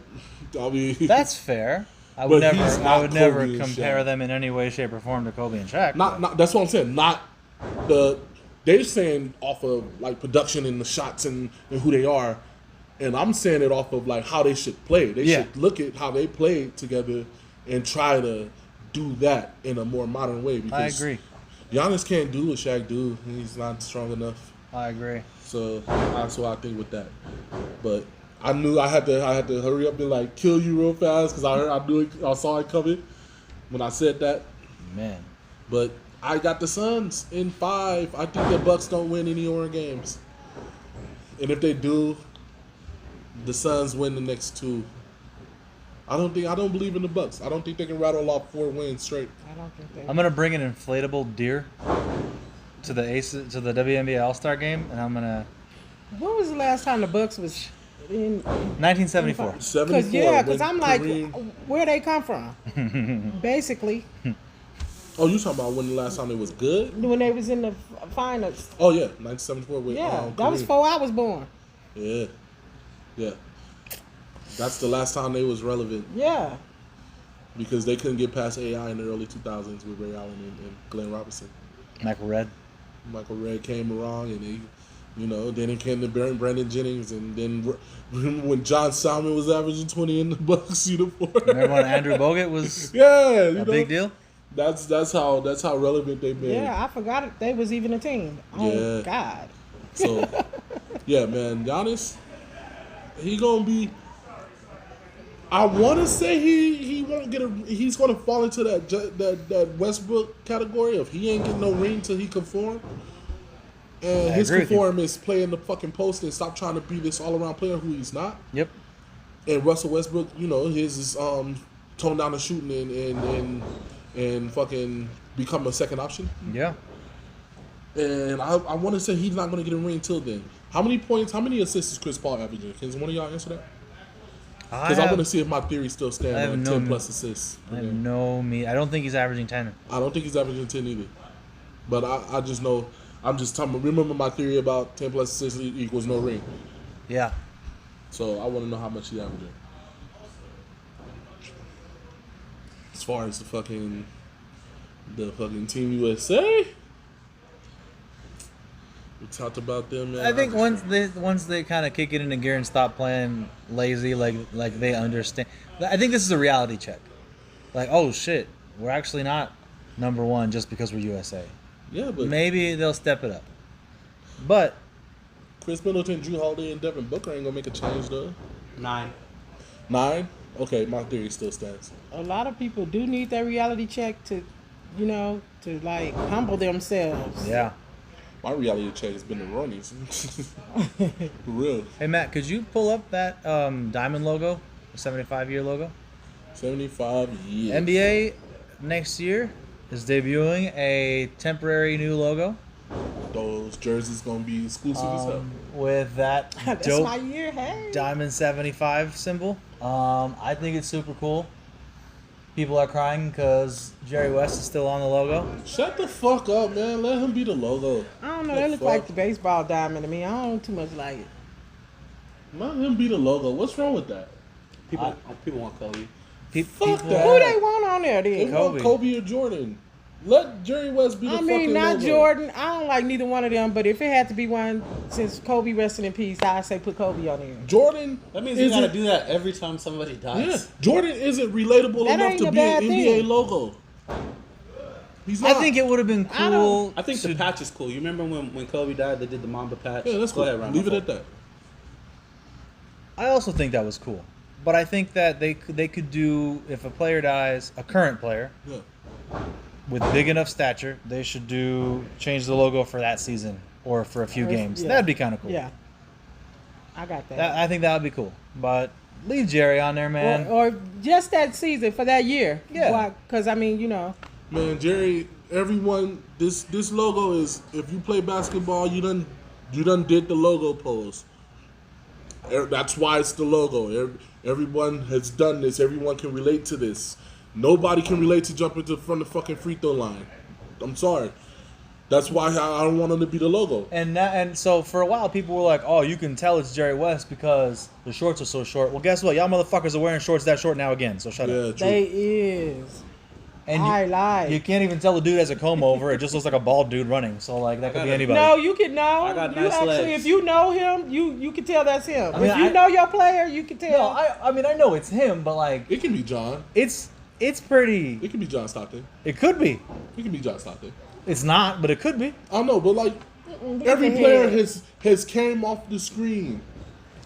I mean, That's fair. I But would he's never, not I would never Kobe and compare Shaq. them in any way, shape, or form to Kobe and Shaq. not that's what I'm saying. Not they're saying off of like production and the shots and who they are, and I'm saying it off of like how they should play. They Yeah. should look at how they play together and try to do that in a more modern way. I Because agree. Giannis can't do what Shaq do. He's not strong enough. I agree. So that's what I think with that. But I knew I had to hurry up and like kill you real fast because I saw it coming when I said that. Man. But I got the Suns in 5. I think the Bucks don't win any more games. And if they do, the Suns win the next 2. I don't believe in the Bucks. I don't think they can rattle off 4 wins straight. I don't think they. I'm gonna bring an inflatable deer to the WNBA All-Star game, and I'm gonna When was the last time the Bucks was in? 1974. 74. Because when I'm like, Kareem- where they come from? Basically, Oh, you talking about when the last time it was good? when they was in the finals. Oh yeah, 1974 with Yeah, that was Kareem. before I was born. Yeah. That's the last time they was relevant Yeah, because they couldn't get past AI in the early 2000s with Ray Allen and Glenn Robinson. Michael Redd. Michael Ray came around and he, then it came to Brandon Jennings, and then remember when John Salmon was averaging 20 in the Bucks uniform. Remember when Andrew Bogut was Yeah, a big deal? That's how relevant they made. yeah. I forgot it. They was even a team. Oh Yeah. God. So, yeah, man, Giannis, he gonna be. I want to say he won't get he's gonna fall into that Westbrook category of he ain't getting no ring till he conform. And I his agree with you. conform is playing the fucking post and stop trying to be this all around player who he's not. Yep. And Russell Westbrook, his is tone down the shooting and fucking become a second option. Yeah. And I want to say he's not going to get a ring till then. How many points, how many assists is Chris Paul averaging? Can one of y'all answer that? Because I want to see if my theory still I stands have on no 10 plus assists. I have no I don't think he's averaging 10. I don't think he's averaging 10 either. But I just know I'm just talking. Remember my theory about 10 plus 6 equals no ring. Yeah. So I want to know how much he averaging. As far as the fucking Team USA, we talked about them. Man. I think once they kind of kick it into gear and stop playing lazy, like they understand. I think this is a reality check. Like, oh shit, we're actually not number one just because we're USA. Yeah, but Maybe they'll step it up. But Chris Middleton, Drew Holiday, and Devin Booker ain't gonna make a change though. 9. 9? Okay, my theory still stands. A lot of people do need that reality check to, to like humble themselves. yeah. My reality check has been the Ronnies. For real. Hey Matt, could you pull up that diamond logo, the 75-year logo? 75 years. NBA next year is debuting a temporary new logo Those jerseys gonna be exclusive as hell. with that That's dope my year, hey. diamond 75 symbol. I think it's super cool. People are crying because Jerry West is still on the logo. Shut the fuck up, man. Let him be the logo. I don't know. The They look fuck? like the baseball diamond to me. I don't too much like it. Let him be the logo. What's wrong with that? People want Kobe. Fuck people- that. Who they want on there They then? want Kobe or Jordan. Let Jerry West be the I fucking mean, not logo. Jordan. I don't like neither one of them. But if it had to be one, since Kobe resting in peace, I'd say put Kobe on there. Jordan. That means you gotta isn't- do that every time somebody dies. Yeah, Jordan isn't relatable That enough ain't to a be an bad NBA thing. logo. He's I not. think it would have been I don't- cool. I think the to- patch is cool. You remember when Kobe died, they did the Mamba patch? Yeah, that's Go cool. ahead, Ryan. Leave it at that. I also think that was cool. But I think that they could do, if a player dies, a current player Yeah. with big enough stature, they should change the logo for that season or for a few games. Yeah. That'd be kind of cool. Yeah, I got that. I think that would be cool. But leave Jerry on there, man. or just that season for that year. Yeah. Because I mean, Man, Jerry, everyone, this logo is, if you play basketball, you done did the logo pose. That's why it's the logo. Everyone has done this. Everyone can relate to this. Nobody can relate to jumping from the fucking free throw line. I'm sorry. That's why I don't want him to be the logo. And so for a while, people were like, "Oh, you can tell it's Jerry West because the shorts are so short." Well, guess what? Y'all motherfuckers are wearing shorts that short now again. So shut Yeah, up. true. they is. And I lied. you can't even tell the dude has a comb over. It just looks like a bald dude running. So like that could be anybody. No, you can know. I got you nice actually, legs. if you know him, you can tell that's him. I mean, if you I- know your player, you can No, tell. I mean I know it's him, but like It can be John. it's pretty. It can be John Stockton. It could be. It can be John Stockton. It's not, but it could be. I don't know, but like Look every at the player head. has came off the screen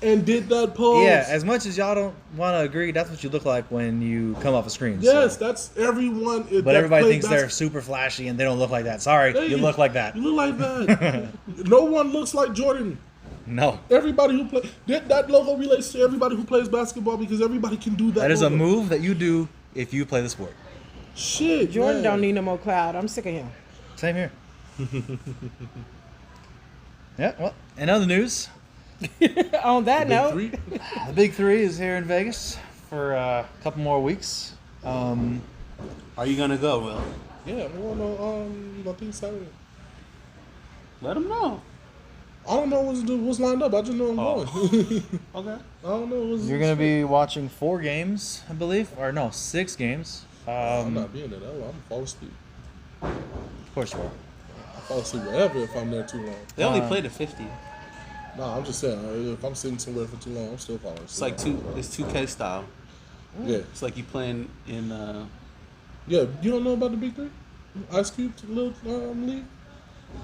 and did that pose. Yeah, as much as y'all don't want to agree, that's what you look like when you come off a screen. Yes, so. that's everyone. But everybody thinks they're super flashy and they don't look like that. Sorry, Hey, you look like that. You look like that. No one looks like Jordan. No. Everybody who play that logo relates to everybody who plays basketball because everybody can do that. That is a logo. move that you do if you play the sport. Shit, Jordan man. don't need no more cloud. I'm sick of him. Same here. Yeah, well, in other news, On that Big note, three? the Big Three is here in Vegas for a couple more weeks. Are you gonna go, Will? Yeah, we want to I think Saturday. Let them know. I don't know what's lined up. I just know I'm going. Okay. I don't know what's. You're going to be watching 4 games, I believe. Or no, 6 games. I'm not being there. I'm fall asleep. Of course you are. I fall asleep wherever if I'm there too long. They only played at 50. No, I'm just saying if I'm sitting somewhere for too long, I'm still falling asleep. It's like it's 2K style. Yeah, It's like you playing in yeah. You don't know about the Big Three? Ice Cube little league.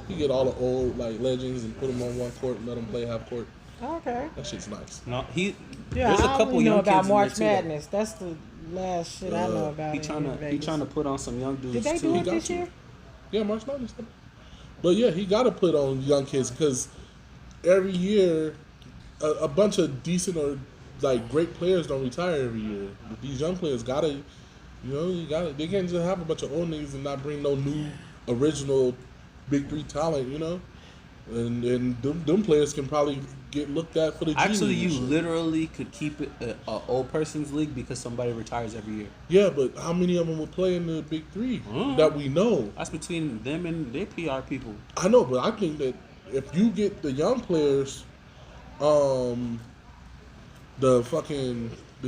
You get all the old like legends and put them on one court and let them play half court. okay. That shit's nice. no Yeah, there's a I couple only know young about kids March in there, too, Madness. That's the last shit I know about. He it trying in to Vegas. put on some young dudes Did they too. do He it got this to. year? Yeah, March 9th. But yeah, he got to put on young kids because every year a bunch of decent or like great players don't retire every year. But these young players gotta, they can't just have a bunch of old niggas and not bring no new original Big Three talent. And them players can probably get looked at for the G Actually, League you and shit. literally could keep it a old person's league because somebody retires every year. Yeah, but how many of them will play in the Big Three Mm. that we know? That's between them and their PR people. I know, but I think that if you get the young players, the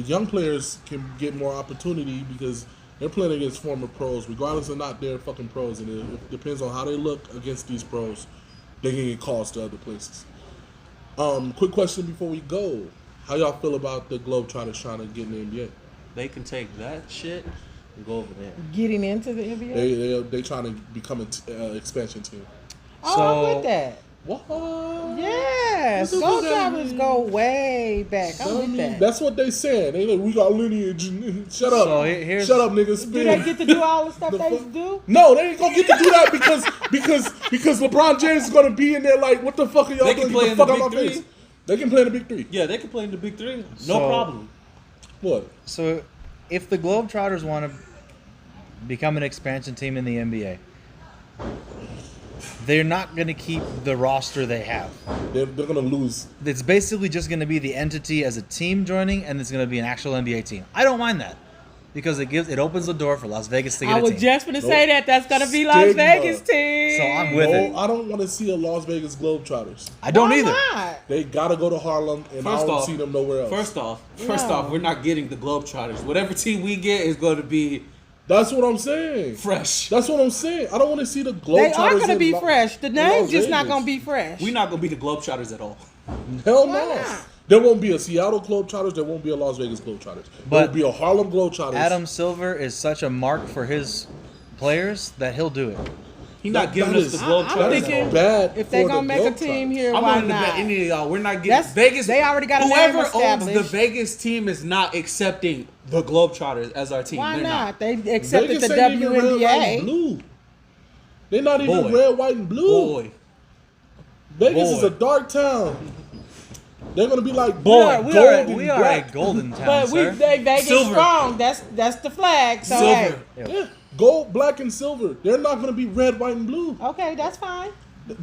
young players can get more opportunity because they're playing against former pros, regardless of not their fucking pros, and it depends on how they look against these pros. They can get calls to other places. Quick question before we go: how y'all feel about the Globetrotters trying to get in the NBA? They can take that shit and go over there. Getting into the NBA. They trying to become an expansion team. Oh, I'm So- with that. What? Yes, This is Gold what that Travelers means. go way back. I'm I with mean, that. that's what they saying. They like, we got lineage. Shut up. So here's- Shut up, niggas. Do they get to do all the stuff The they fuck? do? No, they ain't gonna get to do that because LeBron James is gonna be in there like, what the fuck are y'all They doing? can play Get in the the fuck out Big my Three. face. They can play in the Big Three. Yeah, they can play in the Big Three. No So- problem. What? So if the Globetrotters want to become an expansion team in the NBA, they're not going to keep the roster they have. They're gonna lose. It's basically just going to be the entity as a team joining, and it's going to be an actual NBA team. I don't mind that because it opens the door for Las Vegas to get I a was team. just gonna say Nope. that's gonna be Las Stigma. Vegas team. So I'm with No, it. I don't want to see a Las Vegas Globetrotters. I don't Why either. not? They gotta go to Harlem, and I First don't off- see them nowhere else. First off, No. we're not getting the Globetrotters. Whatever team we get is going to be That's what I'm saying. fresh. That's what I'm saying. I don't want to see the Globetrotters. They are gonna in be Lo- fresh. The in name's Las just not Vegas. gonna be fresh. We're not going to be the Globetrotters at all. Hell Why no. not? There won't be a Seattle Globetrotters. There won't be a Las Vegas Globetrotters. There But will be a Harlem Globetrotters. Adam Silver is such a mark for his players that he'll do it. He's not giving that us is- the I'm Globetrotters. that is thinking bad. if they for gonna the make a Globetrotters. team here, I'm why willing to bet not? any of y'all. We're not getting That's- Vegas. they already got a name whoever owns the established. Vegas team is not accepting the Globetrotters as our team. Why They're not? They accepted Vegas the ain't even red, white, and WNBA. blue. They're not even Boy. red, white, and blue. Boy, Vegas Boy. is a dark town. They're gonna be like We are- gold we are- and We are a black. golden town, But sir. they Vegas Silver. strong. That's the flag. So silver. Yeah, gold, black, and silver. They're not gonna be red, white, and blue. hey, okay, that's fine.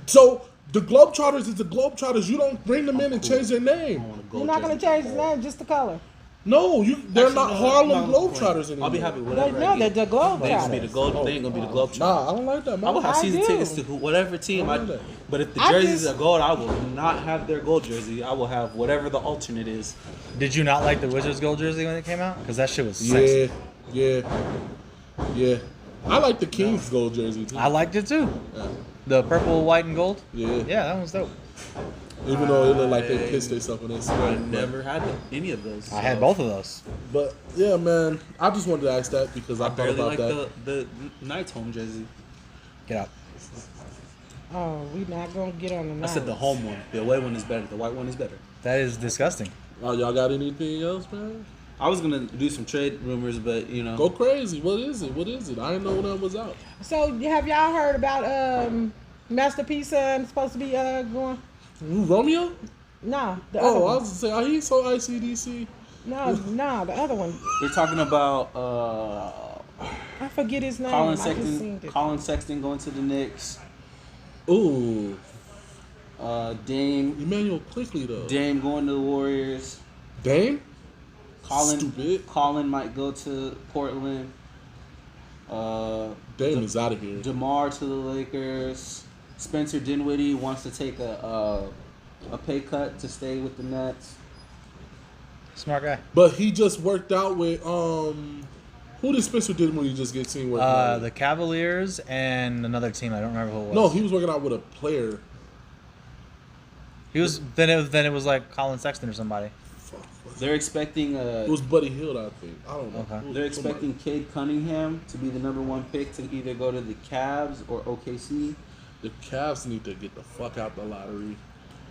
So the Globetrotters is the Globetrotters. You don't bring them in and change their name. You're not gonna change the name, just the color. No, they're Actually, not no, Harlem no, Globetrotters anymore. I'll be happy with They, whatever. no, I they're get. the They ain't gonna be the Globetrotters. gold. They ain't gonna be the Globetrotters. Nah, I don't like that, man. I will have I season do. tickets to whatever team. I know that. But if the I jerseys just- are gold, I will not have their gold jersey. I will have whatever the alternate is. Did you not like the Wizards gold jersey when it came out? Because that shit was sexy. Yeah. I like the Kings gold jersey too. I liked it too. Yeah. The purple, white, and gold. Yeah. Yeah, that was dope. Even though it looked like they pissed themselves when they I scored. never had any of those. I had both of those. But yeah, man, I just wanted to ask that because I I thought barely about like that. the Knights home jersey. Get out. Oh, we not gonna get on the I said the home one. The away one is better. The white one is better. That is disgusting. Oh, y'all got anything else, man? I was gonna do some trade rumors, but you know, Go crazy. What is it? I didn't know that was out. So have y'all heard about Masterpiece supposed to be going? Who, Romeo? No, the other Oh, I one. was gonna say, he's so ICDC. No, the other one. they're talking about I forget his name. Colin I just Sexton. seen it. Colin Sexton going to the Knicks. Ooh, Dame Emmanuel quickly though. Dame going to the Warriors. Dame? Colin Stupid. Colin might go to Portland. Dame is out of here. DeMar to the Lakers. Spencer Dinwiddie wants to take a pay cut to stay with the Nets. Smart guy. But he just worked out with who did Spencer Dinwiddie just get seen working out with? The Cavaliers and another team. I don't remember who it was. No, he was working out with a player. He was. Then it was like Colin Sexton or somebody. Fuck. They're expecting It was Buddy Hield, I think. I don't know. Okay. It was they're somebody. expecting Cade Cunningham to be the number one pick to either go to the Cavs or OKC. The Cavs need to get the fuck out the lottery.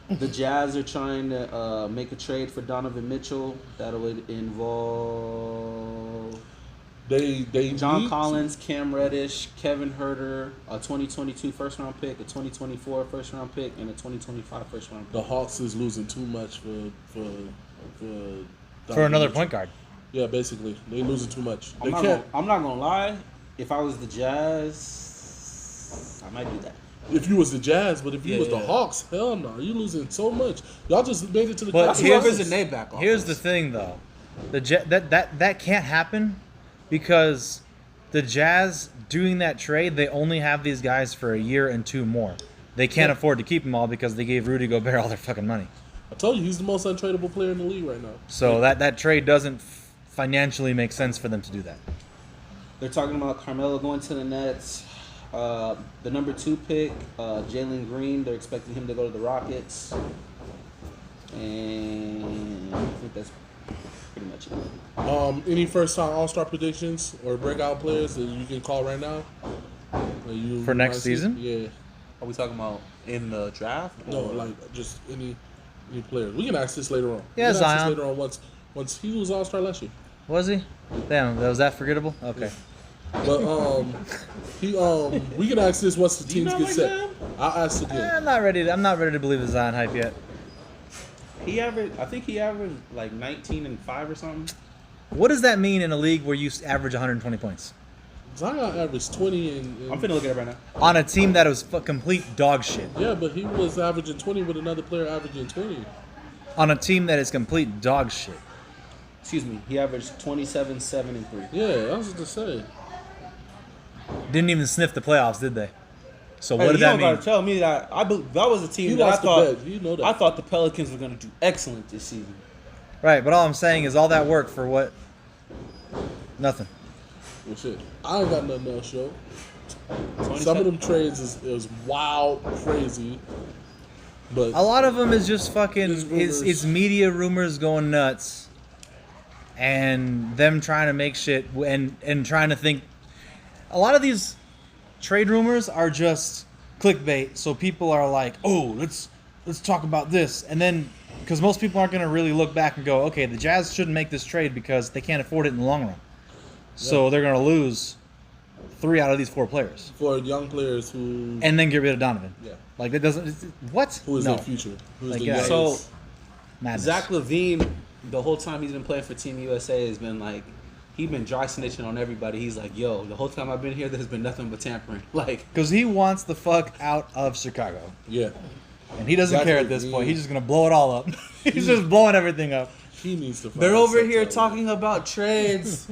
The Jazz are trying to make a trade for Donovan Mitchell that would involve They John need Collins, Cam Reddish, Kevin Herter, a 2022 first round pick, a 2024 first round pick, and a 2025 first round pick. The Hawks is losing too much for For another point guard. Yeah, basically they losing too much. They I'm can't. not gonna lie. If I was the Jazz, I might do that. If you was the Jazz, but if you was the Yeah. Hawks, hell no, you losing so much. Y'all just made it to the. But That's here's- whoever's the name back. Here's the thing, though, that can't happen because the Jazz doing that trade, they only have these guys for a year and 2 more. They can't afford to keep them all because they gave Rudy Gobert all their fucking money. I told you he's the most untradeable player in the league right now. So that trade doesn't financially make sense for them to do that. They're talking about Carmelo going to the Nets. The number 2 pick, Jalen Green. They're expecting him to go to the Rockets. And I think that's pretty much it. Any first time All-Star predictions or breakout players that you can call right now? For next might see? season? Yeah. Are we talking about in the draft? No, or- like just any players. We can ask this later on. Yeah, we can ask Zion. this later on once he was All-Star last year. Was he? Damn, was that forgettable? Okay. But we can ask this once the teams get set. I'll ask again. I'm not ready to believe the Zion hype yet. I think he averaged like 19 and 5 or something. What does that mean in a league where you average 120 points? Zion averaged 20 and I'm finna look at it right now. On a team that was complete dog shit. yeah, but he was averaging 20 with another player averaging 20. On a team that is complete dog shit. Excuse me. He averaged 27, 7, and 3. Yeah, I was just saying. Didn't even sniff the playoffs, did they? So Hey, what did you that don't mean? gotta tell me that. That was a He team that I lost the thought. bet. You know that. I thought the Pelicans were gonna do excellent this season. Right, but all I'm saying is all that work for what? Nothing. Well, shit. I ain't got nothing else, yo. 27. Some of them trades is wild, crazy. But A lot of them is just fucking It's rumors. it's media rumors going nuts, and them trying to make shit and trying to think. A lot of these trade rumors are just clickbait, so people are like, "Oh, let's talk about this," and then because most people aren't going to really look back and go, "Okay, the Jazz shouldn't make this trade because they can't afford it in the long run," so they're going to lose 3 out of these 4 players, for young players who and then get rid of Donovan. yeah, Like that doesn't what? who is no their future? Who's Like, the yeah. youngest? So madness. Zach LaVine, the whole time he's been playing for Team USA, has been like, he's been dry snitching on everybody. He's like, yo, the whole time I've been here, there's been nothing but tampering. Like, Because he wants the fuck out of Chicago. Yeah, And he doesn't care at this point. He's just going to blow it all up. He's just blowing everything up. he needs to. Find they're over himself here to LA. talking about trades.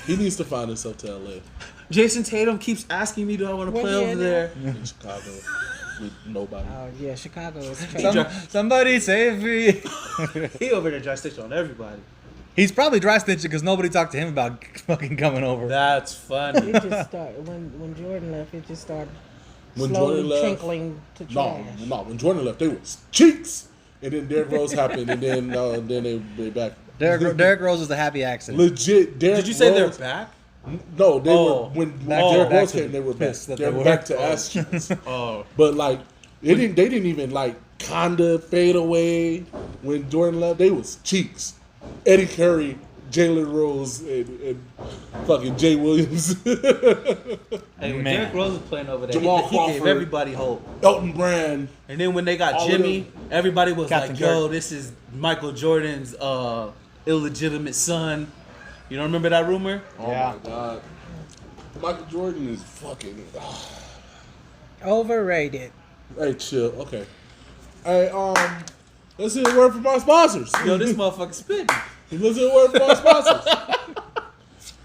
He needs to find himself to LA, Jason Tatum keeps asking me, do I want to What play year over now? there? in Chicago with nobody. Oh yeah, Chicago is Some- trash. Somebody save me. He over there dry snitching on everybody. He's probably dry snitching because nobody talked to him about fucking coming over. That's funny. It just started when Jordan left. It just started When slowly Jordan left, trickling to No, trash. no. When Jordan left, they was cheeks, and then Derrick Rose happened, and then they back. Derrick Rose was the happy accident. Legit, Derrick Did you say they're Rose, back? No, they Oh. were when Back Derrick to- Rose back came. to They were back. piss that They're they were. back to ass cheeks. Oh. But like, they didn't even like kinda fade away when Jordan left. They was cheeks. Eddie Curry, Jalen Rose, and fucking Jay Williams, Hey, when Man. Derrick Rose was playing over there, Jamal he gave Crawford. everybody hope. Elton Brand. And then when they got All of Jimmy, them. everybody was Captain like, yo, Kirk. this is Michael Jordan's illegitimate son. You don't remember that rumor? Oh Yeah. my god, Michael Jordan is fucking. Overrated. Hey, chill. Okay. Hey, let's hear a word from our sponsors. Yo, this motherfucker spitting. Let's hear a word from our sponsors.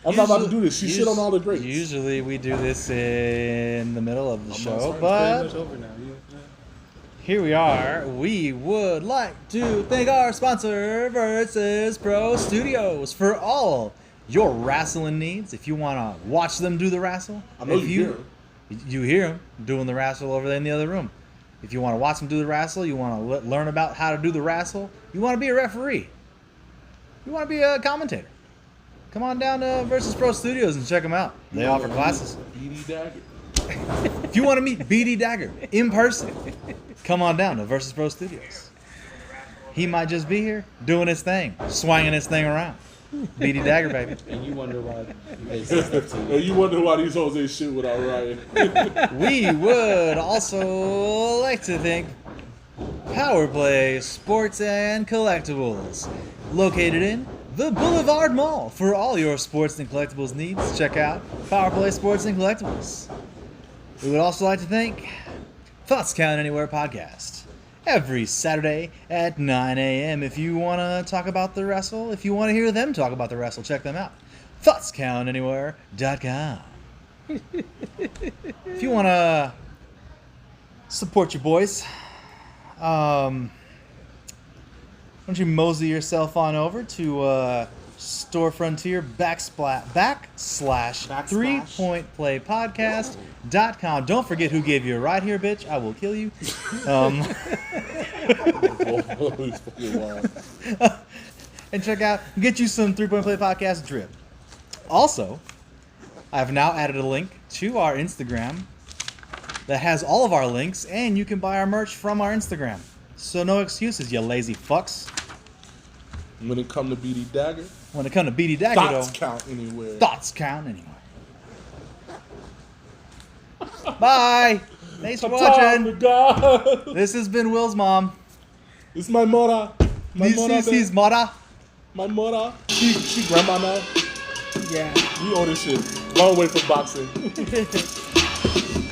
I'm not about to do this. She shit on all the greats. Usually we do this in the middle of the show, sorry, but It's over now. here we are. We would like to thank our sponsor, Versus Pro Studios, for all your wrestling needs. If you want to watch them do the wrestle, I know if you hear 'em. You hear them doing the wrestle over there in the other room. If you want to watch them do the wrestle, you want to learn about how to do the wrestle, you want to be a referee, you want to be a commentator, come on down to Versus Pro Studios and check them out. They offer classes. BD Dagger. If you want to meet BD Dagger in person, come on down to Versus Pro Studios. He might just be here doing his thing, swinging his thing around. BD Dagger, baby. And you wonder why they say stuff to you. And you wonder why these hoes ain't shit without Ryan. We would also like to thank Power Play Sports and Collectibles, located in the Boulevard Mall. For all your sports and collectibles needs, check out Power Play Sports and Collectibles. We would also like to thank Thoughts Count Anywhere podcast. Every Saturday at 9 a.m. If you want to talk about the wrestle, if you want to hear them talk about the wrestle, check them out. ThoughtsCountAnywhere.com. If you want to support your boys, why don't you mosey yourself on over to Store Frontier backslash 3pointplaypodcast.com. Don't forget who gave you a ride here, bitch. I will kill you. He's fucking wild. And get you some 3 Point Play Podcast drip. Also, I have now added a link to our Instagram that has all of our links, and you can buy our merch from our Instagram. So no excuses, you lazy fucks. When it come to BD Dagger, When it comes to BD Dagger, thoughts though, count anywhere. thoughts count anyway. Bye. Thanks for watching. God. This has been Will's mom. It's my mother. This is his mother. My mother. She grandma now. Yeah. We own this shit. Long way from boxing.